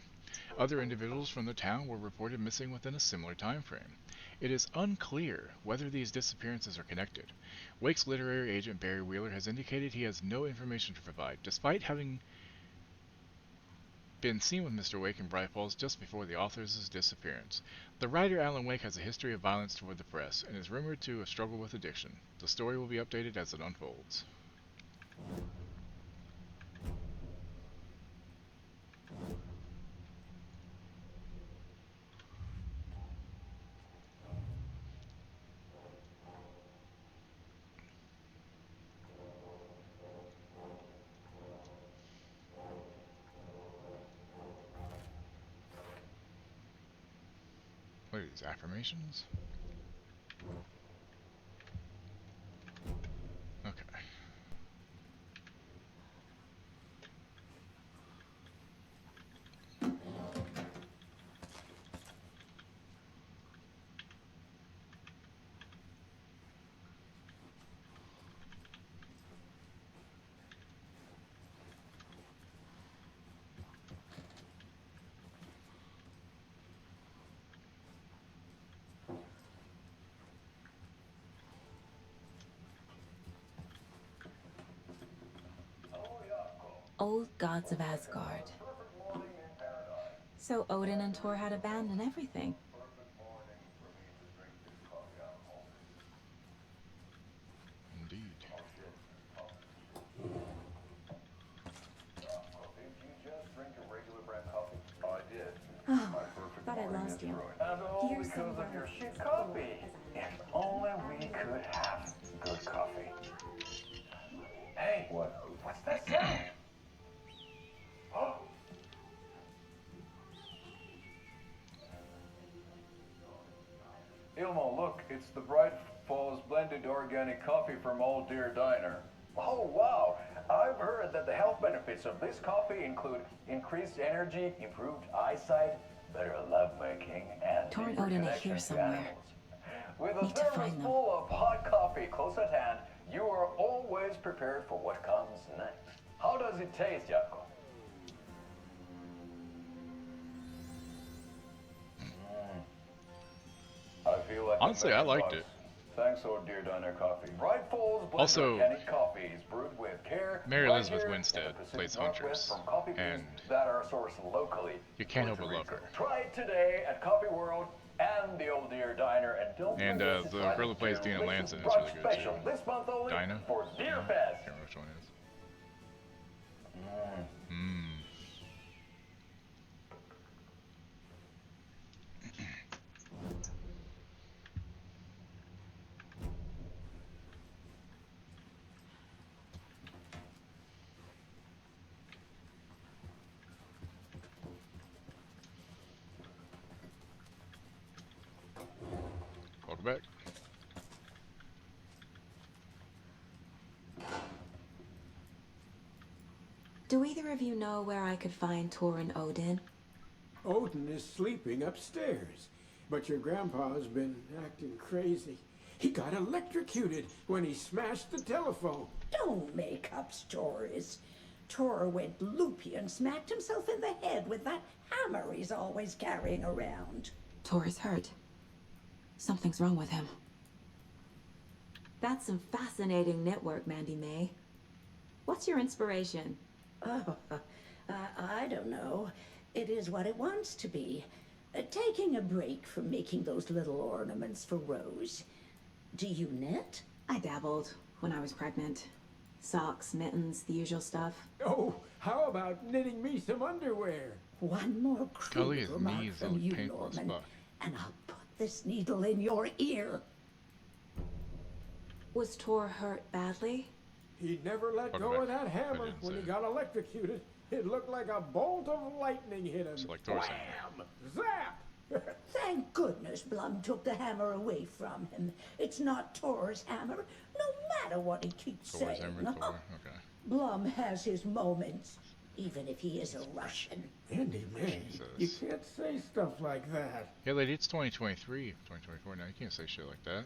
Other individuals from the town were reported missing within a similar time frame. It is unclear whether these disappearances are connected. Wake's literary agent Barry Wheeler has indicated he has no information to provide, despite having been seen with Mr. Wake in Bright Falls just before the author's disappearance. The writer Alan Wake has a history of violence toward the press and is rumored to have struggled with addiction. The story will be updated as it unfolds. What are these, affirmations? Okay. Old gods of Asgard. So Odin and Thor had a band and everything. Indeed. Oh, thought I lost you. And all Here's some because of of your your shit coffee. If only we could have good coffee. Hey, what's that sound? Oh. Ilmo, look, it's the Bright Falls blended organic coffee from Old Deer Diner. Oh, wow. I've heard that the health benefits of this coffee include increased energy, improved eyesight, better lovemaking, and Torn deeper Odin are connection here to somewhere. animals. With a Need to thermos find them. full of hot coffee close at hand, you are always prepared for what comes next. How does it taste, Jaco? I feel like Honestly, I liked it. Thanks, oh dear Diner Coffee. Bright Falls blend Also, organic coffees brewed with care. Mary right Elizabeth here in Winstead the Pacific plays Northwest Huntress, from coffee beans and that are sourced locally. you can't help Puerto but love Rico. her. Try it today at Coffee World and the Old Deer Diner, and don't And miss the this girl who plays Dina delicious Lanson is brunch really good special too. this month only Dinah? for Deer I Fest. can't remember which one it is. Welcome back. Do either of you know where I could find Tor and Odin? Odin is sleeping upstairs, but your grandpa's been acting crazy. He got electrocuted when he smashed the telephone. Don't make up stories. Tor went loopy and smacked himself in the head with that hammer he's always carrying around. Tor is hurt. Something's wrong with him. That's some fascinating network, Mandy May. What's your inspiration? Oh, I don't know. It is what it wants to be. Taking a break from making those little ornaments for Rose. Do you knit? I dabbled when I was pregnant. Socks, mittens, the usual stuff. Oh, how about knitting me some underwear? One more Golly, his cruel remark knees from look you, painful as Norman, fuck. and I'll put this needle in your ear. Was Tor hurt badly? He never let go of that hammer when he got electrocuted. It looked like a bolt of lightning hit him. like Thor's Wham! Zap! Thank goodness Blum took the hammer away from him. It's not Tor's hammer, no matter what he keeps Thor's saying. hammer, Thor. Okay. Blum has his moments, even if he is a Russian. Andy May, you can't say stuff like that. Yeah, lady, it's 2023, 2024 now. You can't say shit like that.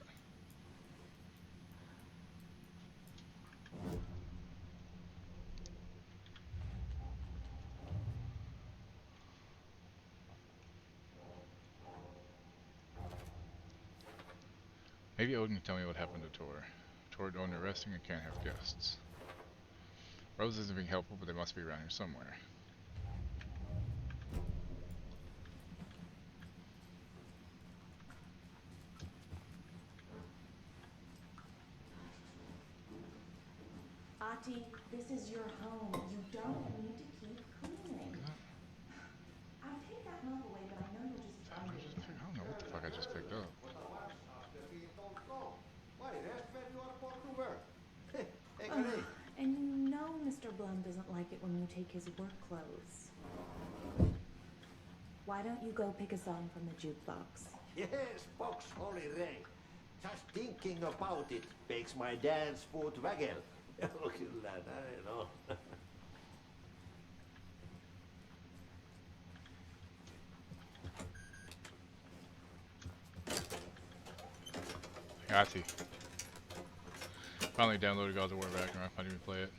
Maybe Odin can tell me what happened to Tor. Tor going to resting and can't have guests. Rose isn't being helpful, but they must be around here somewhere. Ati, this is your home. You don't need to keep cleaning. I'll take that mug away, but I know you'll just find it. I don't know what the fuck I just picked up. And you know Mr. Blum doesn't like it when you take his work clothes. Why don't you go pick a song from the jukebox? Yes, box holiday. Just thinking about it makes my dance foot waggle. Look at that, I know. Got to. Finally downloaded God of War Ragnarok. I didn't even play it.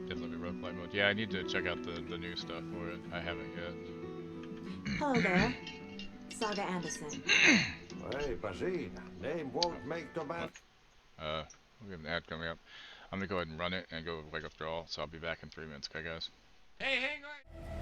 Did let me run flight mode. Yeah, I need to check out the new stuff for it. I haven't yet. Hello there. Saga Anderson. Hey, Basine, name won't make the man. We have an ad coming up. I'm gonna go ahead and run it and go wake up draw, so I'll be back in 3 minutes, okay guys? Hey, hang on.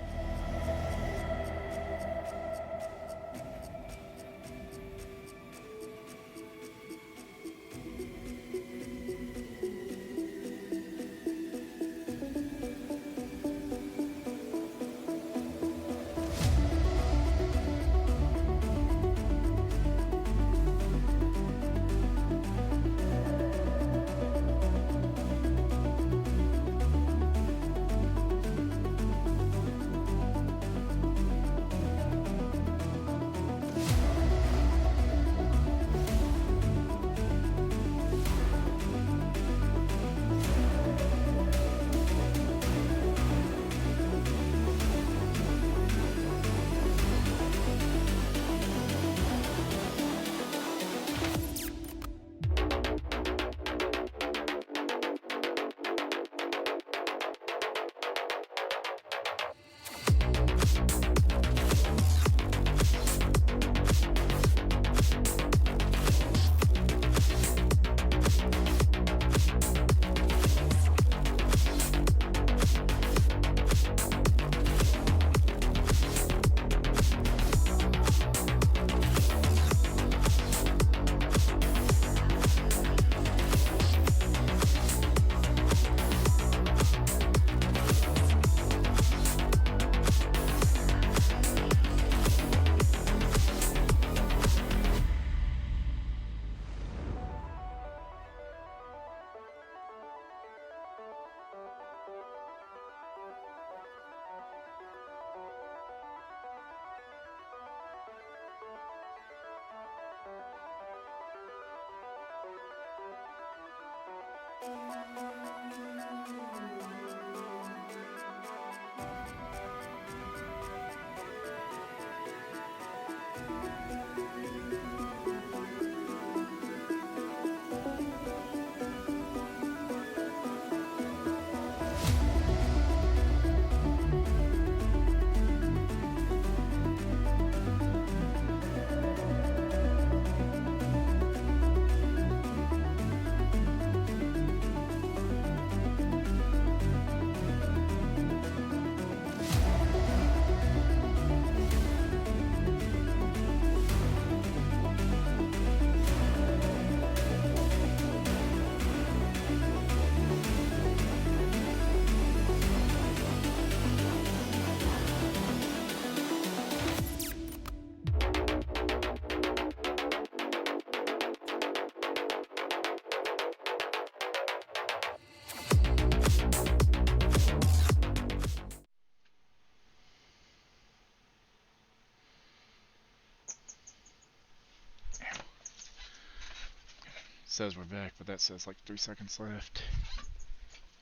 Says we're back, but that says like 3 seconds left.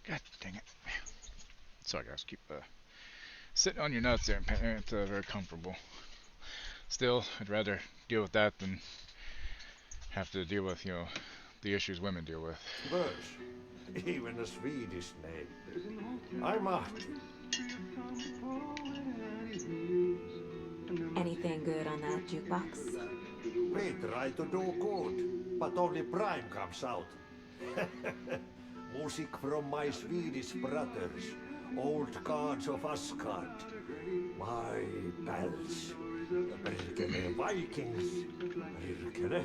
God dang it. Sorry guys, keep sitting on your nuts there, and it's very comfortable. Still, I'd rather deal with that than have to deal with, the issues women deal with. Börs. Even a Swedish name. I'm Martin. Anything good on that jukebox? We try to do good, but only Prime comes out. Music from my Swedish brothers, old gods of Asgard. My pals, Birkene Vikings, Birkene.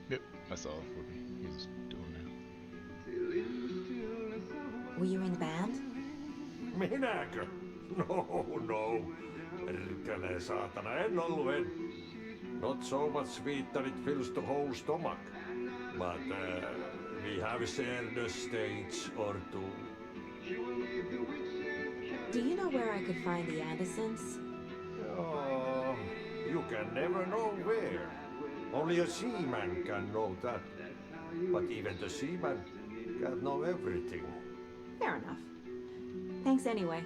Yep, that's all he's doing now. Were you in the band? Minäkö? No. Birkene saatana, en ollut en. Not so much sweet that it fills the whole stomach. But we have shared a stage or two. Do you know where I could find the Andersons? Oh, you can never know where. Only a seaman can know that. But even the seaman can't know everything. Fair enough. Thanks anyway.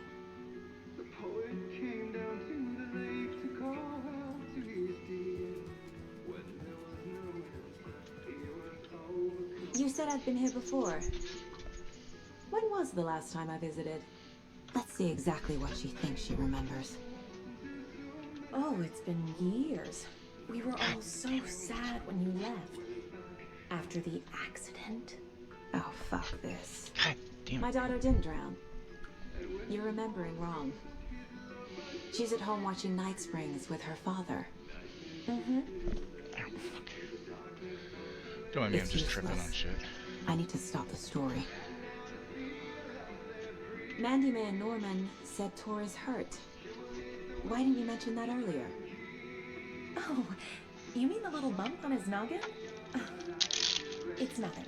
You said I'd been here before. When was the last time I visited? Let's see exactly what she thinks she remembers. Oh, it's been years. We were all so sad when you left. After the accident. Oh, fuck this. God damn it. My daughter didn't drown. You're remembering wrong. She's at home watching Night Springs with her father. Mm-hmm. Don't mind me, I'm just tripping on shit. I need to stop the story. Mandy Man Norman said Tor is hurt. Why didn't you mention that earlier? Oh, you mean the little bump on his noggin? It's nothing.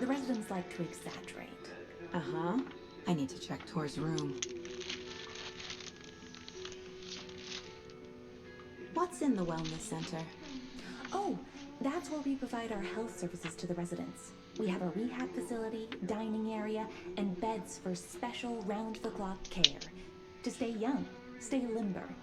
The residents like to exaggerate. Uh-huh. I need to check Tor's room. What's in the wellness center? Oh, that's where we provide our health services to the residents. We have a rehab facility, dining area, and beds for special round-the-clock care. To stay young, stay limber.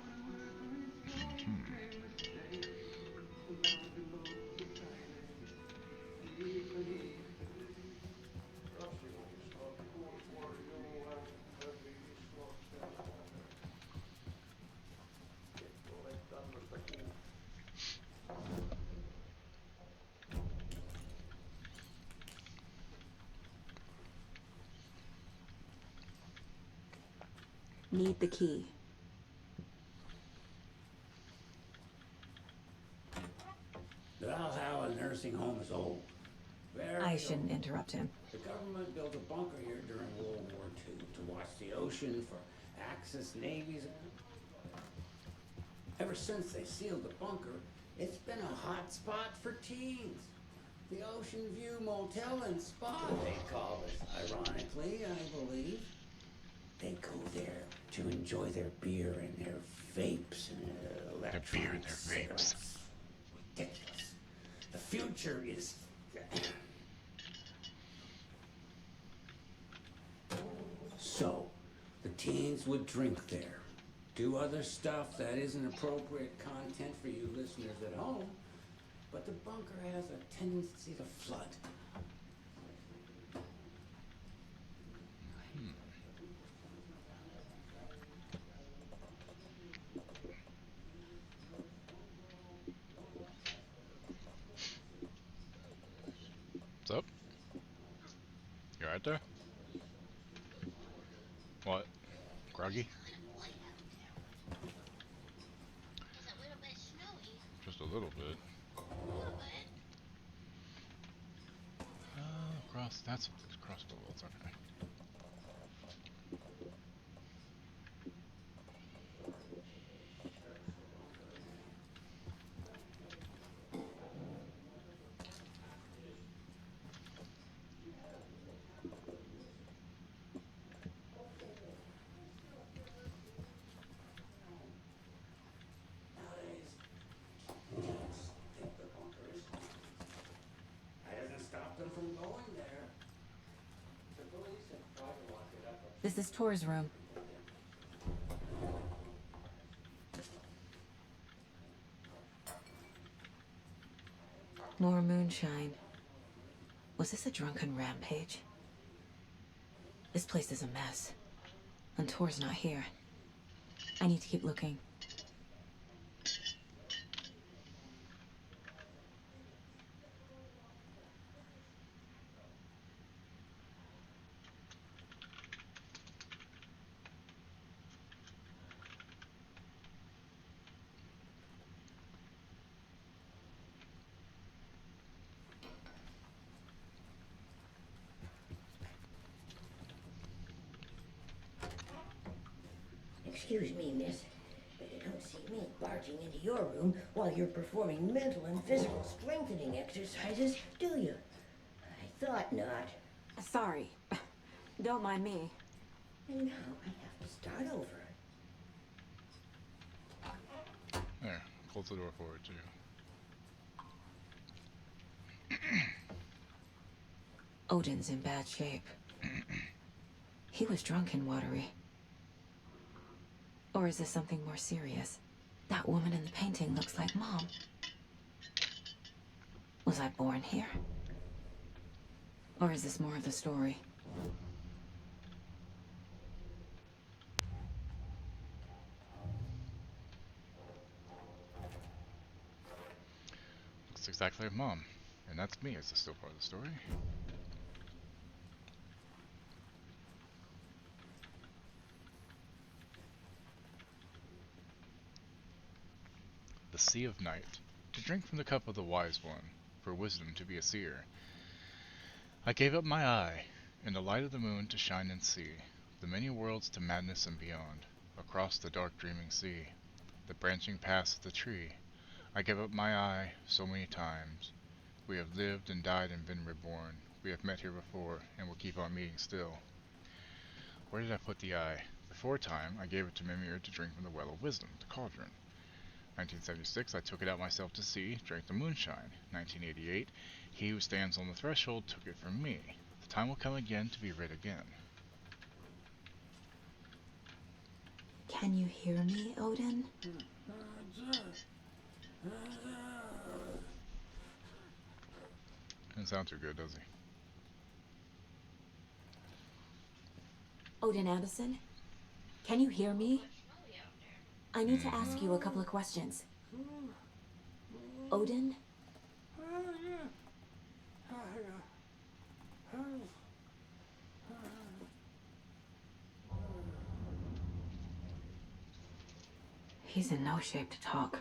Need the key. Valhalla nursing home is old. I shouldn't interrupt him. The government built a bunker here during World War II to watch the ocean for Axis navies. Ever since they sealed the bunker, it's been a hot spot for teens. The Ocean View Motel and Spa, they call it, ironically, I believe. They go there to enjoy their beer and their vapes and their electronic cigarettes. Ridiculous. The future is... So, the teens would drink there, do other stuff that isn't appropriate content for you listeners at home, but the bunker has a tendency to flood. What's up? You right there? What? Groggy? Just a little bit. Cross. That's what these crossbow bolts are. Okay. This is Tor's room. More moonshine. Was this a drunken rampage? This place is a mess. And Tor's not here. I need to keep looking. Excuse me, miss, but you don't see me barging into your room while you're performing mental and physical strengthening exercises, do you? I thought not. Sorry. Don't mind me. And now I have to start over. There. Close the door forward too. Odin's in bad shape. He was drunk and watery. Or is this something more serious? That woman in the painting looks like Mom. Was I born here? Or is this more of the story? Looks exactly like Mom. And that's me. Is this still part of the story? The Sea of Night. To drink from the cup of the Wise One, for wisdom to be a seer. I gave up my eye, in the light of the moon to shine and see the many worlds to madness and beyond, across the dark dreaming sea, the branching paths of the tree. I gave up my eye so many times. We have lived and died and been reborn. We have met here before, and will keep on meeting still. Where did I put the eye? Before time, I gave it to Mimir to drink from the well of wisdom, the cauldron. 1976, I took it out myself to see, drank the moonshine. 1988, he who stands on the threshold took it from me. The time will come again to be read again. Can you hear me, Odin? Doesn't sound too good, does he? Odin Anderson? Can you hear me? I need to ask you a couple of questions. Odin? He's in no shape to talk.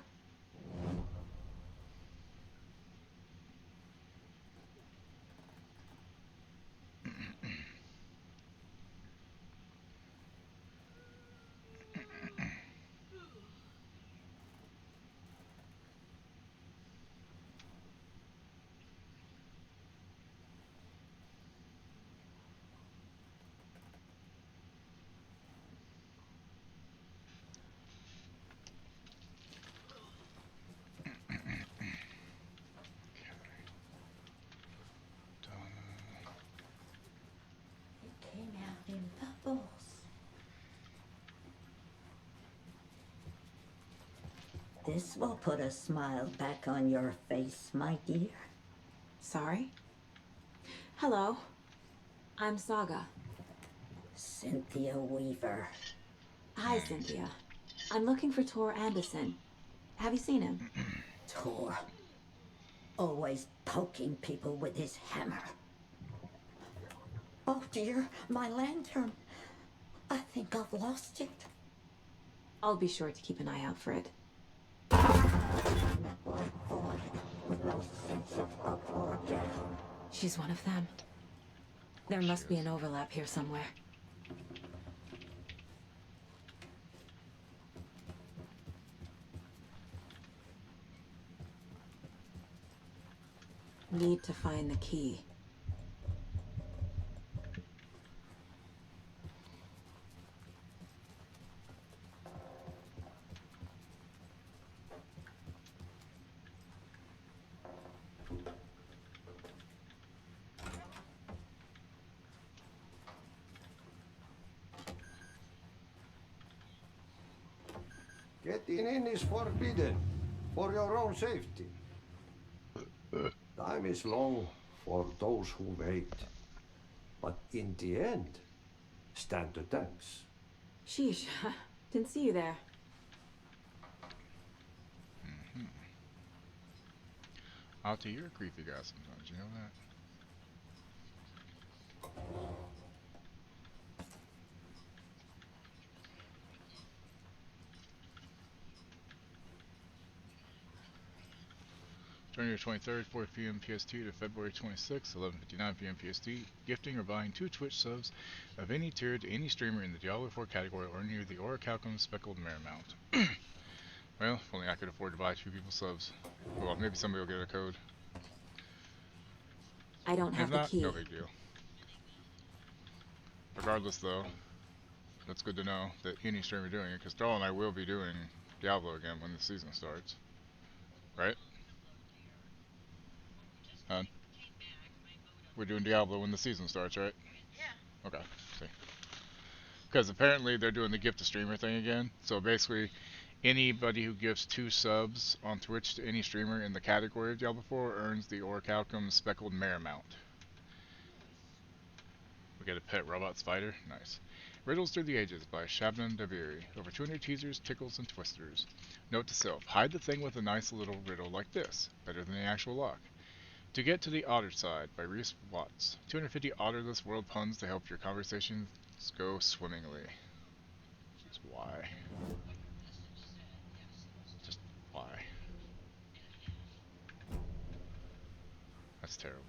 This will put a smile back on your face, my dear. Sorry? Hello. I'm Saga. Cynthia Weaver. Hi, Cynthia. I'm looking for Tor Anderson. Have you seen him? Tor. Always poking people with his hammer. Oh dear, my lantern. I think I've lost it. I'll be sure to keep an eye out for it. She's one of them. There must be an overlap here somewhere. Need to find the key. Getting in is forbidden, for your own safety. Time is long for those who wait. But in the end, stand the thanks. Sheesh, didn't see you there. Alta, you're a creepy guy sometimes, you know that? January 23rd, 4 p.m. PST to February 26th, 11:59 p.m. PST. Gifting or buying 2 Twitch subs of any tier to any streamer in the Diablo 4 category or near the Orichalcum Speckled Mare Mount. Well, if only I could afford to buy 2 people's subs. Well, maybe somebody will get a code. I don't have the key. No big deal. Regardless, though, that's good to know that any streamer doing it, because Darl and I will be doing Diablo again when the season starts. Right? We're doing Diablo when the season starts, right? Yeah. Okay. See. Because apparently they're doing the gift to streamer thing again. So basically, anybody who gives 2 subs on Twitch to any streamer in the category of Diablo 4 earns the Orichalcum Speckled Mare Mount. We get a pet robot spider. Nice. Riddles Through the Ages by Shabnam Dabiri. Over 200 teasers, tickles, and twisters. Note to self: hide the thing with a nice little riddle like this. Better than the actual lock. To Get to the Otter Side by Reese Watts. 250 otterless world puns to help your conversations go swimmingly. Just why? Just why? That's terrible.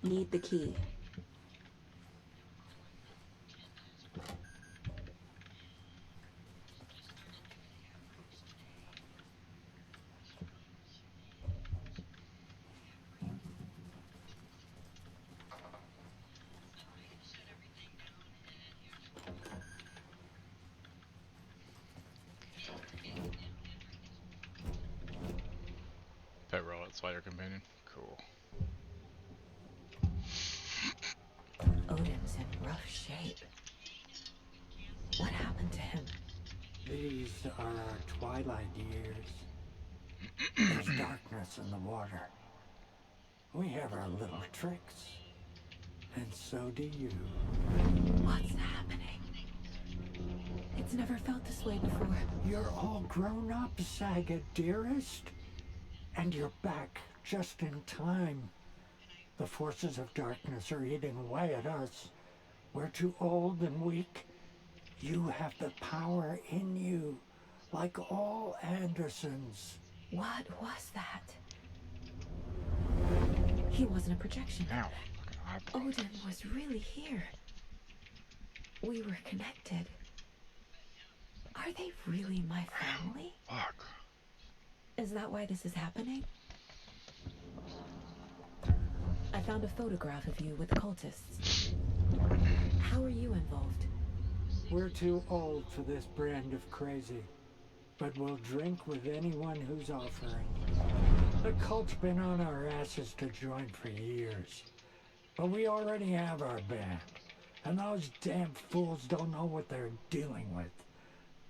Need the key. Pet robot spider companion. Cool. Odin's in rough shape. What happened to him? These are our twilight years. There's darkness in the water. We have our little tricks. And so do you. What's happening? It's never felt this way before. You're all grown up, Saga, dearest. And you're back just in time. The forces of darkness are eating away at us. We're too old and weak. You have the power in you, like all Andersons. What was that? He wasn't a projection. Ow. Odin was really here. We were connected. Are they really my family? Fuck. Is that why this is happening? I found a photograph of you with the cultists. How are you involved? We're too old for this brand of crazy, but we'll drink with anyone who's offering. The cult's been on our asses to join for years. But we already have our band. And those damn fools don't know what they're dealing with.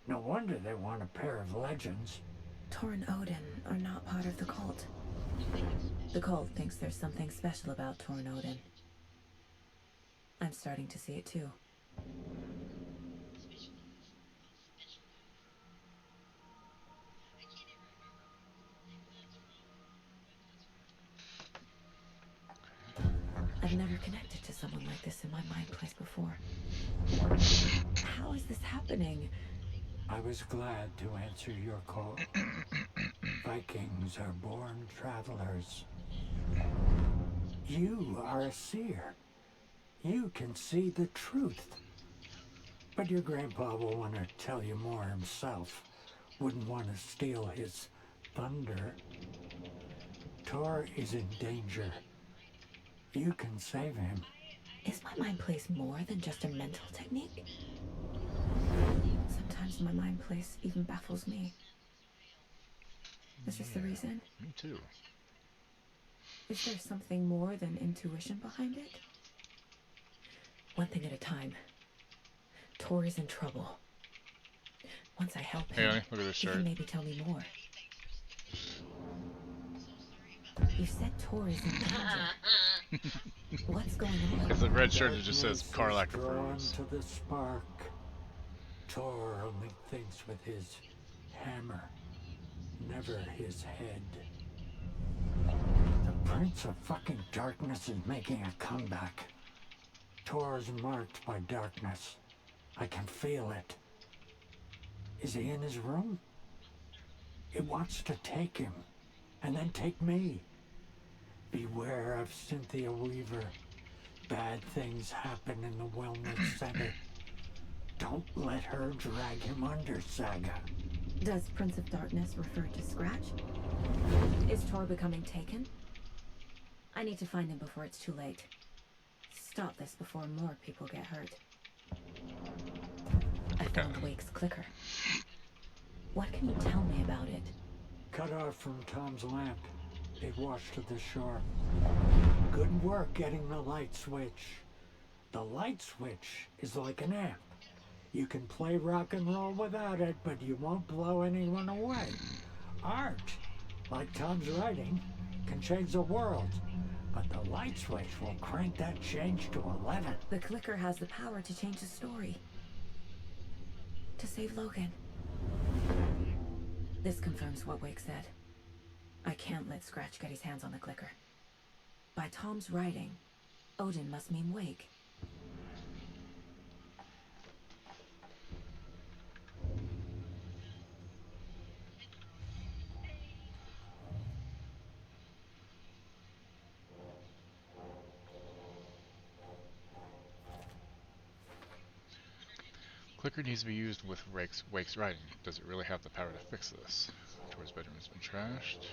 No wonder they want a pair of legends. Tor and Odin are not part of the cult. The cult thinks there's something special about Tor and Odin. I'm starting to see it too. I've never connected to someone like this in my mind place before. How is this happening? I was glad to answer your call. Vikings are born travelers. You are a seer. You can see the truth. But your grandpa will want to tell you more himself. Wouldn't want to steal his thunder. Tor is in danger. You can save him. Is my mind place more than just a mental technique? Sometimes my mind place even baffles me. Is this the reason? Me too. Is there something more than intuition behind it? One thing at a time. Tor is in trouble. Once I help him, Hey, look at this he shirt. can maybe tell me more. You said Tor is in danger. What's going on? It's a red shirt that just says Karlak Drawn approves. to the spark. Tor only thinks with his hammer, never his head. The Prince of fucking Darkness is making a comeback. Tor's marked by darkness. I can feel it. Is he in his room? It wants to take him, and then take me. Beware of Cynthia Weaver. Bad things happen in the Wellness Center. Don't let her drag him under, Saga. Does Prince of Darkness refer to Scratch? Is Tor becoming taken? I need to find him before it's too late. Stop this before more people get hurt. I found Wake's clicker. What can you tell me about it? Cut off from Tom's lamp. It washed to the shore. Good work getting the light switch. The light switch is like an amp. You can play rock and roll without it, but you won't blow anyone away. Art, like Tom's writing, can change the world. But the light switch will crank that change to 11. The clicker has the power to change the story. To save Logan. This confirms what Wake said. I can't let Scratch get his hands on the clicker. By Tom's writing, Odin must mean Wake. Clicker needs to be used with Wake's writing. Does it really have the power to fix this? Tor's bedroom has been trashed.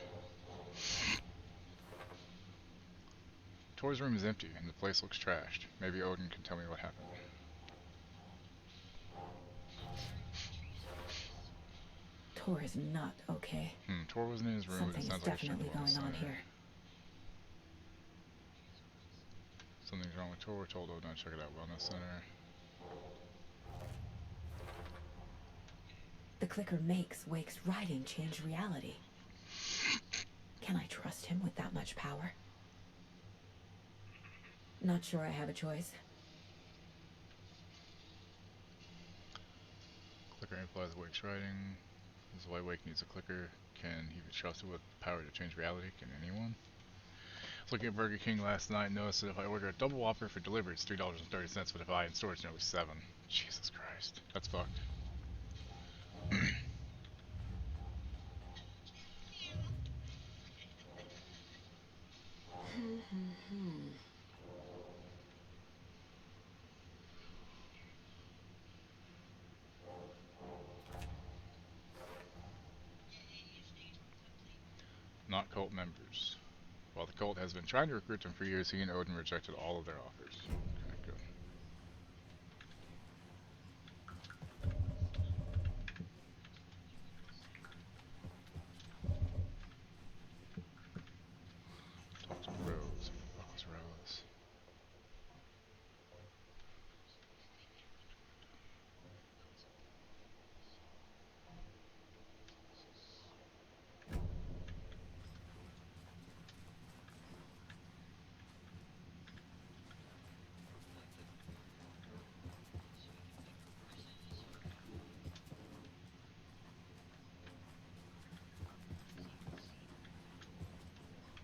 Tor's room is empty and the place looks trashed. Maybe Odin can tell me what happened. Tor is not okay. Tor wasn't in his room, Something but it is sounds like definitely going on here. Something's wrong with Tor. Told Odin to check it out. Wellness Center. The clicker makes Wake's writing change reality. Can I trust him with that much power? Not sure I have a choice. Clicker implies Wake's writing. This is why Wake needs a clicker. Can he be trusted with power to change reality? Can anyone? I was looking at Burger King last night and noticed that if I order a double Whopper for delivery, it's $3.30, but if I in store, it's nearly $7. Jesus Christ. That's fucked. Not cult members. While the cult has been trying to recruit them for years, he and Odin rejected all of their offers. Okay, good. Talk to Rose. Who the fuck was Rose?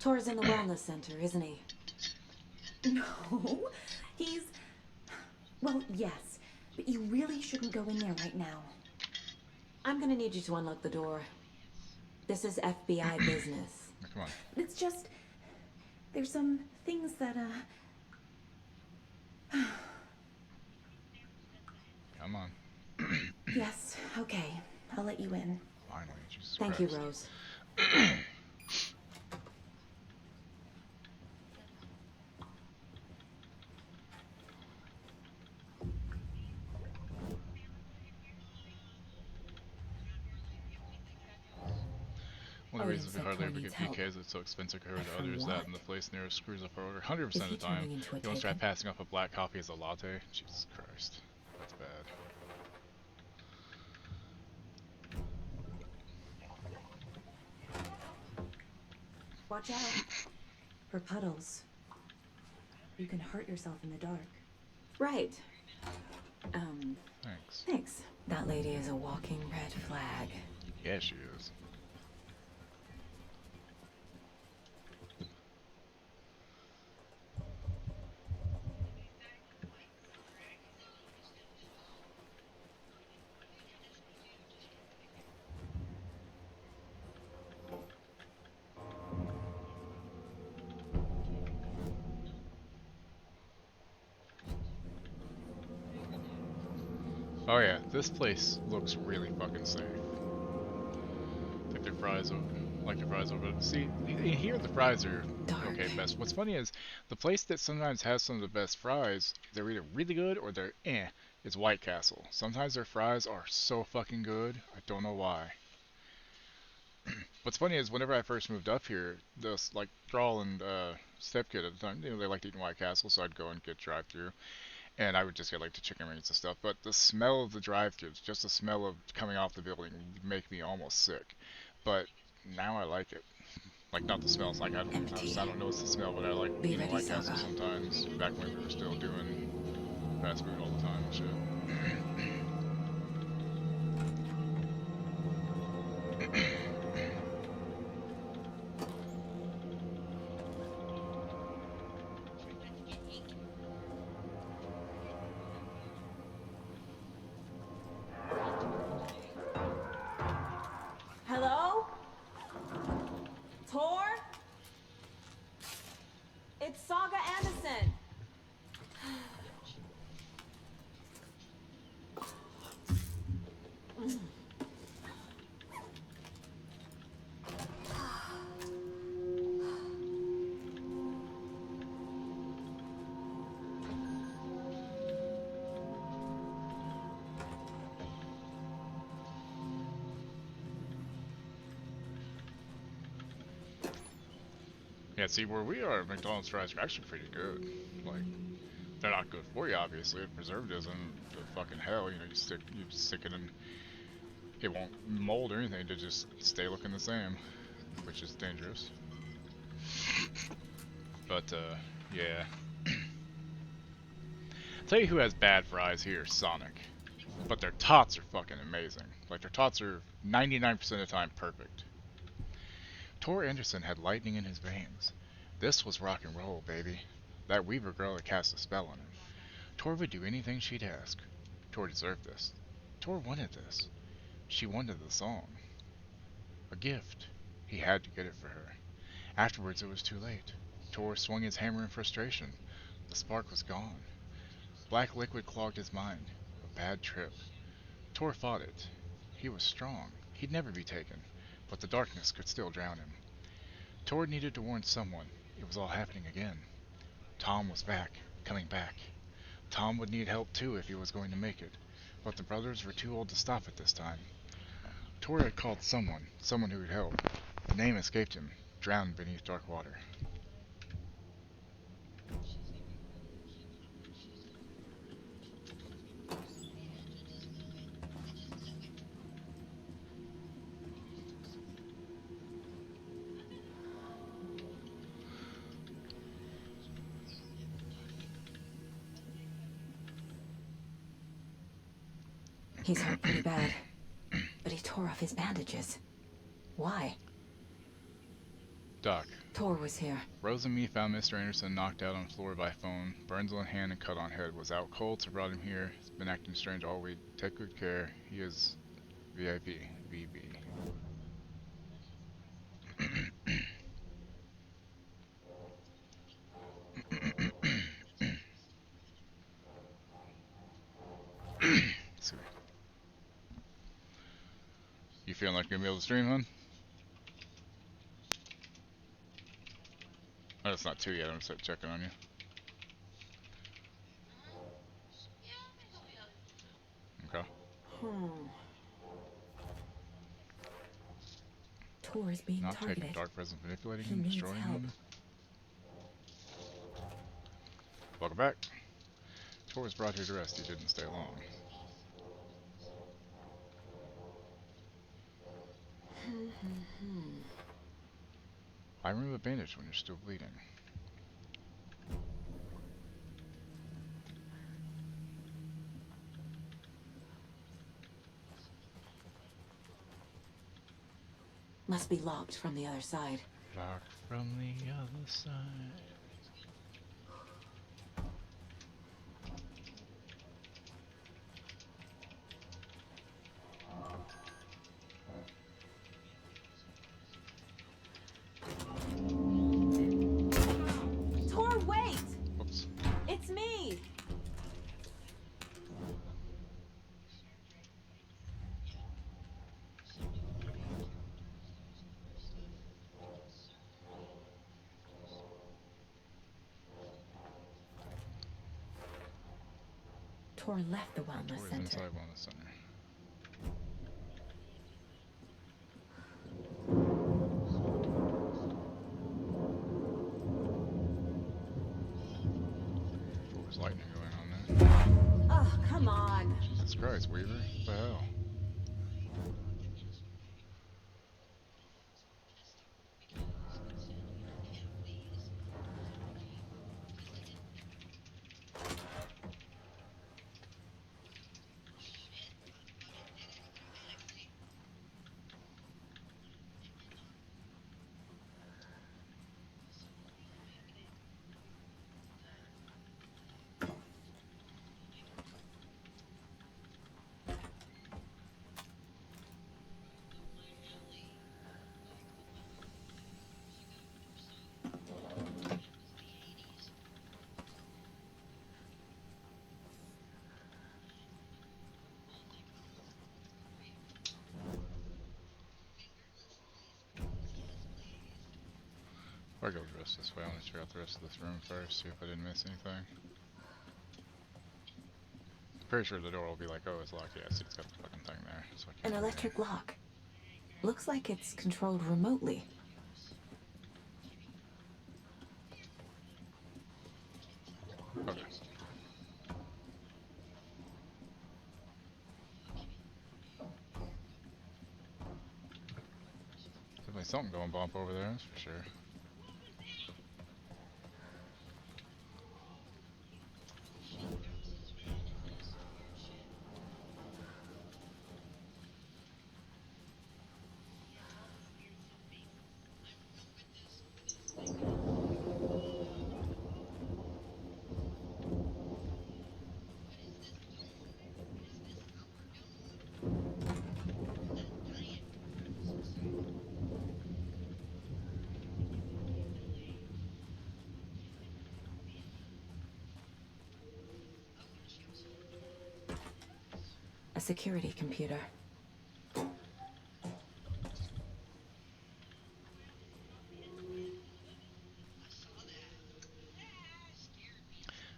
Tor's in the wellness center, isn't he? No, he's... Well, yes, but you really shouldn't go in there right now. I'm gonna need you to unlock the door. This is FBI business. Come on. It's just... There's some things that, Come on. Yes, okay. I'll let you in. Finally, Jesus Thank Christ. you, Rose. One of the reasons we said hardly Tor ever get needs help. PKs is it's so expensive compared to From others what? that in the place nearest screws up our order 100% of Is the he time. turning into a You almost try taken? passing off a black coffee as a latte. Jesus Christ. That's bad. Watch out. For puddles. You can hurt yourself in the dark. Right. Thanks. Thanks. That lady is a walking red flag. Yeah, she is. Oh yeah, this place looks really fucking safe. Like their fries over, See, in here the fries are okay at best. What's funny is the place that sometimes has some of the best fries, they're either really good or they're eh. It's White Castle. Sometimes their fries are so fucking good. I don't know why. What's funny is whenever I first moved up here, this like Thrall and Stepkid at the time, you know, they liked eating White Castle, so I'd go and get drive-through. And I would just get like the chicken wings and stuff. But the smell of the drive-thrus, just the smell of coming off the building, would make me almost sick. But now I like it. Like not the smell. It's like I don't know it's the smell, but I like eating White Castle sometimes. Back when we were still doing fast food all the time and shit. Hello? Tor? It's Saga Anderson. Yeah, see where we are, McDonald's fries are actually pretty good. Like, they're not good for you, obviously. Preservatives and the fucking hell, you know, you stick it in, it won't mold or anything. To just stay looking the same, which is dangerous. But yeah. Tell you who has bad fries here, Sonic. But their tots are fucking amazing. Like their tots are 99% of the time perfect. Tor Anderson had lightning in his veins. This was rock and roll, baby. That Weaver girl had cast a spell on him. Tor would do anything she'd ask. Tor deserved this. Tor wanted this. She wanted the song. A gift. He had to get it for her. Afterwards it was too late. Tor swung his hammer in frustration. The spark was gone. Black liquid clogged his mind. A bad trip. Tor fought it. He was strong. He'd never be taken. But the darkness could still drown him. Tor needed to warn someone. It was all happening again. Tom was back. Coming back. Tom would need help too if he was going to make it. But the brothers were too old to stop it this time. Tor had called someone who would help. The name escaped him, drowned beneath dark water. He's hurt pretty bad. But he tore off his bandages. Why? Doc, Tor was here. Rose and me found Mr. Anderson knocked out on the floor by phone. Burns on hand and cut on head. Was out cold, so brought him here. He's been acting strange all week. Take good care. He is VIP. VB. You feeling like you're gonna be able to stream, hon? Oh, it's not 2 yet. I'm gonna start checking on you. Okay. Tor is being Not targeted. taking dark presence, manipulating He him, needs destroying help. him. Welcome back. Tor was brought here to rest. He didn't stay long. I remove a bandage when you're still bleeding. Must be locked from the other side. Locked from the other side. Tor, wait! Oops. It's me! Tor left the wellness Tor is center. inside wellness center. What was lightning going on there? Oh, come on. Jesus Christ, Weaver. What the hell? I'll go the rest this way. I want to check out the rest of this room first, see if I didn't miss anything. Pretty sure the door will be like, oh, it's locked. Yeah, see, it's got the fucking thing there. So I An can't electric lock. Looks like it's controlled remotely. Okay. Definitely something going bump over there, that's for sure. A security computer.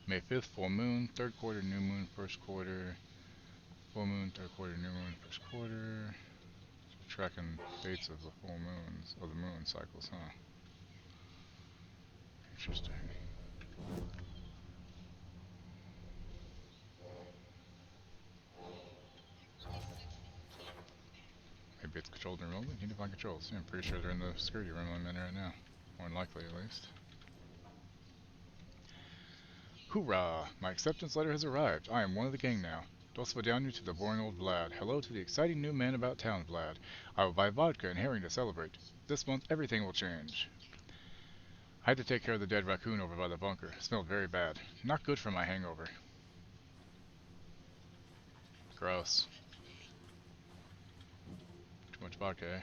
May 5th, full moon, 3rd quarter, new moon, 1st quarter, full moon, 3rd quarter, new moon, 1st quarter. So tracking dates of the full moons, of the moon cycles, huh? Interesting. Maybe it's controlled remotely? Need to find controls. Yeah, I'm pretty sure they're in the security room I'm in right now. More than likely, at least. Hoorah! My acceptance letter has arrived. I am one of the gang now. Do svidaniu to the boring old Vlad. Hello to the exciting new man about town, Vlad. I will buy vodka and herring to celebrate. This month, everything will change. I had to take care of the dead raccoon over by the bunker. It smelled very bad. Not good for my hangover. Gross. Too much vodka, eh?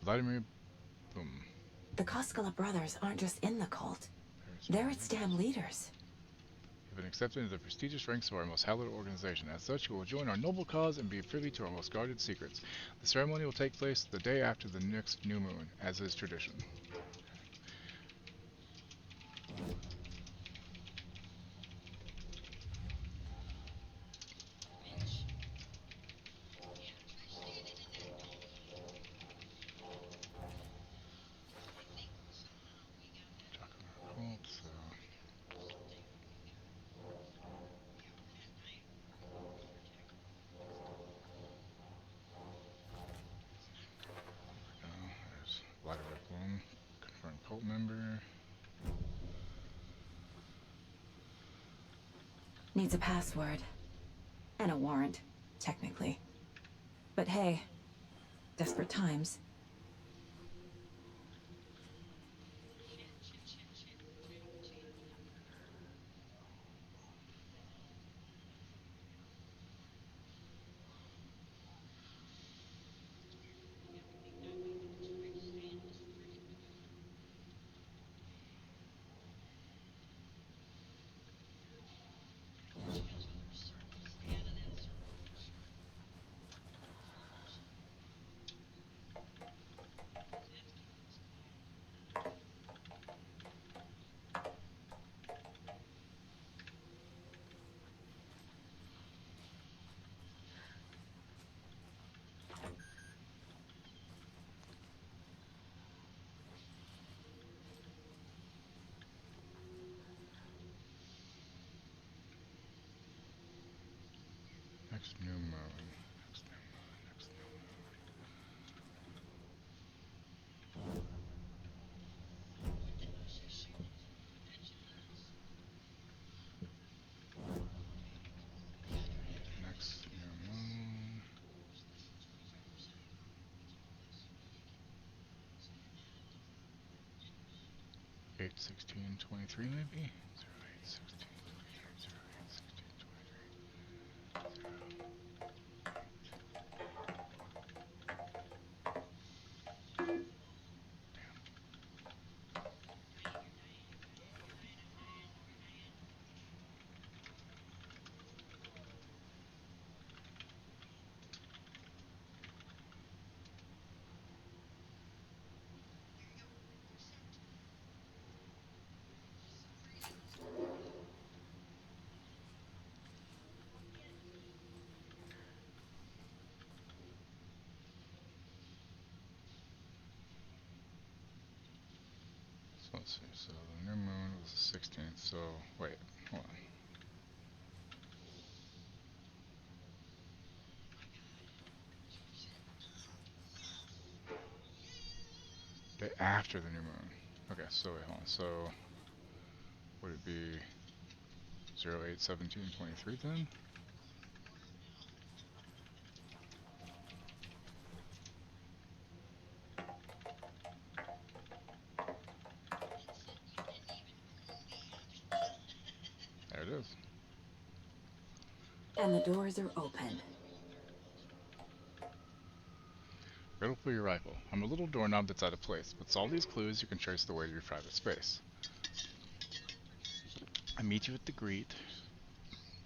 Vladimir Boom. The Koskela brothers aren't just in the cult. They're its damn leaders. You've been accepted into the prestigious ranks of our most hallowed organization. As such, you will join our noble cause and be privy to our most guarded secrets. The ceremony will take place the day after the next new moon, as is tradition. There's Vladimir Bloom, confirmed cult member. Needs a password. And a warrant, technically. But hey, desperate times. Next new moon. Next new moon. Next new moon. Next new moon. 8/16/23 maybe? 08/16/23. 08/16/23. So let's see, so the new moon was the 16th, so wait, hold on. Day after the new moon. Okay, so wait, hold on, so would it be 08/17/23 then? There it is. And the doors are open. Riddle for your rifle. I'm a little doorknob that's out of place, but with all these clues you can trace the way to your private space. I meet you at the greet,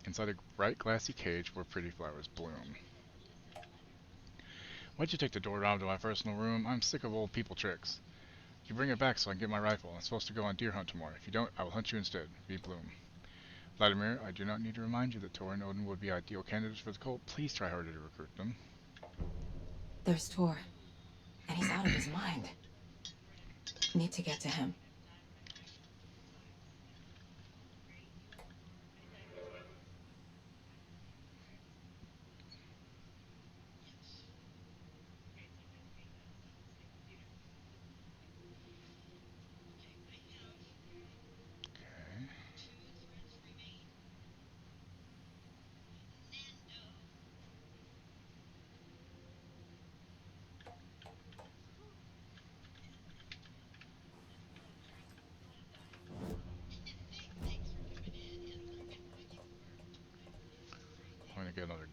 inside a bright glassy cage where pretty flowers bloom. Why'd you take the doorknob to my personal room? I'm sick of old people tricks. You bring it back so I can get my rifle. I'm supposed to go on deer hunt tomorrow. If you don't, I will hunt you instead. V. Bloom. Vladimir, I do not need to remind you that Tor and Odin would be ideal candidates for the cult. Please try harder to recruit them. There's Tor. And he's out of his mind. Need to get to him.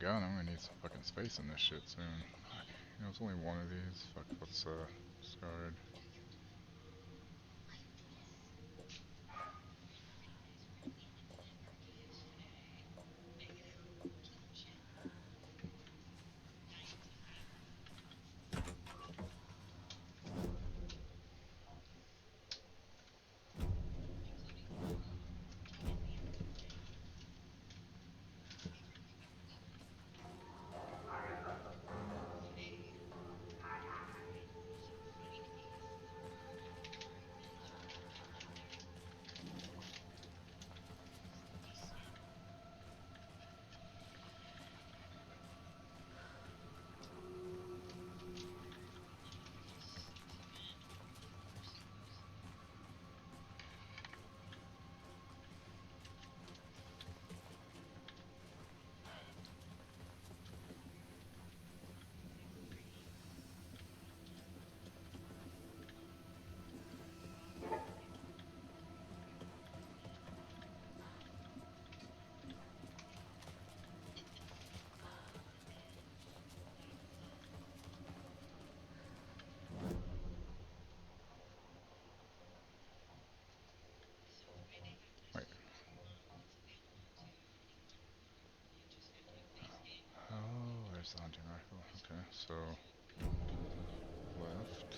gun. I'm gonna need some fucking space in this shit soon. Fuck. You know, it's only one of these. Fuck, what's scarred? Wait. Oh, there's the hunting rifle. Okay, so left.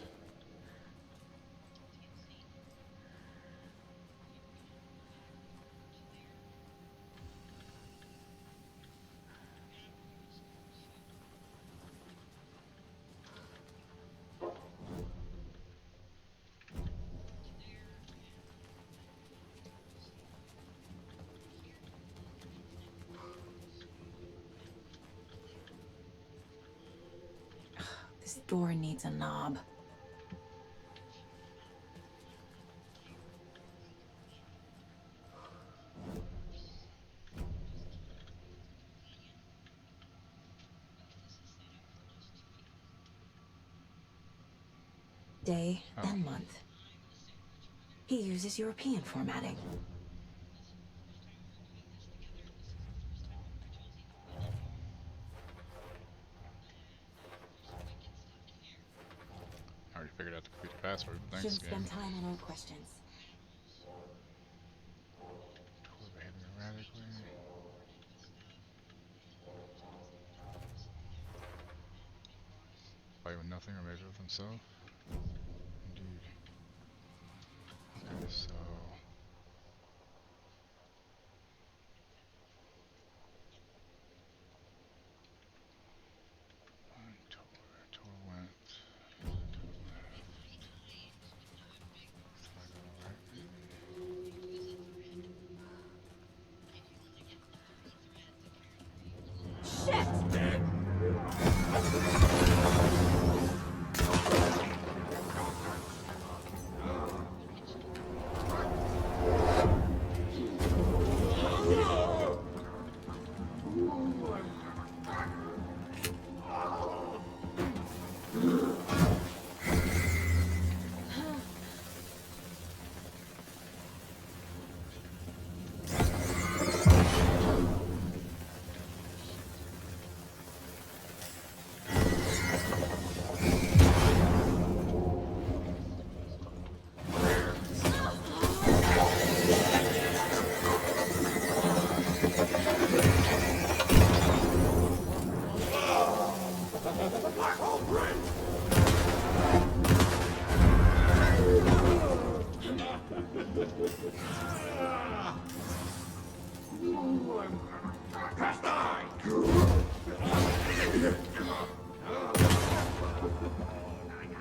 This door needs a knob. Day and month. He uses European formatting. I already figured out the computer password, but thanks, Shouldn't game. spend time on old questions. Tools behaving erratically. Fight with nothing or maybe with himself. Indeed. Okay, so Tor went.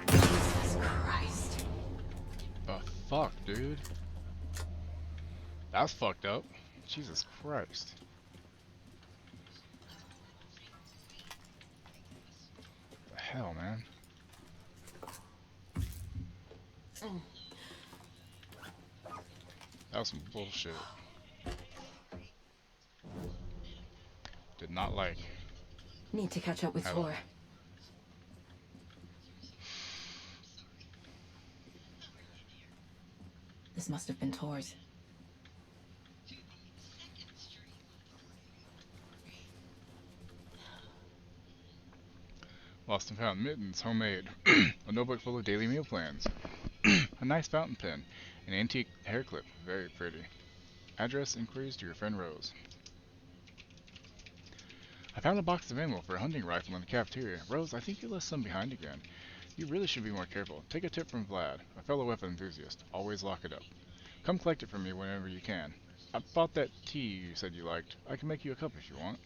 Jesus Christ. The fuck, dude? That's fucked up. Jesus Christ. What the hell, man? That was some bullshit. Did not like. Need to catch up with Hello. Tor. This must have been Tor's. Lost and found mittens, homemade. A notebook full of daily meal plans. A nice fountain pen. An antique hair clip, very pretty. Address inquiries to your friend Rose. I found a box of ammo for a hunting rifle in the cafeteria. Rose, I think you left some behind again. You really should be more careful. Take a tip from Vlad, a fellow weapon enthusiast. Always lock it up. Come collect it from me whenever you can. I bought that tea you said you liked. I can make you a cup if you want.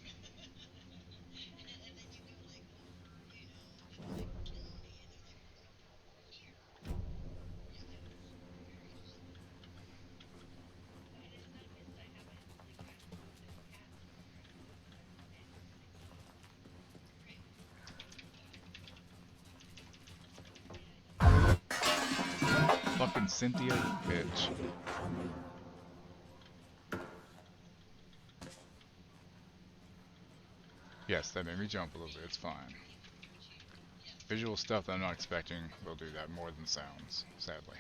Fucking Cynthia, you bitch. Yes, that made me jump a little bit. It's fine. Visual stuff that I'm not expecting will do that more than sounds, sadly.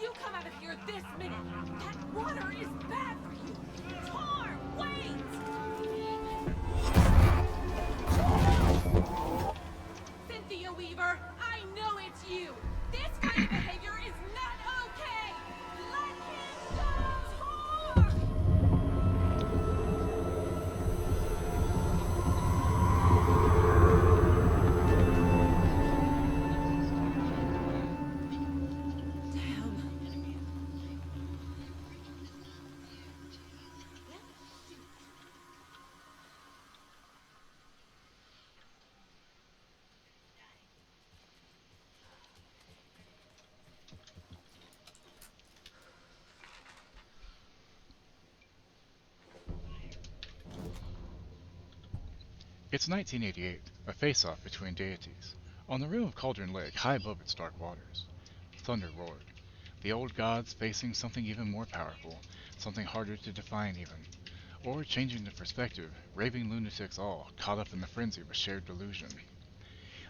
You come out of here this minute! That water is bad for you! Tor, wait! Cynthia Weaver, I know it's you! This kind of behavior is not okay! Let him go! Tor! It's 1988, a face-off between deities. On the rim of Cauldron Lake, high above its dark waters, thunder roared. The old gods facing something even more powerful, something harder to define even. Or, changing the perspective, raving lunatics all, caught up in the frenzy of a shared delusion.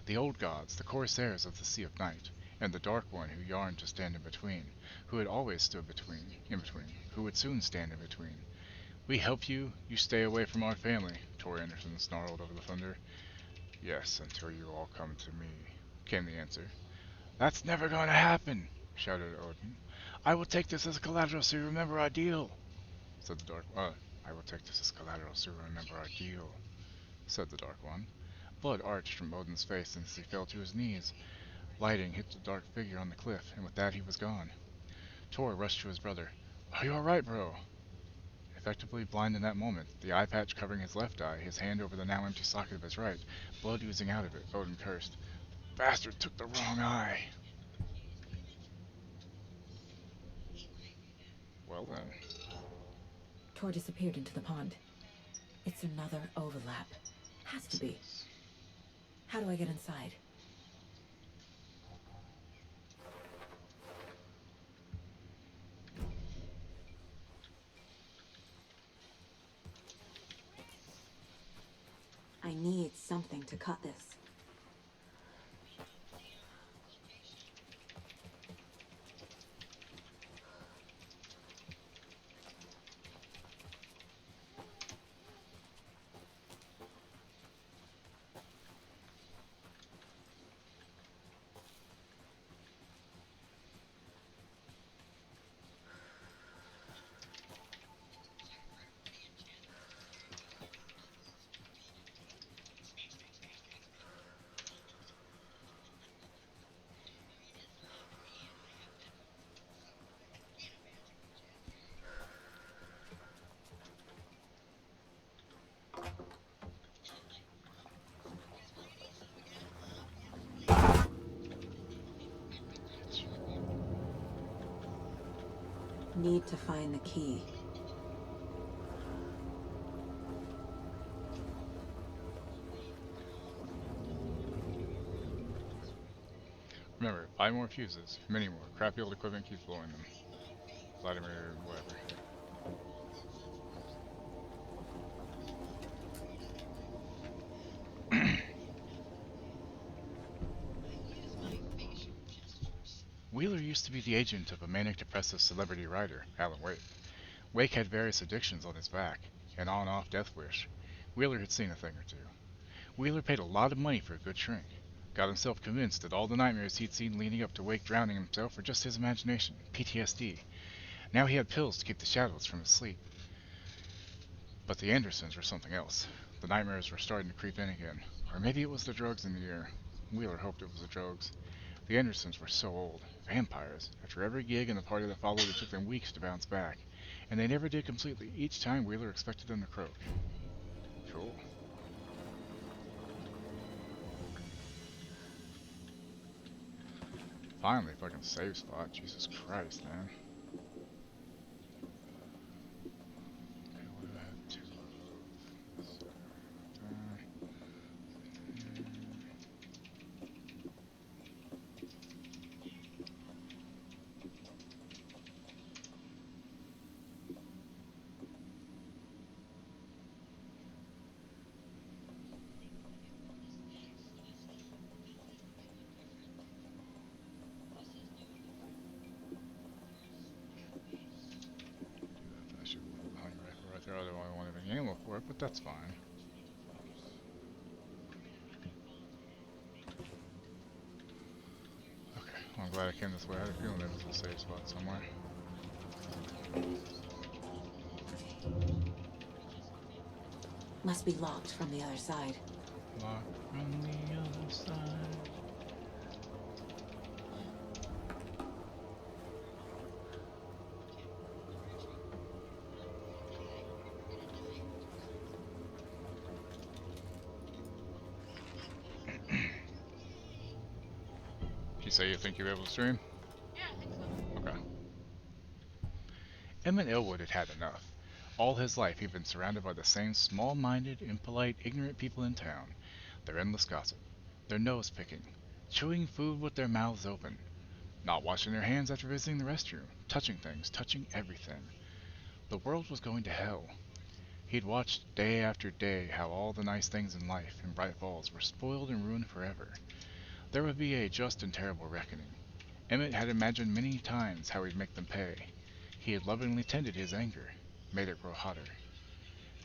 The old gods, the corsairs of the Sea of Night, and the Dark One who yearned to stand in between, who had always stood in between, who would soon stand in between. We help you, you stay away from our family, Tor Anderson snarled over the thunder. Yes, until you all come to me, came the answer. That's never going to happen, shouted Odin. I will take this as collateral so you remember our deal, said the Dark One. I will take this as collateral so you remember our deal, said the Dark One. Blood arched from Odin's face as he fell to his knees. Lighting hit the dark figure on the cliff, and with that he was gone. Tor rushed to his brother. Are you alright, bro? Effectively blind in that moment, the eye patch covering his left eye, his hand over the now empty socket of his right, blood oozing out of it, Odin cursed. Bastard took the wrong eye. Well then. Tor disappeared into the pond. It's another overlap. Has to be. How do I get inside? I need something to cut this. Need to find the key. Remember, 5 more fuses. Many more. Crappy old equipment keeps blowing them. Vladimir, whatever. Wheeler used to be the agent of a manic-depressive celebrity writer, Alan Wake. Wake had various addictions on his back, an on-off death wish. Wheeler had seen a thing or two. Wheeler paid a lot of money for a good shrink. Got himself convinced that all the nightmares he'd seen leading up to Wake drowning himself were just his imagination, PTSD. Now he had pills to keep the shadows from his sleep. But the Andersons were something else. The nightmares were starting to creep in again. Or maybe it was the drugs in the air. Wheeler hoped it was the drugs. The Andersons were so old. Vampires. After every gig and the party that followed, it took them weeks to bounce back. And they never did completely. Each time Wheeler expected them to croak. Cool. Finally, fucking save spot. Jesus Christ, man. Okay, what do I have to? I should have the hunting rifle right there. I don't want to have any ammo for it, but that's fine. Okay, well, I'm glad I came this way. I had a feeling there was a safe spot somewhere. Must be locked from the other side. Locked from the other side. You say you think you'll be able to stream? Yeah, I think so. Okay. Emmett Elwood had had enough. All his life he'd been surrounded by the same small-minded, impolite, ignorant people in town. Their endless gossip. Their nose-picking. Chewing food with their mouths open. Not washing their hands after visiting the restroom. Touching things. Touching everything. The world was going to hell. He'd watched day after day how all the nice things in life in Bright Falls were spoiled and ruined forever. There would be a just and terrible reckoning. Emmett had imagined many times how he'd make them pay. He had lovingly tended his anger, made it grow hotter.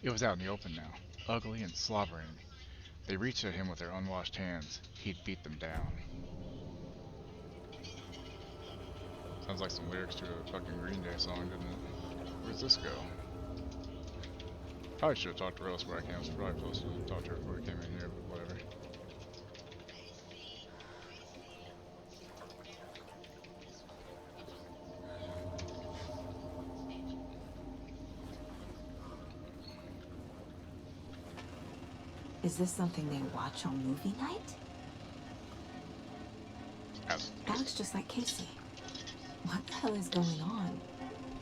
It was out in the open now, ugly and slobbering. They reached at him with their unwashed hands. He'd beat them down. Sounds like some lyrics to a fucking Green Day song, didn't it? Where's this go? Probably should have talked to Rose where I came. I was probably supposed to talk to her before I came in here, but whatever. Is this something they watch on movie night? Alex just like Casey. What the hell is going on?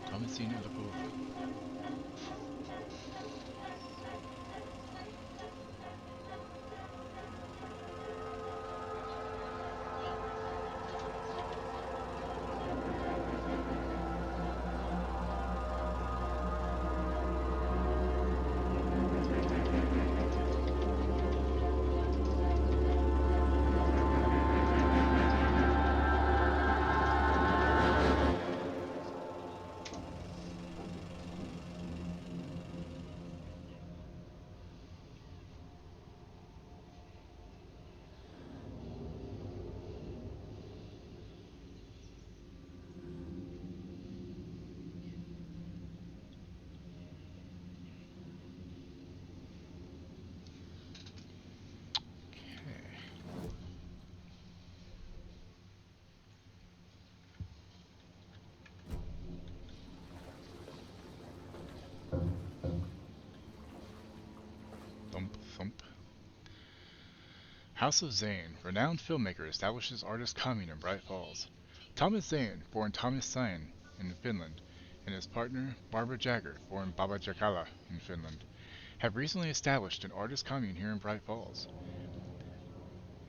Thomasina the Pool. Thump, thump. House of Zane, renowned filmmaker, establishes artist commune in Bright Falls. Thomas Zane, born Thomas Sain in Finland, and his partner, Barbara Jagger, born Baba Jakala in Finland, have recently established an artist commune here in Bright Falls.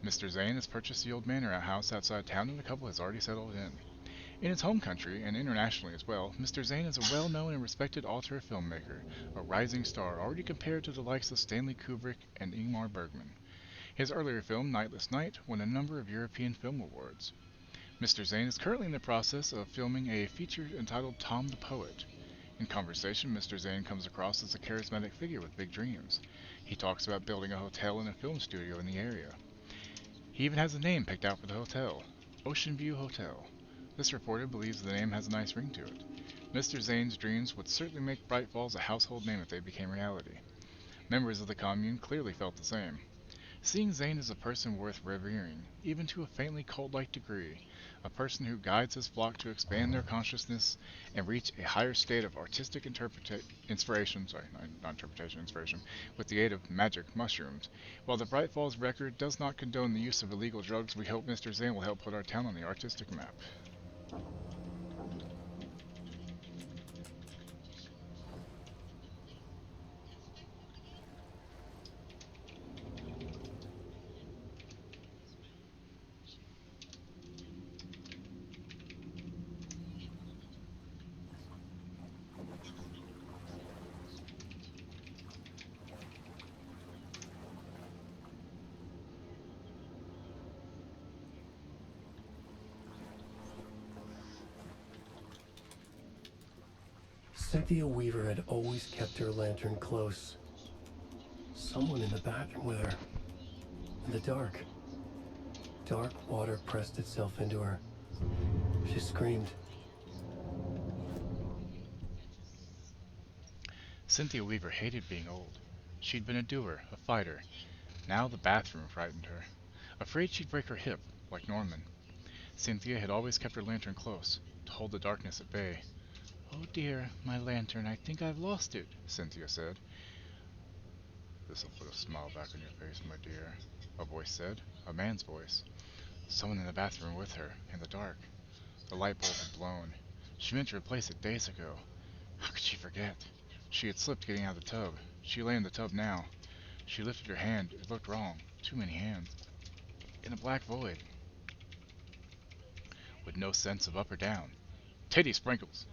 Mr. Zane has purchased the old manor house outside town and the couple has already settled in. In his home country, and internationally as well, Mr. Zane is a well-known and respected auteur filmmaker, a rising star already compared to the likes of Stanley Kubrick and Ingmar Bergman. His earlier film, Nightless Night, won a number of European Film Awards. Mr. Zane is currently in the process of filming a feature entitled Tom the Poet. In conversation, Mr. Zane comes across as a charismatic figure with big dreams. He talks about building a hotel and a film studio in the area. He even has a name picked out for the hotel, Ocean View Hotel. This reporter believes the name has a nice ring to it. Mr. Zane's dreams would certainly make Bright Falls a household name if they became reality. Members of the commune clearly felt the same. Seeing Zane as a person worth revering, even to a faintly cult-like degree, a person who guides his flock to expand their consciousness and reach a higher state of artistic inspiration, with the aid of magic mushrooms. While the Bright Falls record does not condone the use of illegal drugs, we hope Mr. Zane will help put our town on the artistic map. Cynthia Weaver had always kept her lantern close. Someone in the bathroom with her. In the dark. Dark water pressed itself into her. She screamed. Cynthia Weaver hated being old. She'd been a doer, a fighter. Now the bathroom frightened her. Afraid she'd break her hip, like Norman. Cynthia had always kept her lantern close, to hold the darkness at bay. "Oh dear, my lantern, I think I've lost it," Cynthia said. "This'll put a smile back on your face, my dear," a voice said, a man's voice. Someone in the bathroom with her, in the dark. The light bulb had blown. She meant to replace it days ago. How could she forget? She had slipped getting out of the tub. She lay in the tub now. She lifted her hand. It looked wrong. Too many hands. In a black void. With no sense of up or down. Titty sprinkles!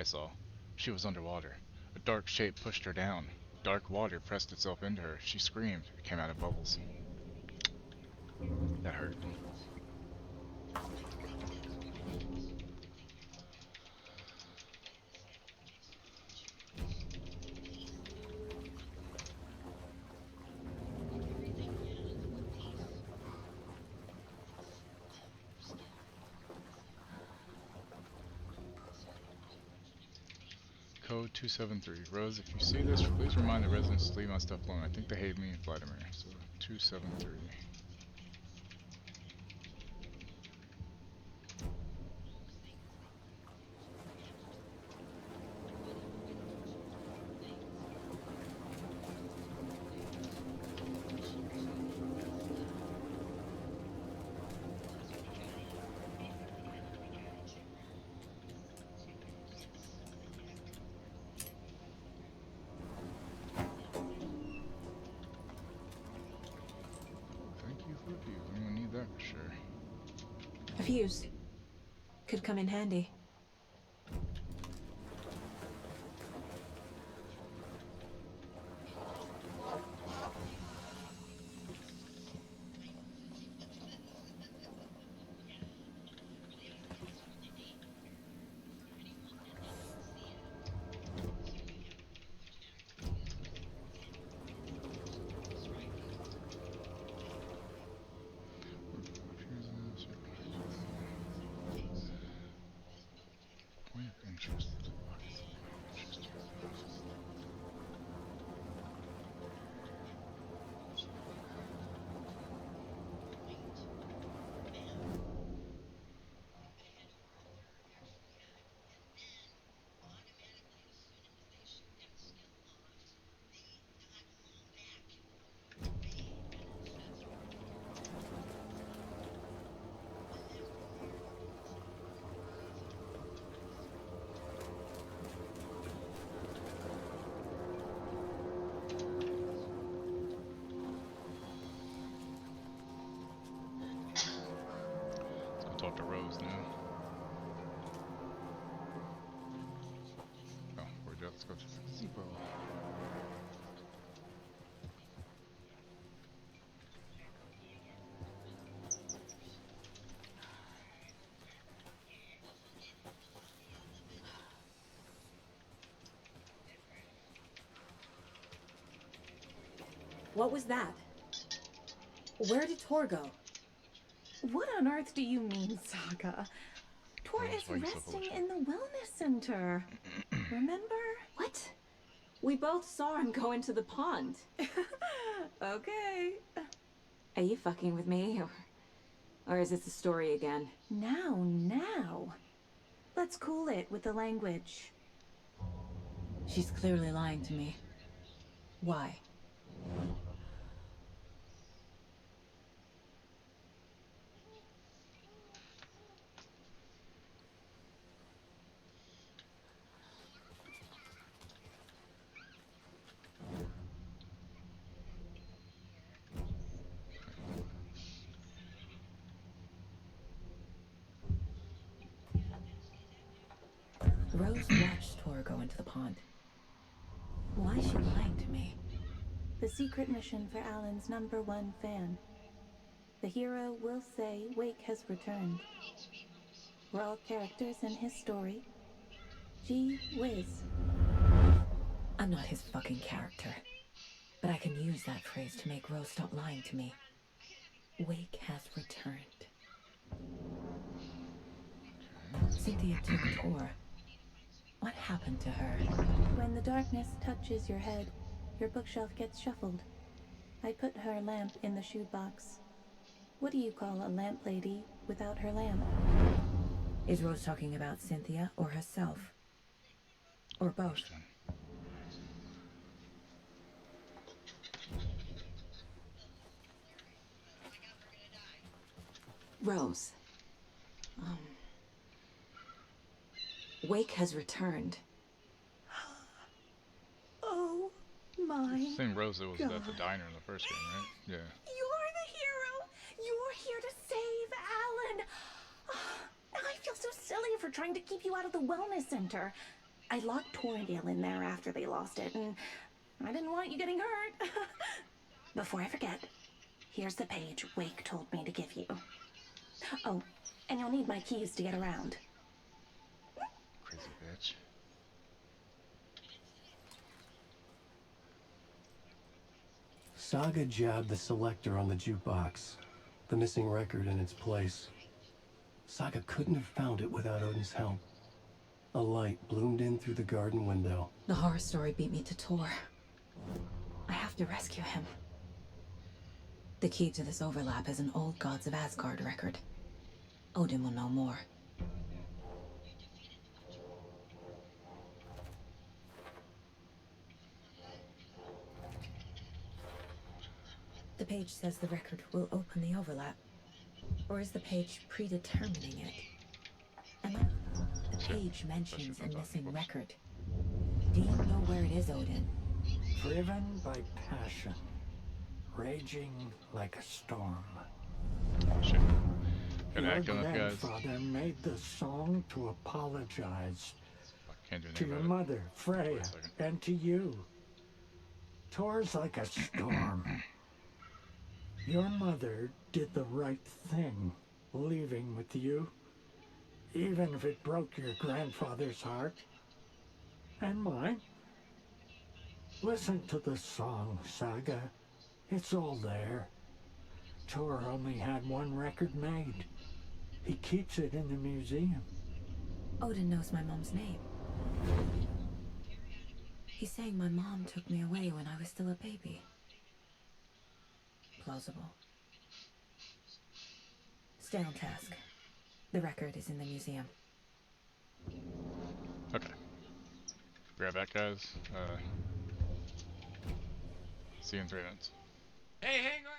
I saw. She was underwater. A dark shape pushed her down. Dark water pressed itself into her. She screamed. It came out of bubbles. That hurt. Code 273. Rose, if you see this, please remind the residents to leave my stuff alone. I think they hate me and Vladimir. So, 273. I'm gonna need that for sure. A fuse. Could come in handy. to Rose now. Oh, where'd you go? Let's go to the gazebo. What was that? Where did Tor go? What on earth do you mean, Saga? Tor Rose, is why are you so resting foolish? in the wellness center. Remember? What? We both saw him go into the pond. Okay. Are you fucking with me? Or is this a story again? Now. Let's cool it with the language. She's clearly lying to me. Why? Rose watched Tor go into the pond. Why is she lying to me? The secret mission for Alan's #1 fan. The hero will say Wake has returned. We're all characters in his story. Gee whiz. I'm not his fucking character. But I can use that phrase to make Rose stop lying to me. Wake has returned. Cynthia took Tor. What happened to her? When the darkness touches your head, your bookshelf gets shuffled. I put her lamp in the shoebox. What do you call a lamp lady without her lamp? Is Rose talking about Cynthia or herself? Or both? Rose. Wake has returned. Oh my Same Rose that was God. at the diner in the first game, right? Yeah. You're the hero! You're here to save Alan! I feel so silly for trying to keep you out of the wellness center. I locked Torrendale in there after they lost it, and I didn't want you getting hurt. Before I forget, here's the page Wake told me to give you. Oh, and you'll need my keys to get around. Crazy bitch. Saga jabbed the selector on the jukebox, the missing record in its place. Saga couldn't have found it without Odin's help. A light bloomed in through the garden window. The horror story beat me to Tor. I have to rescue him. The key to this overlap is an old Gods of Asgard record. Odin will know more. The page says the record will open the overlap. Or is the page predetermining it? The page mentions a missing record. Do you know where it is, Odin? Driven by passion, raging like a storm. Shit. Your Gotta act on it, guys. grandfather made the song to apologize Can't do to anything your about it. mother, Freya, and to you. Tor's like a storm. Your mother did the right thing, leaving with you, even if it broke your grandfather's heart. And mine. Listen to the song, Saga. It's all there. Tor only had one record made. He keeps it in the museum. Odin knows my mom's name. He's saying my mom took me away when I was still a baby. Plausible. Stay on task. The record is in the museum. Okay. Grab that, guys. See you in 3 minutes. Hey, hang on!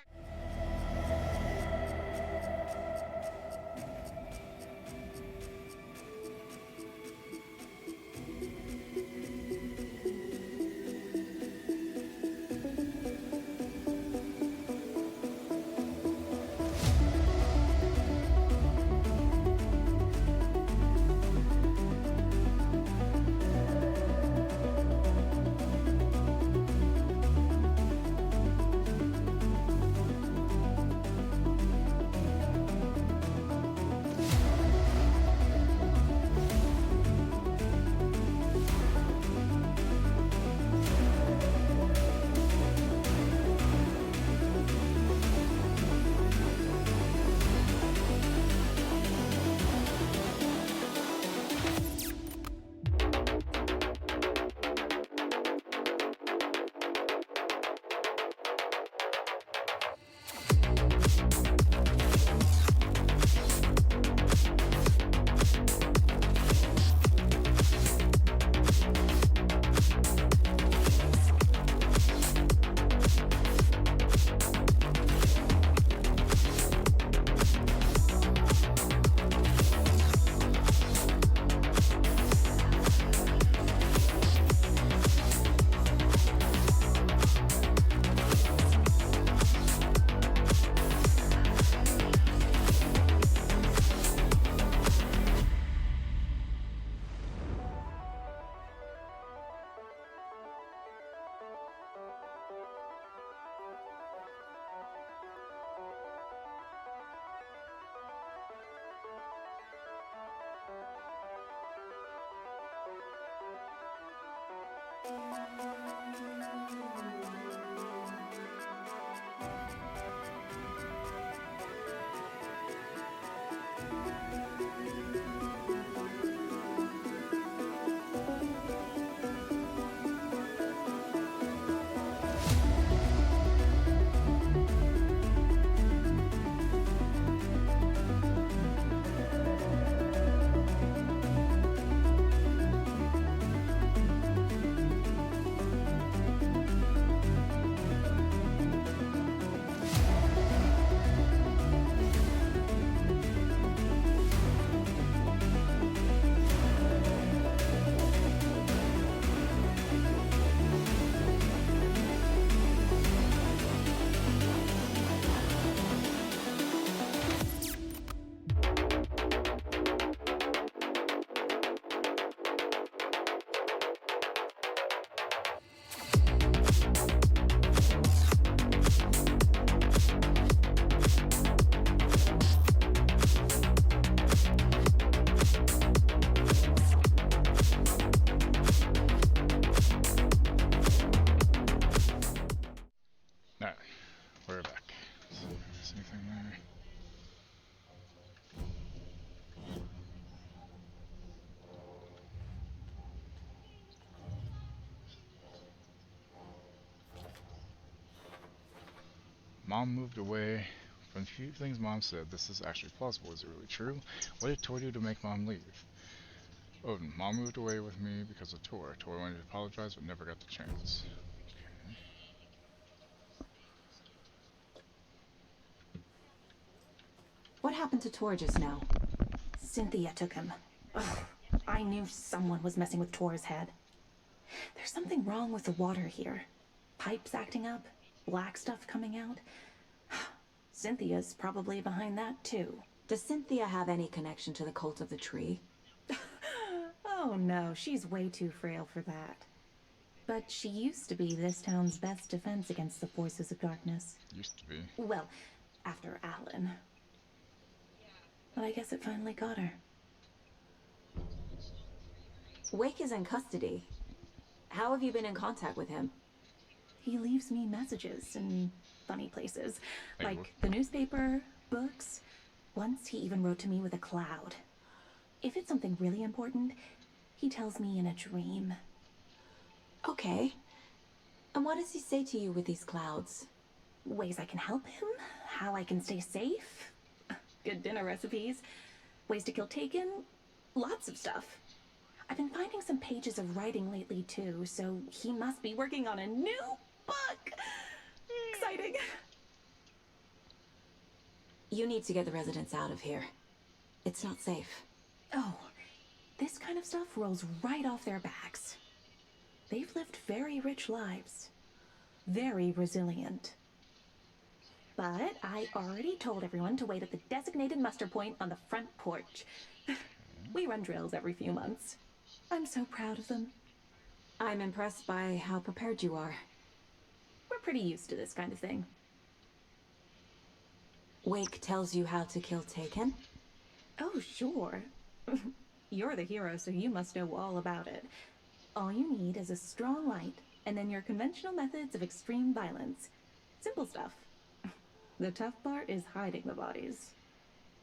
Alright, we're back. So, is anything there? Mom moved away. From the few things Mom said, this is actually plausible. Is it really true? What did Tor do to make Mom leave? Odin, Mom moved away with me because of Tor. Tor wanted to apologize but never got the chance. Okay. What happened to Tor just now? Cynthia took him. Ugh, I knew someone was messing with Tor's head. There's something wrong with the water here. Pipes acting up, black stuff coming out. Cynthia's probably behind that too. Does Cynthia have any connection to the cult of the tree? Oh no, she's way too frail for that. But she used to be this town's best defense against the forces of darkness. Used to be. Well, after Alan. But I guess it finally got her. Wake is in custody. How have you been in contact with him? He leaves me messages in funny places, like the newspaper, books. Once he even wrote to me with a cloud. If it's something really important, he tells me in a dream. Okay. And what does he say to you with these clouds? Ways I can help him, how I can stay safe, good dinner recipes, ways to kill Taken, lots of stuff. I've been finding some pages of writing lately too, so he must be working on a new book. Exciting. You need to get the residents out of here. It's not safe. Oh, this kind of stuff rolls right off their backs. They've lived very rich lives. Very resilient. But I already told everyone to wait at the designated muster point on the front porch. We run drills every few months. I'm so proud of them. I'm impressed by how prepared you are. We're pretty used to this kind of thing. Wake tells you how to kill Taken? Oh, sure. You're the hero, so you must know all about it. All you need is a strong light, and then your conventional methods of extreme violence. Simple stuff. The tough part is hiding the bodies.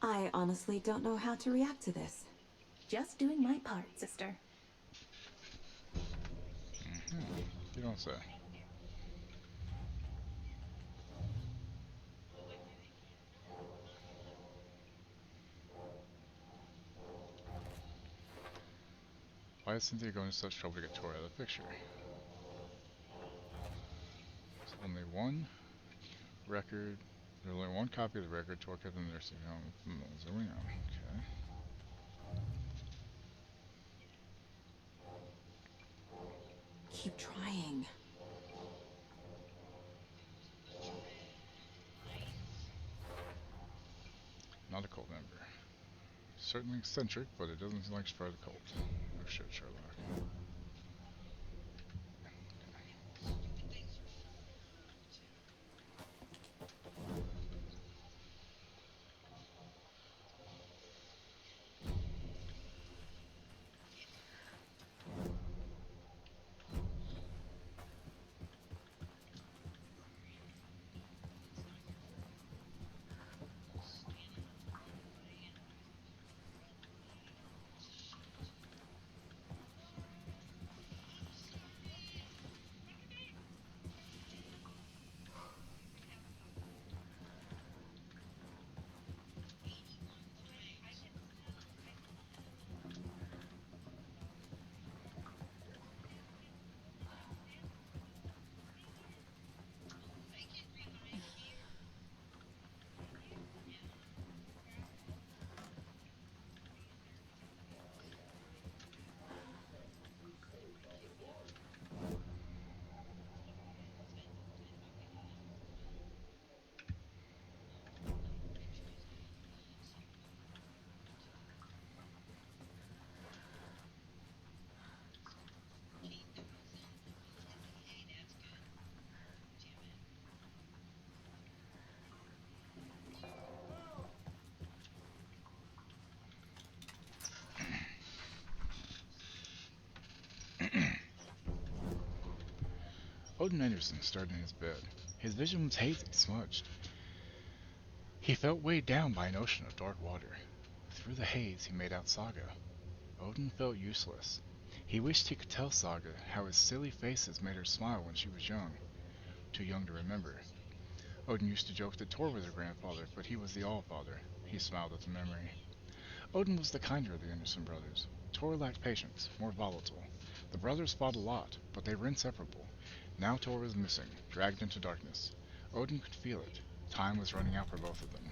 I honestly don't know how to react to this. Just doing my part, sister. You don't say. Why is Cynthia going to such trouble to get Tori out of the picture? There's only one record. There's only one copy of the record. Tori kept in the nursing home. Zooming out. Okay. Keep trying. Not a cult member. Certainly eccentric, but it doesn't seem like she's part of the cult. Oh shit, Sherlock. Odin Anderson stirred in his bed. His vision was hazy, smudged. He felt weighed down by an ocean of dark water. Through the haze he made out Saga. Odin felt useless. He wished he could tell Saga how his silly faces made her smile when she was young. Too young to remember. Odin used to joke that Tor was her grandfather, but he was the Allfather. He smiled at the memory. Odin was the kinder of the Anderson brothers. Tor lacked patience, more volatile. The brothers fought a lot, but they were inseparable. Now Tor was missing, dragged into darkness. Odin could feel it. Time was running out for both of them.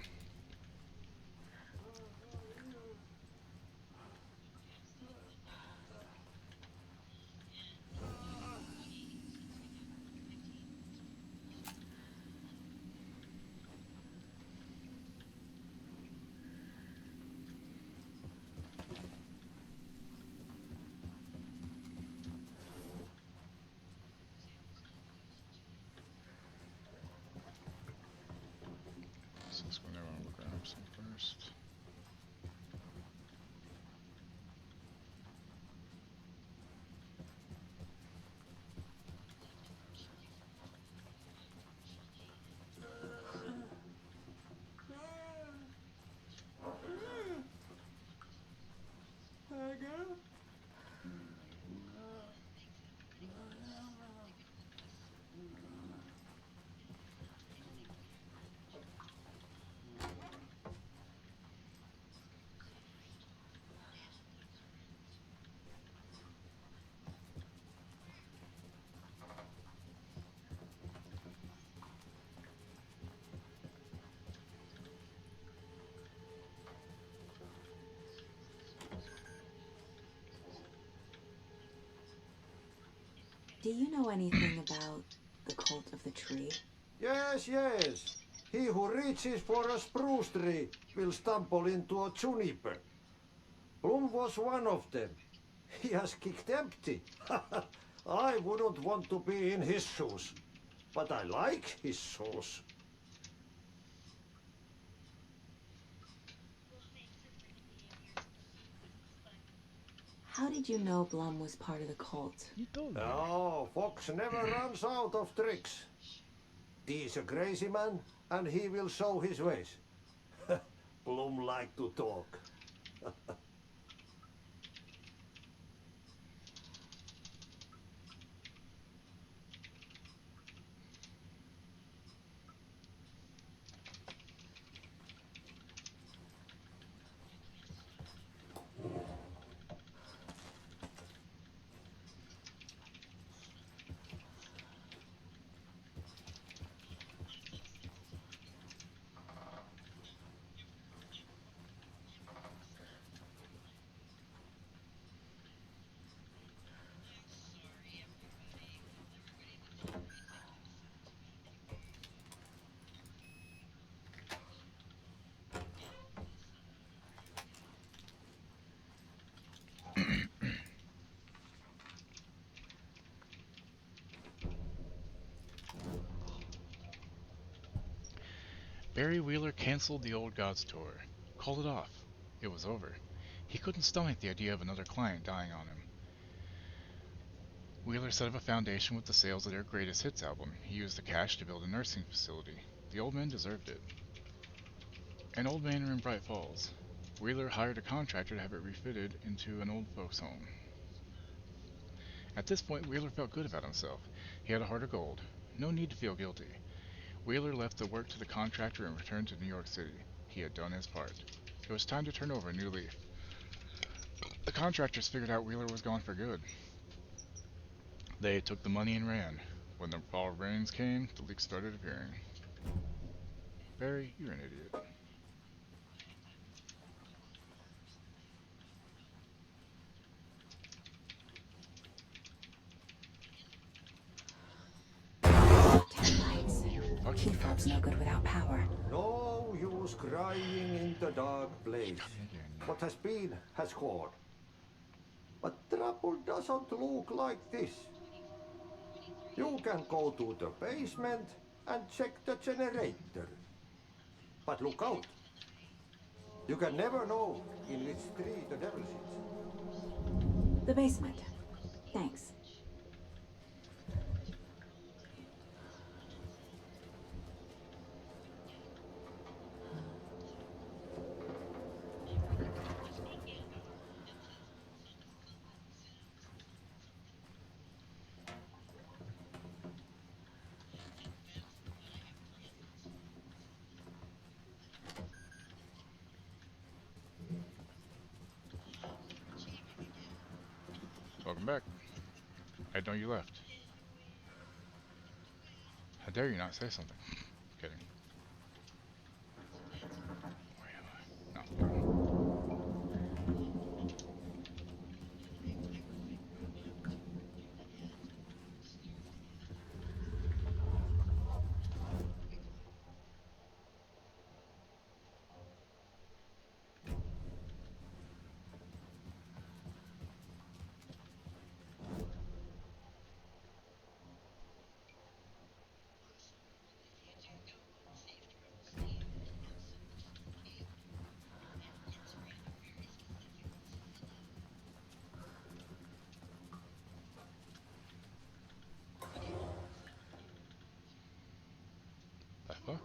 So let's go now and look around some first. Do you know anything about the cult of the tree? Yes, yes. He who reaches for a spruce tree will stumble into a juniper. Bloom was one of them. He has kicked empty. I wouldn't want to be in his shoes, but I like his shoes. How did you know Blum was part of the cult? Oh, Fox never runs out of tricks. He's a crazy man, and he will show his ways. Bloom like to talk. Barry Wheeler canceled the Old Gods tour. Called it off. It was over. He couldn't stomach the idea of another client dying on him. Wheeler set up a foundation with the sales of their greatest hits album. He used the cash to build a nursing facility. The old man deserved it. An old manor in Bright Falls. Wheeler hired a contractor to have it refitted into an old folks' home. At this point, Wheeler felt good about himself. He had a heart of gold. No need to feel guilty. Wheeler left the work to the contractor and returned to New York City. He had done his part. It was time to turn over a new leaf. The contractors figured out Wheeler was gone for good. They took the money and ran. When the fall rains came, the leaks started appearing. Barry, you're an idiot. Key fob's no good without power. No use crying in the dark place. What has been has gone. But trouble doesn't look like this. You can go to the basement and check the generator. But look out. You can never know in which tree the devil sits. The basement. Thanks. Welcome back. I know you left. How dare you not say something? Kidding. Where am I? No. The fuck?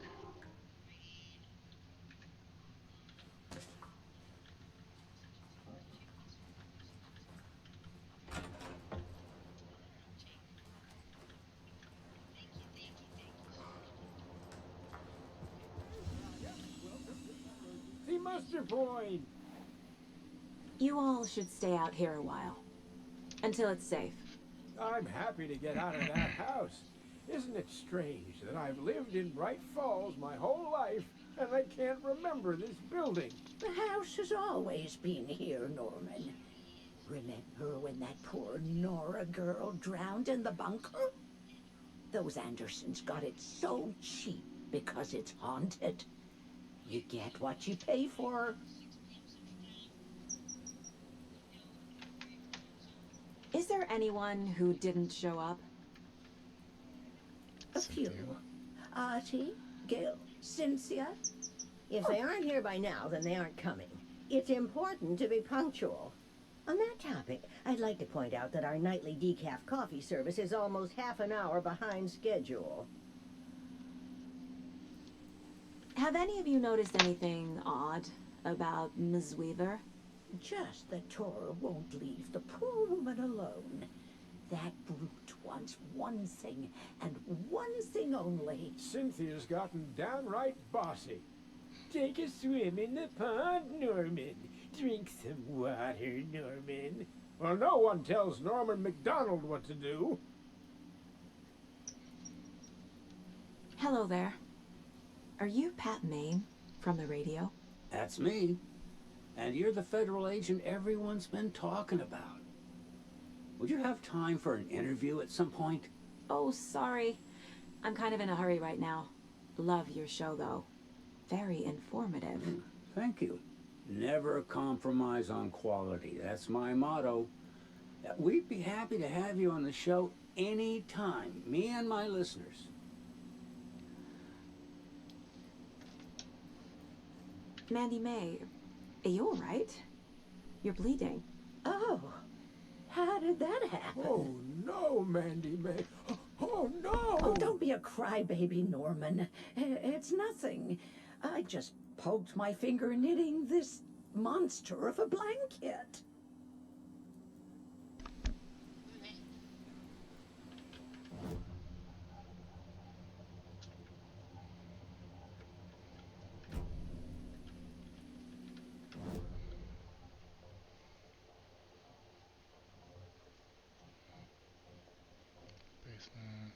The muster point! You all should stay out here a while. Until it's safe. I'm happy to get out of that house. Isn't it strange that I've lived in Bright Falls my whole life and I can't remember this building? The house has always been here, Norman. Remember when that poor Nora girl drowned in the bunker? Those Andersons got it so cheap because it's haunted. You get what you pay for. Is there anyone who didn't show up? A few. Artie, Gil, Cynthia. If they aren't here by now, then they aren't coming. It's important to be punctual. On that topic, I'd like to point out that our nightly decaf coffee service is almost half an hour behind schedule. Have any of you noticed anything odd about Ms. Weaver? Just that Tora won't leave the poor woman alone. That brute wants one thing, and one thing only. Cynthia's gotten downright bossy. Take a swim in the pond, Norman. Drink some water, Norman. Well, no one tells Norman McDonald what to do. Hello there. Are you Pat Maine from the radio? That's me. And you're the federal agent everyone's been talking about. Would you have time for an interview at some point? Oh, sorry. I'm kind of in a hurry right now. Love your show, though. Very informative. Thank you. Never compromise on quality. That's my motto. We'd be happy to have you on the show anytime, me and my listeners. Mandy May, are you all right? You're bleeding. Oh, how did that happen? Oh, no, Mandy May. Oh, no! Oh, don't be a crybaby, Norman. It's nothing. I just poked my finger knitting this monster of a blanket. Basement.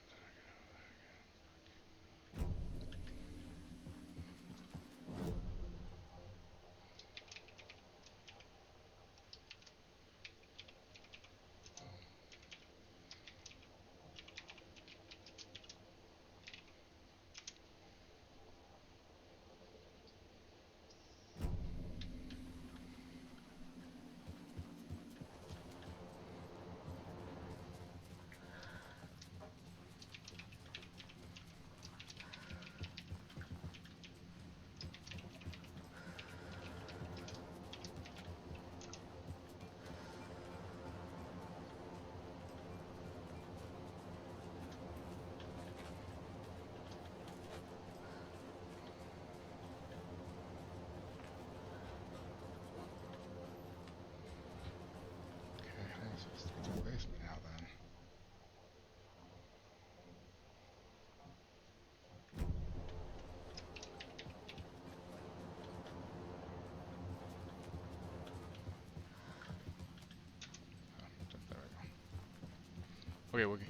Okay, Wookie.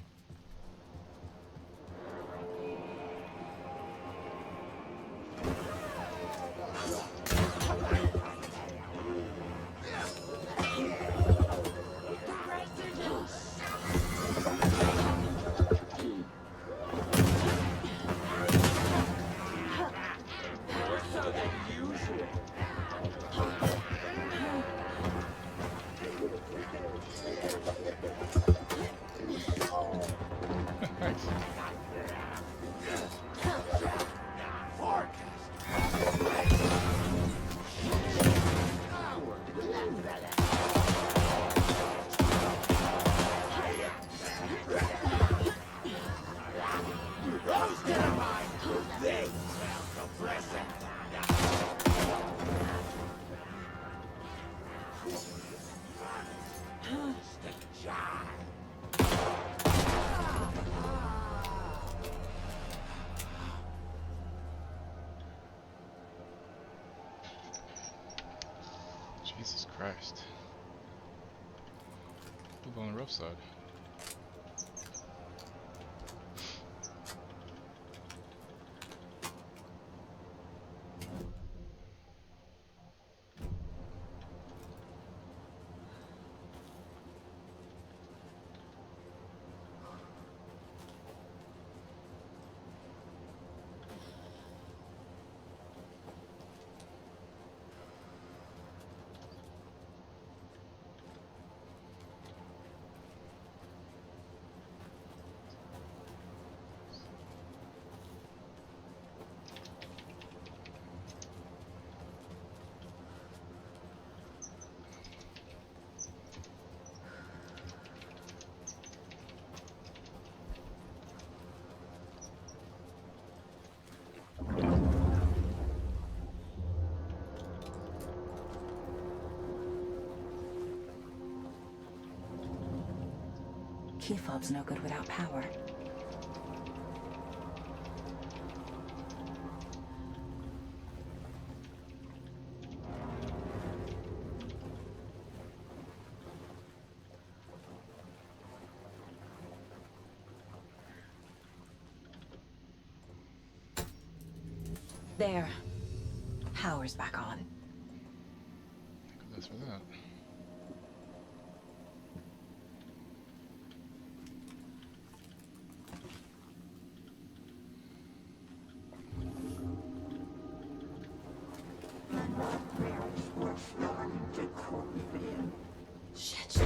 Nice. Jesus Christ. Move on the rough side. Key fob's no good without power. There. Power's back on. That's for that. Shit.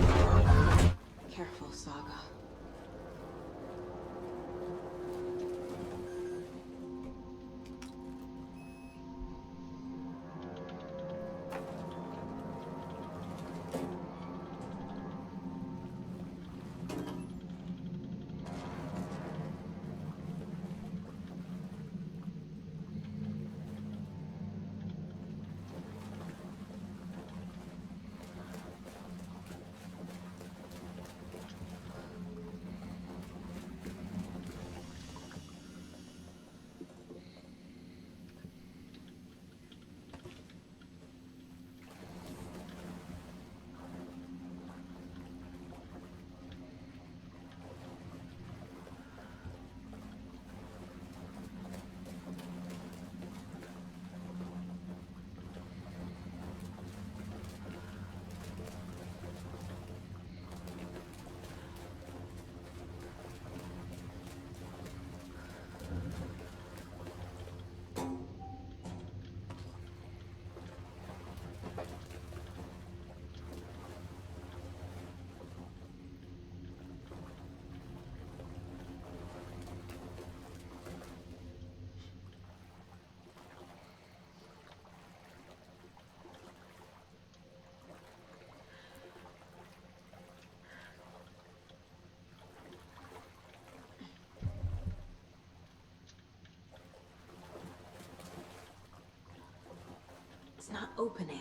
Careful, Saga. It's not opening.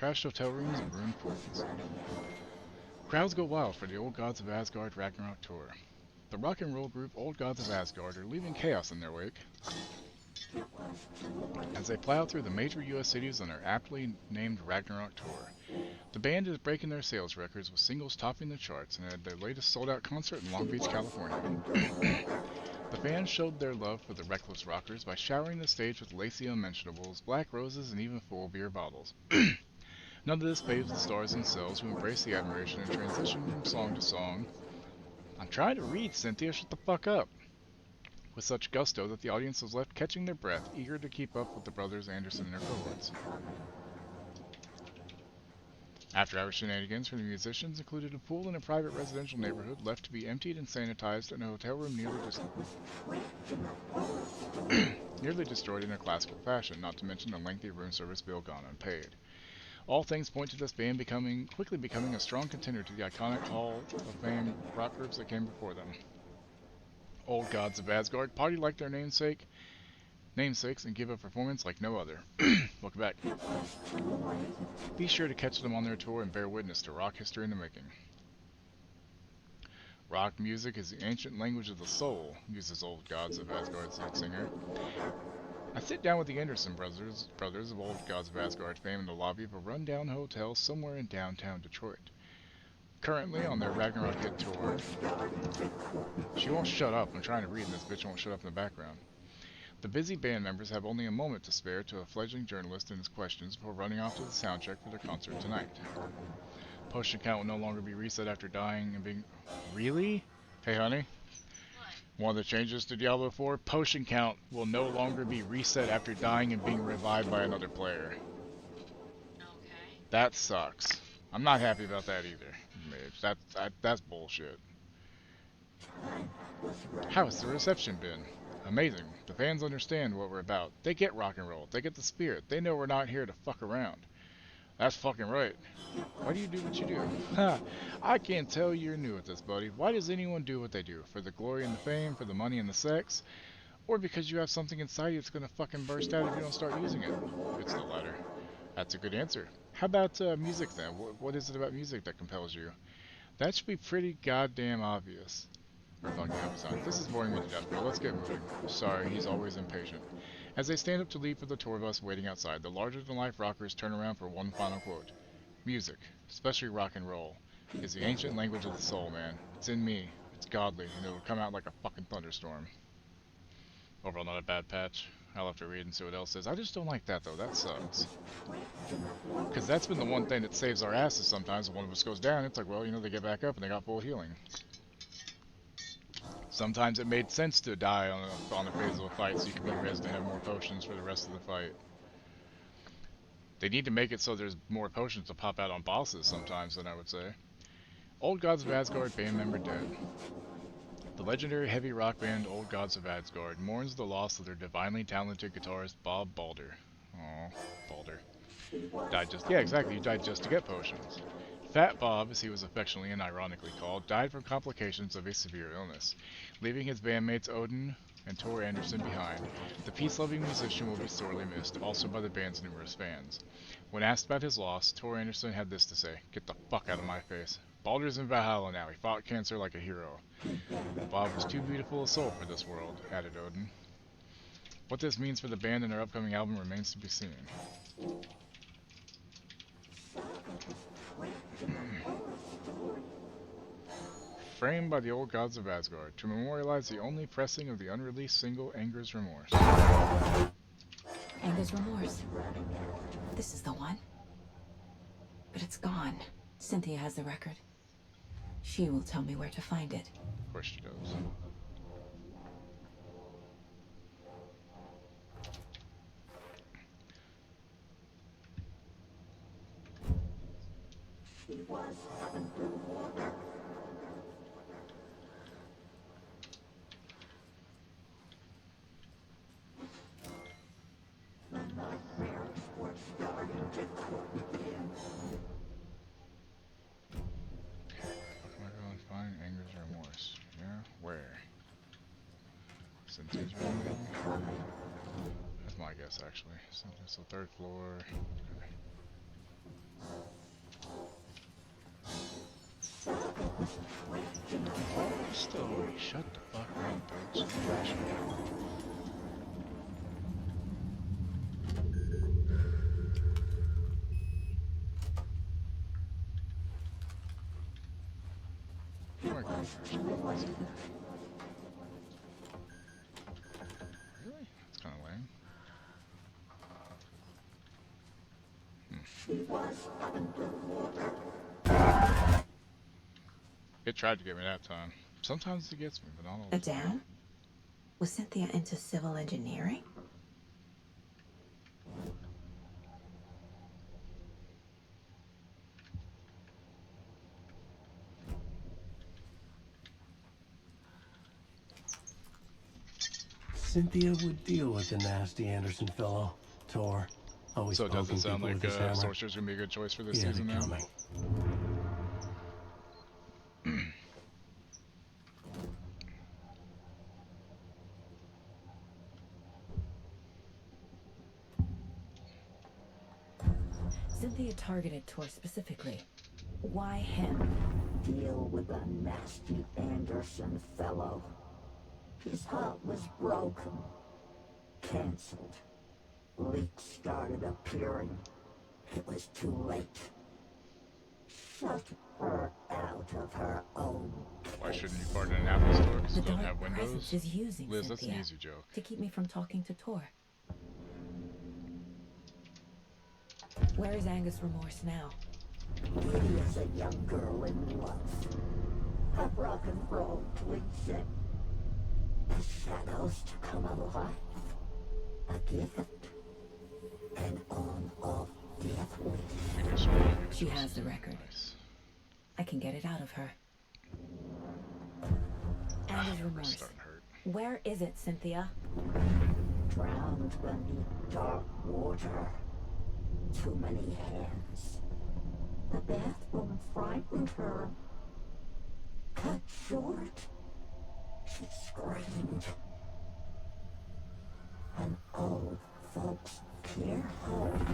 Trashed hotel rooms and ruined ports. Crowds go wild for the Old Gods of Asgard Ragnarok tour. The rock and roll group Old Gods of Asgard are leaving chaos in their wake as they plow through the major US cities on their aptly named Ragnarok tour. The band is breaking their sales records with singles topping the charts and had their latest sold-out concert in Long Beach, California. The fans showed their love for the reckless rockers by showering the stage with lacy unmentionables, black roses, and even full beer bottles. None of this fazed the stars themselves, who embraced the admiration and transitioned from song to song. I'm trying to read, Cynthia, shut the fuck up! With such gusto that the audience was left catching their breath, eager to keep up with the brothers Anderson and their cohorts. After-hour shenanigans for the musicians included a pool in a private residential neighborhood left to be emptied and sanitized, and a hotel room nearly destroyed in a classical fashion, not to mention a lengthy room service bill gone unpaid. All things point to this band quickly becoming a strong contender to the iconic Hall of Fame rock groups that came before them. Old Gods of Asgard party like their namesakes and give a performance like no other. Welcome back. Be sure to catch them on their tour and bear witness to rock history in the making. Rock music is the ancient language of the soul, uses Old Gods of Asgard's lead singer. I sit down with the Anderson brothers of Old Gods of Asgard fame in the lobby of a rundown hotel somewhere in downtown Detroit. Currently on their Ragnarok hit tour. She won't shut up. I'm trying to read and this bitch won't shut up in the background. The busy band members have only a moment to spare to a fledgling journalist and his questions before running off to the sound check for their concert tonight. Potion count will no longer be reset after dying and being... Really? Hey honey? One of the changes to Diablo 4, potion count will no longer be reset after dying and being revived by another player. Okay. That sucks. I'm not happy about that either. That's bullshit. How has the reception been? Amazing. The fans understand what we're about. They get rock and roll. They get the spirit. They know we're not here to fuck around. That's fucking right. Why do you do what you do? Ha! I can't tell you're new at this, buddy. Why does anyone do what they do? For the glory and the fame? For the money and the sex? Or because you have something inside you that's gonna fucking burst out if you don't start using it? It's the latter. That's a good answer. How about music then? What is it about music that compels you? That should be pretty goddamn obvious. Or fucking Amazon. This is boring me to death, bro. Let's get moving. Sorry, he's always impatient. As they stand up to leave for the tour bus waiting outside, the larger-than-life rockers turn around for one final quote. Music, especially rock and roll, is the ancient language of the soul, man. It's in me. It's godly, and it'll come out like a fucking thunderstorm. Overall, not a bad patch. I'll have to read and see what else says. I just don't like that, though. That sucks. Because that's been the one thing that saves our asses sometimes. When one of us goes down, it's like, well, you know, they get back up and they got full healing. Sometimes it made sense to die on a phase of a fight so you can be rezzed and have more potions for the rest of the fight. They need to make it so there's more potions to pop out on bosses sometimes, then I would say. Old Gods of Asgard band member dead. The legendary heavy rock band Old Gods of Asgard mourns the loss of their divinely talented guitarist Bob Balder. Aw, Balder. Died just... Yeah, exactly, he died just to get potions. Fat Bob, as he was affectionately and ironically called, died from complications of a severe illness, leaving his bandmates Odin and Tor Anderson behind. The peace-loving musician will be sorely missed, also by the band's numerous fans. When asked about his loss, Tor Anderson had this to say, "Get the fuck out of my face. Balder's in Valhalla now. He fought cancer like a hero. Bob was too beautiful a soul for this world," added Odin. What this means for the band and their upcoming album remains to be seen. Framed by the old gods of Asgard, to memorialize the only pressing of the unreleased single Anger's Remorse. Anger's Remorse. This is the one. But it's gone. Cynthia has the record. She will tell me where to find it. Of course she does. She was under water. The nightmares were starting to creep in. How can I go and find Anger's Remorse? Yeah, where? Cynthia's room, maybe? That's my guess, actually. Cynthia's the 3rd floor. Story, shut the fuck up, bitch. Really? That's kind of lame. She was underwater. It tried to get me that time. Sometimes it gets me, but not all the A time. dam? Was Cynthia into civil engineering? Cynthia would deal with the nasty Anderson fellow. Tor. Always So does it poking sound people like with his hammer. Sorcerer's gonna be a good choice for this He had season it now? coming. Cynthia targeted Tor specifically. Why him? Deal with the nasty Anderson fellow. His heart was broken. Cancelled. Leaks started appearing. It was too late. Shut her out of her own case. Why shouldn't you partner in an Apple store? Because The you don't dark have windows? presence is using Liz, that's Cynthia an easy joke. to keep me from talking to Tor. Where is Angus Remorse now? He is a young girl in love. A rock and roll twin. The shadows to come alive. A gift. An on-off death wish. She has the record. I can get it out of her. Angus Remorse. Where is it, Cynthia? Drowned beneath dark water. Too many hands. The bathroom frightened her. Cut short. She screamed. An old folks care home.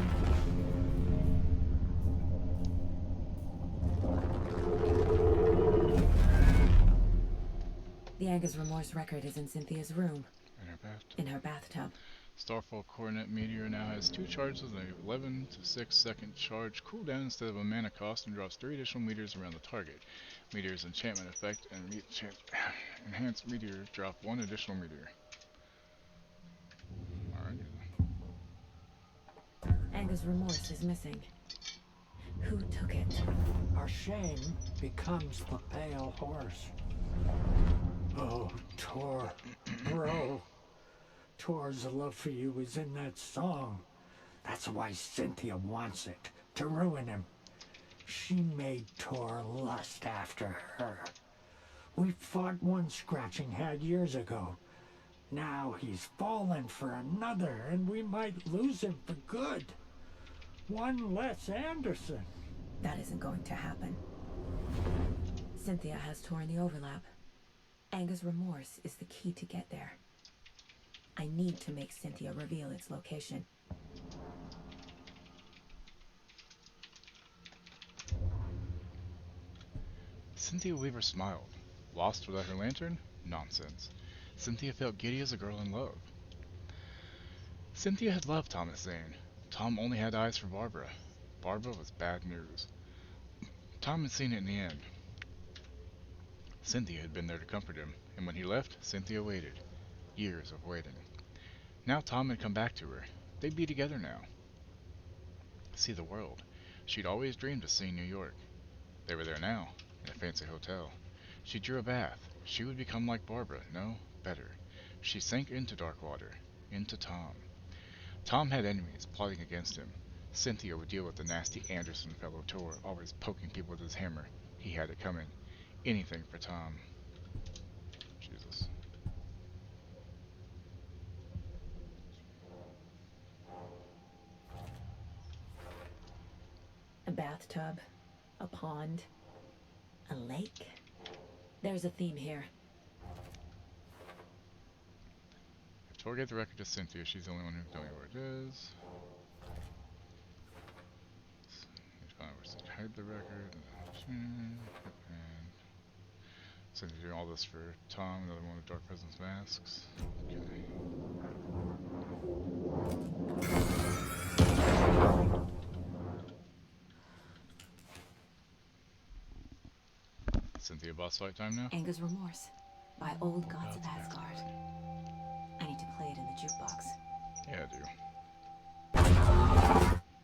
The Angus Remorse record is in Cynthia's room. In her bathtub. In her bathtub. Starfall Coronet Meteor now has 2 charges and an 11 to 6 second charge cooldown instead of a mana cost and drops 3 additional meteors around the target. Meteor's enchantment effect and enhanced meteor drop 1 additional meteor. Alright. Angus Remorse is missing. Who took it? Our shame becomes the pale horse. Oh, Tor, bro. Tor's love for you is in that song. That's why Cynthia wants it, to ruin him. She made Tor lust after her. We fought one scratching head years ago. Now he's fallen for another, and we might lose him for good. One less Anderson. That isn't going to happen. Cynthia has Tor in the overlap. Angus Remorse is the key to get there. I need to make Cynthia reveal its location. Cynthia Weaver smiled. Lost without her lantern? Nonsense. Cynthia felt giddy as a girl in love. Cynthia had loved Thomas Zane. Tom only had eyes for Barbara. Barbara was bad news. Tom had seen it in the end. Cynthia had been there to comfort him, and when he left, Cynthia waited. Years of waiting. Now Tom had come back to her. They'd be together now. See the world. She'd always dreamed of seeing New York. They were there now, in a fancy hotel. She drew a bath. She would become like Barbara. No, better. She sank into dark water. Into Tom. Tom had enemies plotting against him. Cynthia would deal with the nasty Anderson fellow Tor, always poking people with his hammer. He had it coming. Anything for Tom. Jesus. A bathtub, a pond, a lake. There's a theme here. If Tor gave the record to Cynthia, she's the only one who can tell me where it is. Hide the record. And Cynthia doing all this for Tom, another one with Dark Presence masks. Okay. Cynthia, boss fight time now? Anger's Remorse by Old Gods of Asgard. I need to play it in the jukebox. Yeah, I do.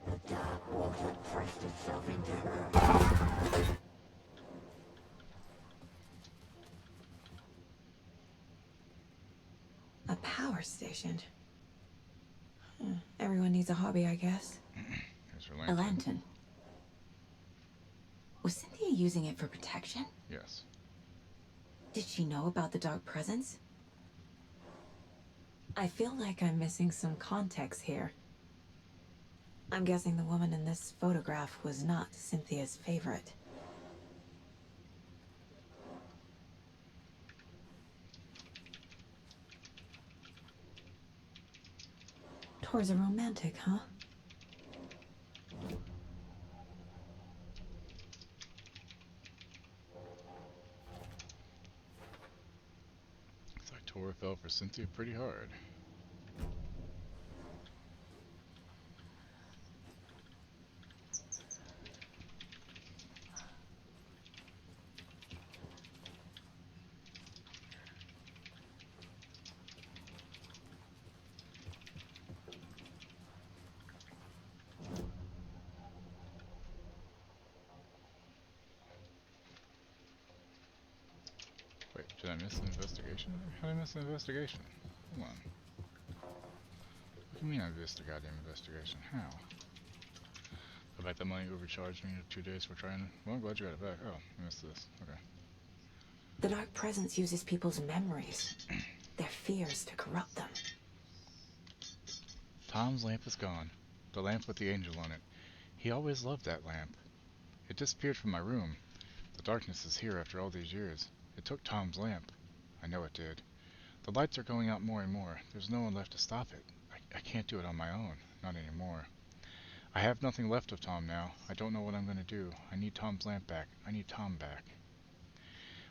The dark water pressed itself into her. A power station. Everyone needs a hobby, I guess. Here's her A lantern. Was Cynthia using it for protection? Yes. Did she know about the dark presence? I feel like I'm missing some context here. I'm guessing the woman in this photograph was not Cynthia's favorite. Tor's a romantic, huh? Looks like Tor fell for Cynthia pretty hard. Wait, did I miss an investigation? How did I miss an investigation? Hold on. What do you mean I missed a goddamn investigation? How? Go back that money overcharged me 2 days for trying to... Well, I'm glad you got it back. Oh, I missed this. Okay. The dark presence uses people's memories, their fears to corrupt them. Tom's lamp is gone. The lamp with the angel on it. He always loved that lamp. It disappeared from my room. The darkness is here after all these years. It took Tom's lamp. I know it did. The lights are going out more and more. There's no one left to stop it. I can't do it on my own. Not anymore. I have nothing left of Tom now. I don't know what I'm going to do. I need Tom's lamp back. I need Tom back.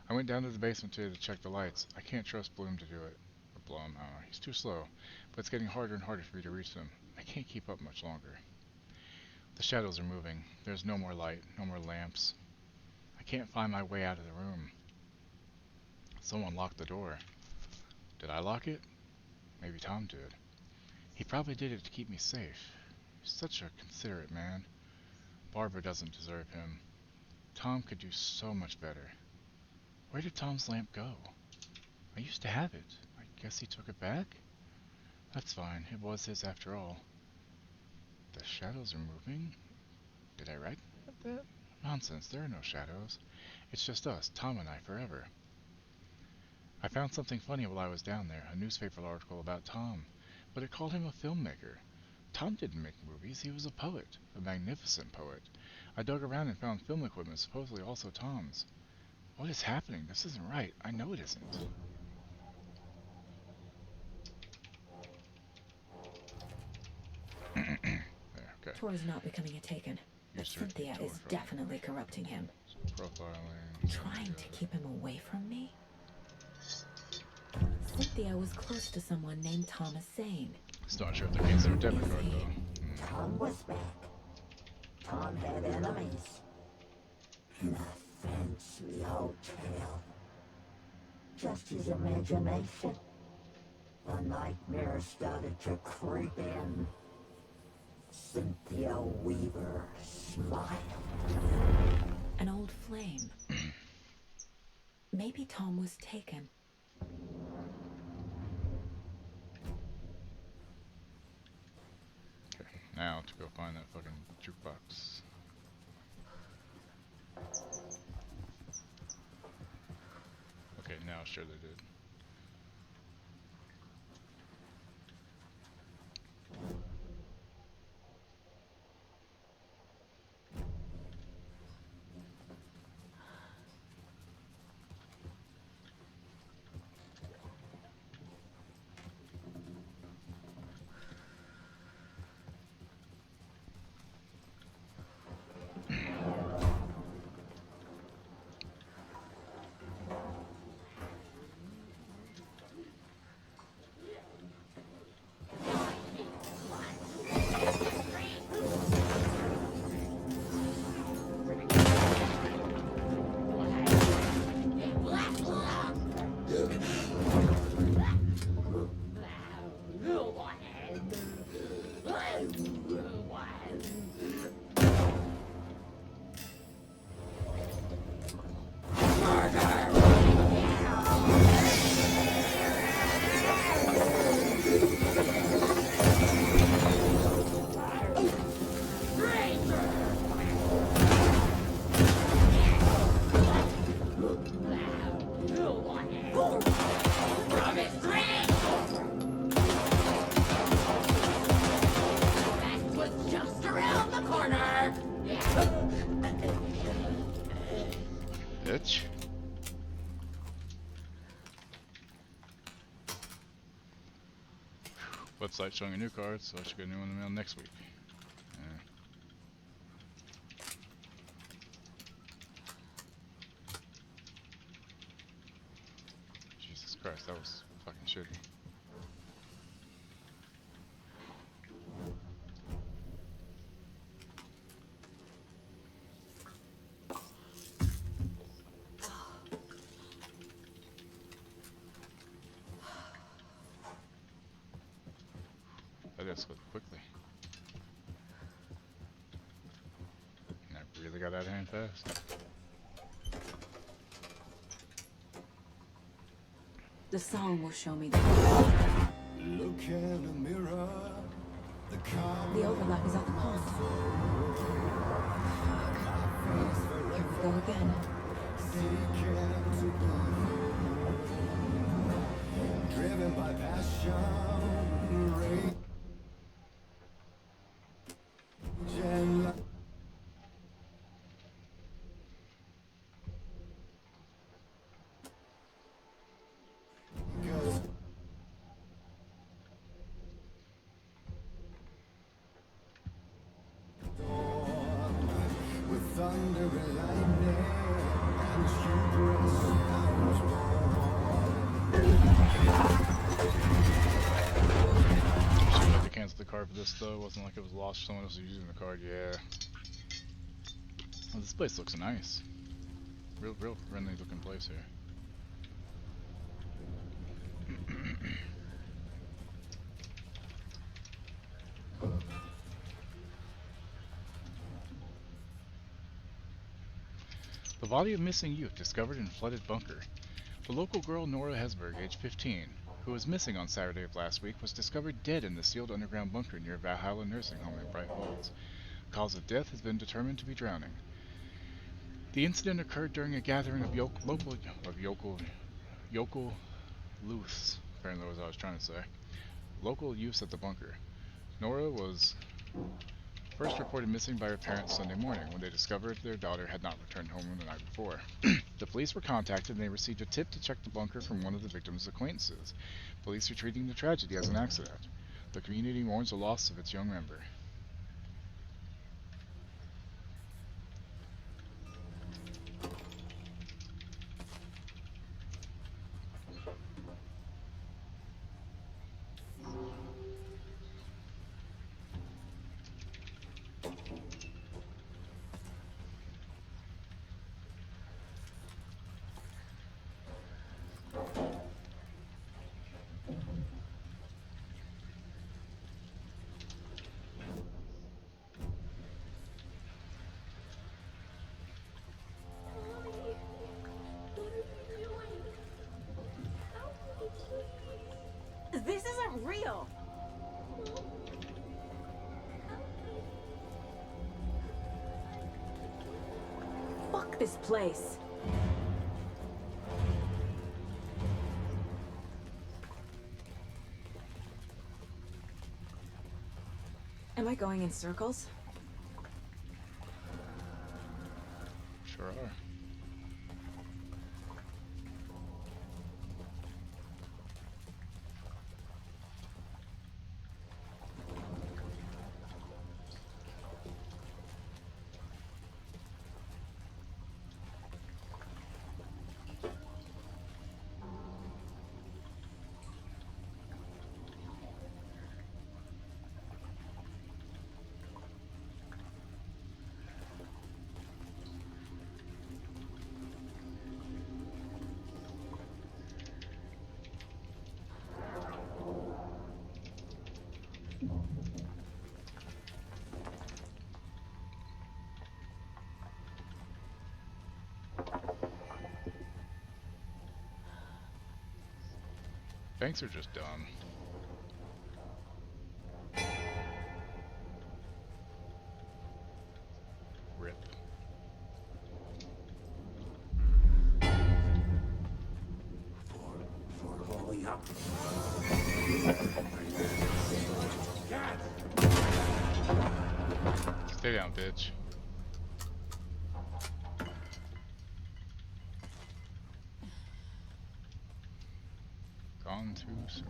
I went down to the basement today to check the lights. I can't trust Bloom to do it. Or Blum, I don't know. He's too slow. But it's getting harder and harder for me to reach them. I can't keep up much longer. The shadows are moving. There's no more light. No more lamps. I can't find my way out of the room. Someone locked the door. Did I lock it? Maybe Tom did. He probably did it to keep me safe. He's such a considerate man. Barbara doesn't deserve him. Tom could do so much better. Where did Tom's lamp go? I used to have it. I guess he took it back? That's fine. It was his after all. The shadows are moving? Did I write that? Nonsense. There are no shadows. It's just us, Tom and I, forever. I found something funny while I was down there, a newspaper article about Tom, but it called him a filmmaker. Tom didn't make movies, he was a poet, a magnificent poet. I dug around and found film equipment, supposedly also Tom's. What is happening? This isn't right. I know it isn't. There, okay. Tor is not becoming a taken, but Cynthia is definitely corrupting him. Profiling. Trying to keep him away from me? Cynthia was close to someone named Thomas Zane. Still not sure if the game's their debit card, though. Tom was back. Tom had enemies. In a fancy hotel. just his imagination. A nightmare started to creep in. Cynthia Weaver smiled. An old flame. Maybe Tom was taken. Okay, now to go find that fucking jukebox. Okay, now sure they did. Bitch. Website showing a new card, so I should get a new one in the mail next week. Jesus Christ, that was fucking shitty. That escalated quickly. And I really got out of hand fast. The song will show me the Look in the mirror. The overlap is at the pond. Here we go again. Driven by passion, rage and love. With thunder and lightning and hubris, I was Should have to cancel the card for this though. It wasn't like it was lost. Someone else was using the card. Yeah. Well, this place looks nice. Real friendly looking place here. The body of missing youth discovered in flooded bunker. The local girl Nora Hesberg, age 15, who was missing on Saturday of last week, was discovered dead in the sealed underground bunker near Valhalla Nursing Home in Bright Falls. The cause of death has been determined to be drowning. The incident occurred during a gathering of yokel youths. Apparently, that was what I was trying to say. Local youths at the bunker. Nora was first reported missing by her parents Sunday morning when they discovered their daughter had not returned home the night before. The police were contacted and they received a tip to check the bunker from one of the victim's acquaintances. Police are treating the tragedy as an accident. The community mourns the loss of its young member. this place. Am I going in circles? Sure are. Banks are just dumb. Rip. For hauling up. Stay down, bitch. Gone too soon.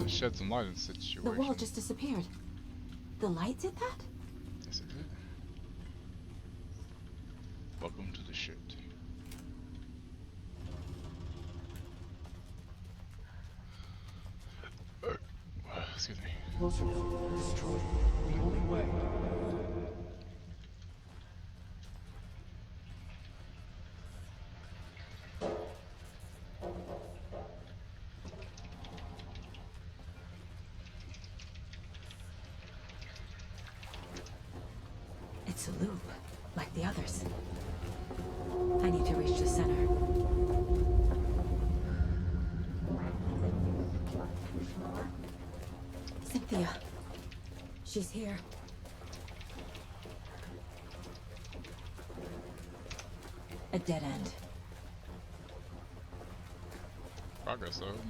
Shed some light on the situation. The wall just disappeared. The lights did that? Yes, it did. Welcome to the shit. Excuse me. Closer now. Destroy it. The only way. It's a loop, like the others. I need to reach the center. Cynthia. She's here. A dead end. Progress though, isn't it?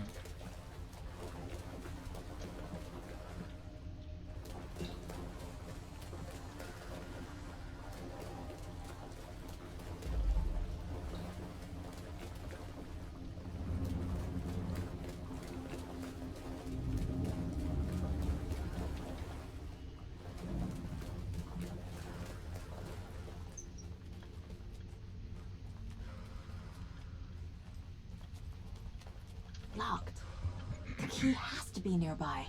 Locked. The key has to be nearby.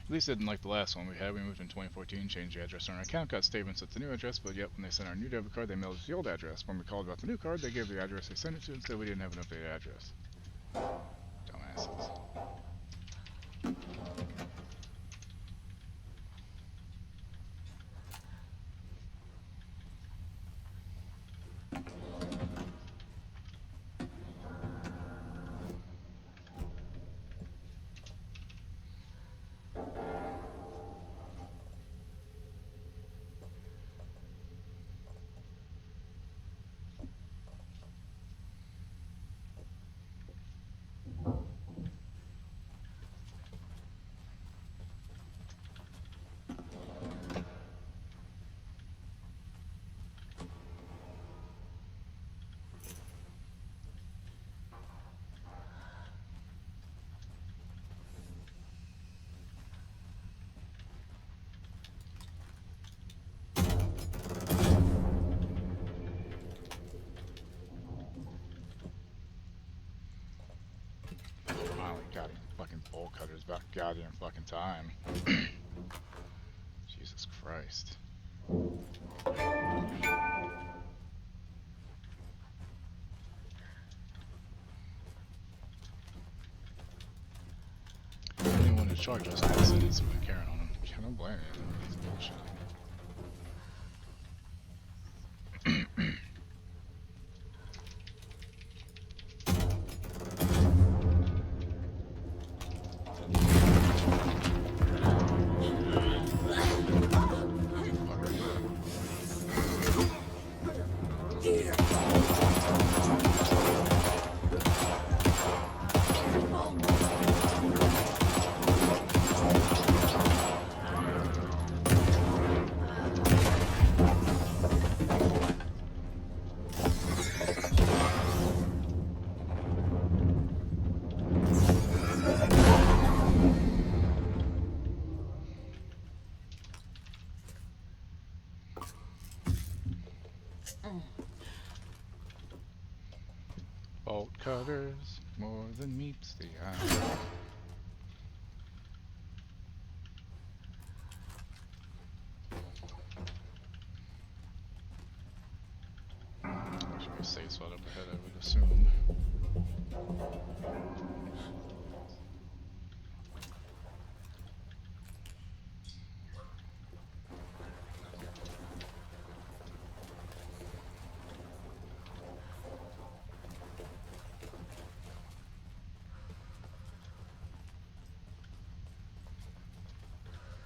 At least didn't like the last one we had. We moved in 2014, changed the address on our account, got statements at the new address, but yet when they sent our new debit card, they mailed us the old address. When we called about the new card, they gave the address they sent it to and said we didn't have an updated address. Dumbasses. Finally got him. Fucking bolt cutters about goddamn fucking time. Jesus Christ. I didn't want to charge us accidents with carrying on him. I don't blame him. It's bullshit. Bolt cutters, more than meets the eye. There's a safe spot up ahead, I would assume.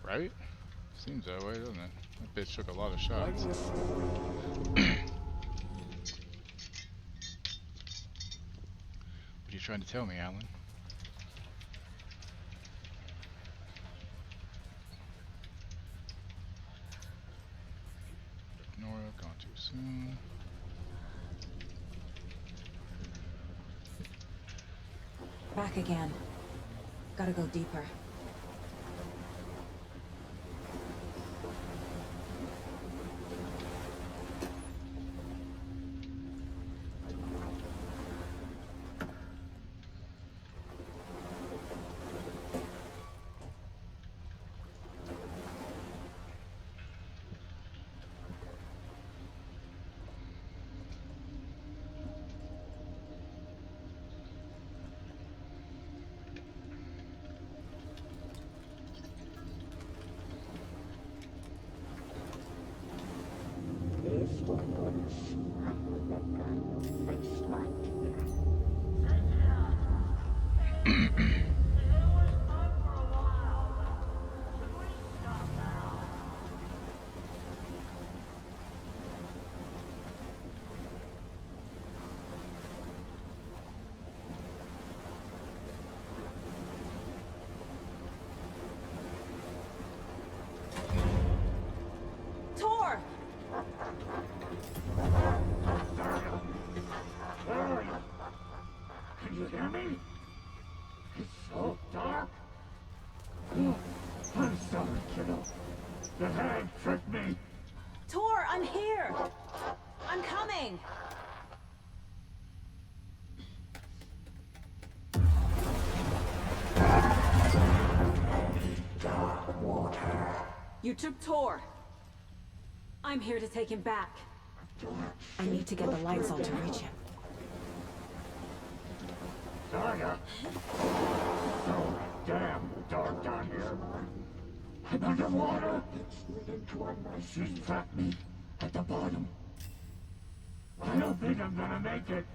Right? Seems that way, doesn't it? That bitch took a lot of shots. What are you trying to tell me, Alan? Nora, gone too soon. Back again. Gotta go deeper. Can you hear me? It's so dark. Oh, I'm sorry, kiddo. The hag tricked me. Tor, I'm here. I'm coming. Dark water. You took Tor. I'm here to take him back. I need to get the lights on to reach him. Saga. So damn dark down here. I'm underwater. It's slithering toward my she's trapped me at the bottom. I don't think I'm gonna make it.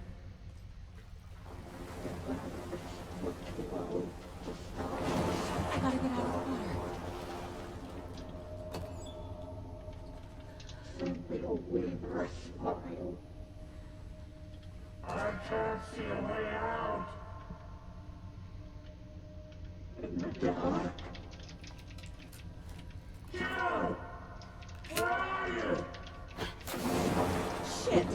I gotta get out of the water. Simply a weaver smile. I can't see a way out. In the dark. Joe! Where are you? Shit!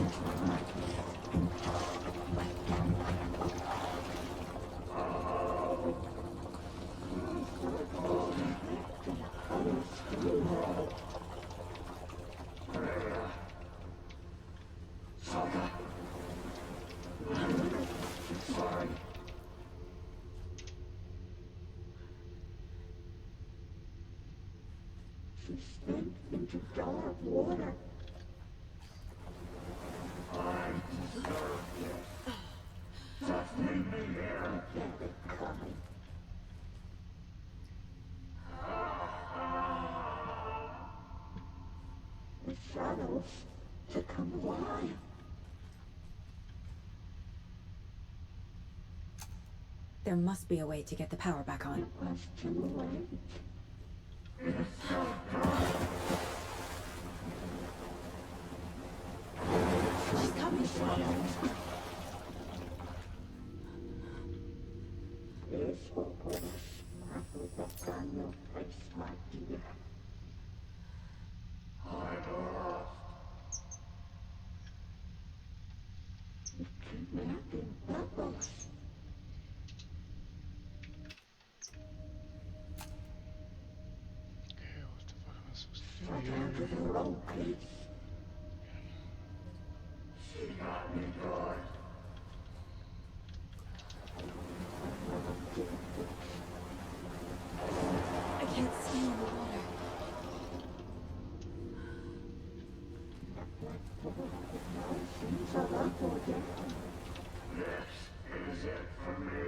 Saga. Sorry. She slipped into dark water. I deserve this. Just leave me here. Get it coming. The shadows to come alive. There must be a way to get the power back on. It was too late. It's so dark. She's coming. This will put a sparkle back on your face, my dear. I'm lost. You kidnapping Bubbles. Okay, what the fuck am I supposed to Shut do out here? of her own peace. She got me good. I can't stay in the water. She's up or down. This is it for me.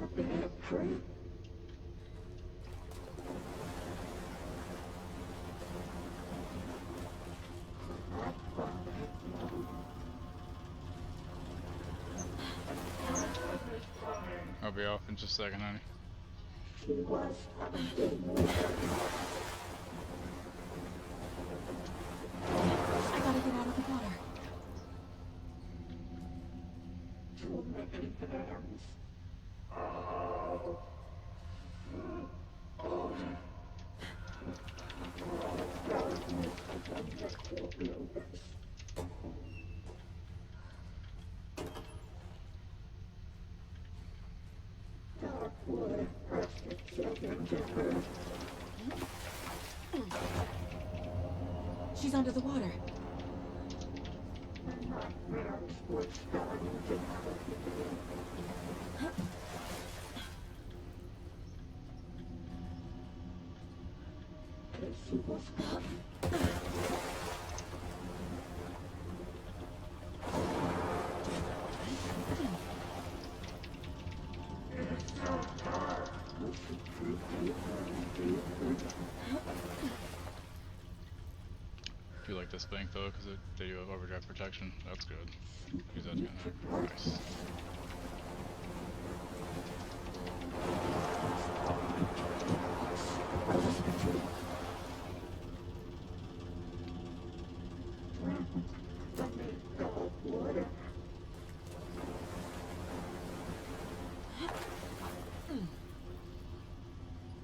A bad trip. I'll be off in just a second, honey. She was I gotta get out of the water. too many hands. Oh. Oh. Dark wood pressed the children to her. She's under the water. The nightmares were starting to Casey was gone. It's so dark. We should keep deeper and deeper. Do you like this bank though? Because they do have overdrive protection. That's good. Use that again. Nice.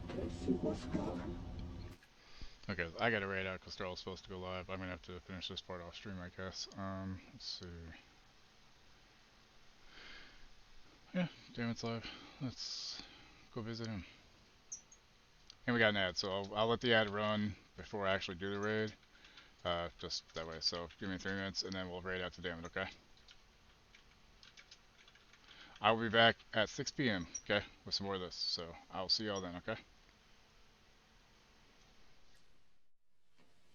Casey was gone. Okay, I gotta raid out because they're all supposed to go live. I'm gonna have to finish this part off stream, I guess. Let's see. Yeah, Damon's live. Let's go visit him. And we got an ad, so I'll let the ad run before I actually do the raid. Just that way. So give me 3 minutes, and then we'll raid out to Damon. Okay. I will be back at 6 p.m. Okay, with some more of this. So I'll see y'all then. Okay.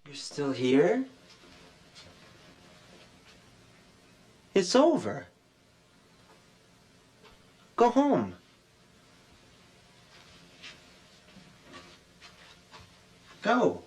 You're still here? It's over. Go home. Go.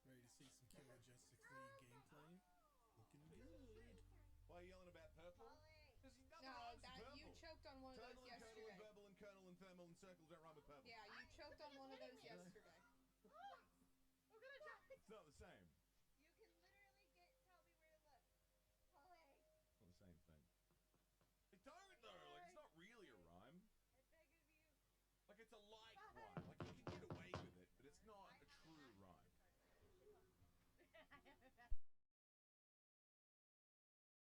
Ready to see some Killer Justice League gameplay? Looking good. Why are you yelling about purple? There's nothing wrong with purple. You choked on one of those Tonal and yesterday. kernel and verbal and kernel and thermal and circles don't rhyme with purple. Yeah, you choked on one of those yesterday. It's not the same.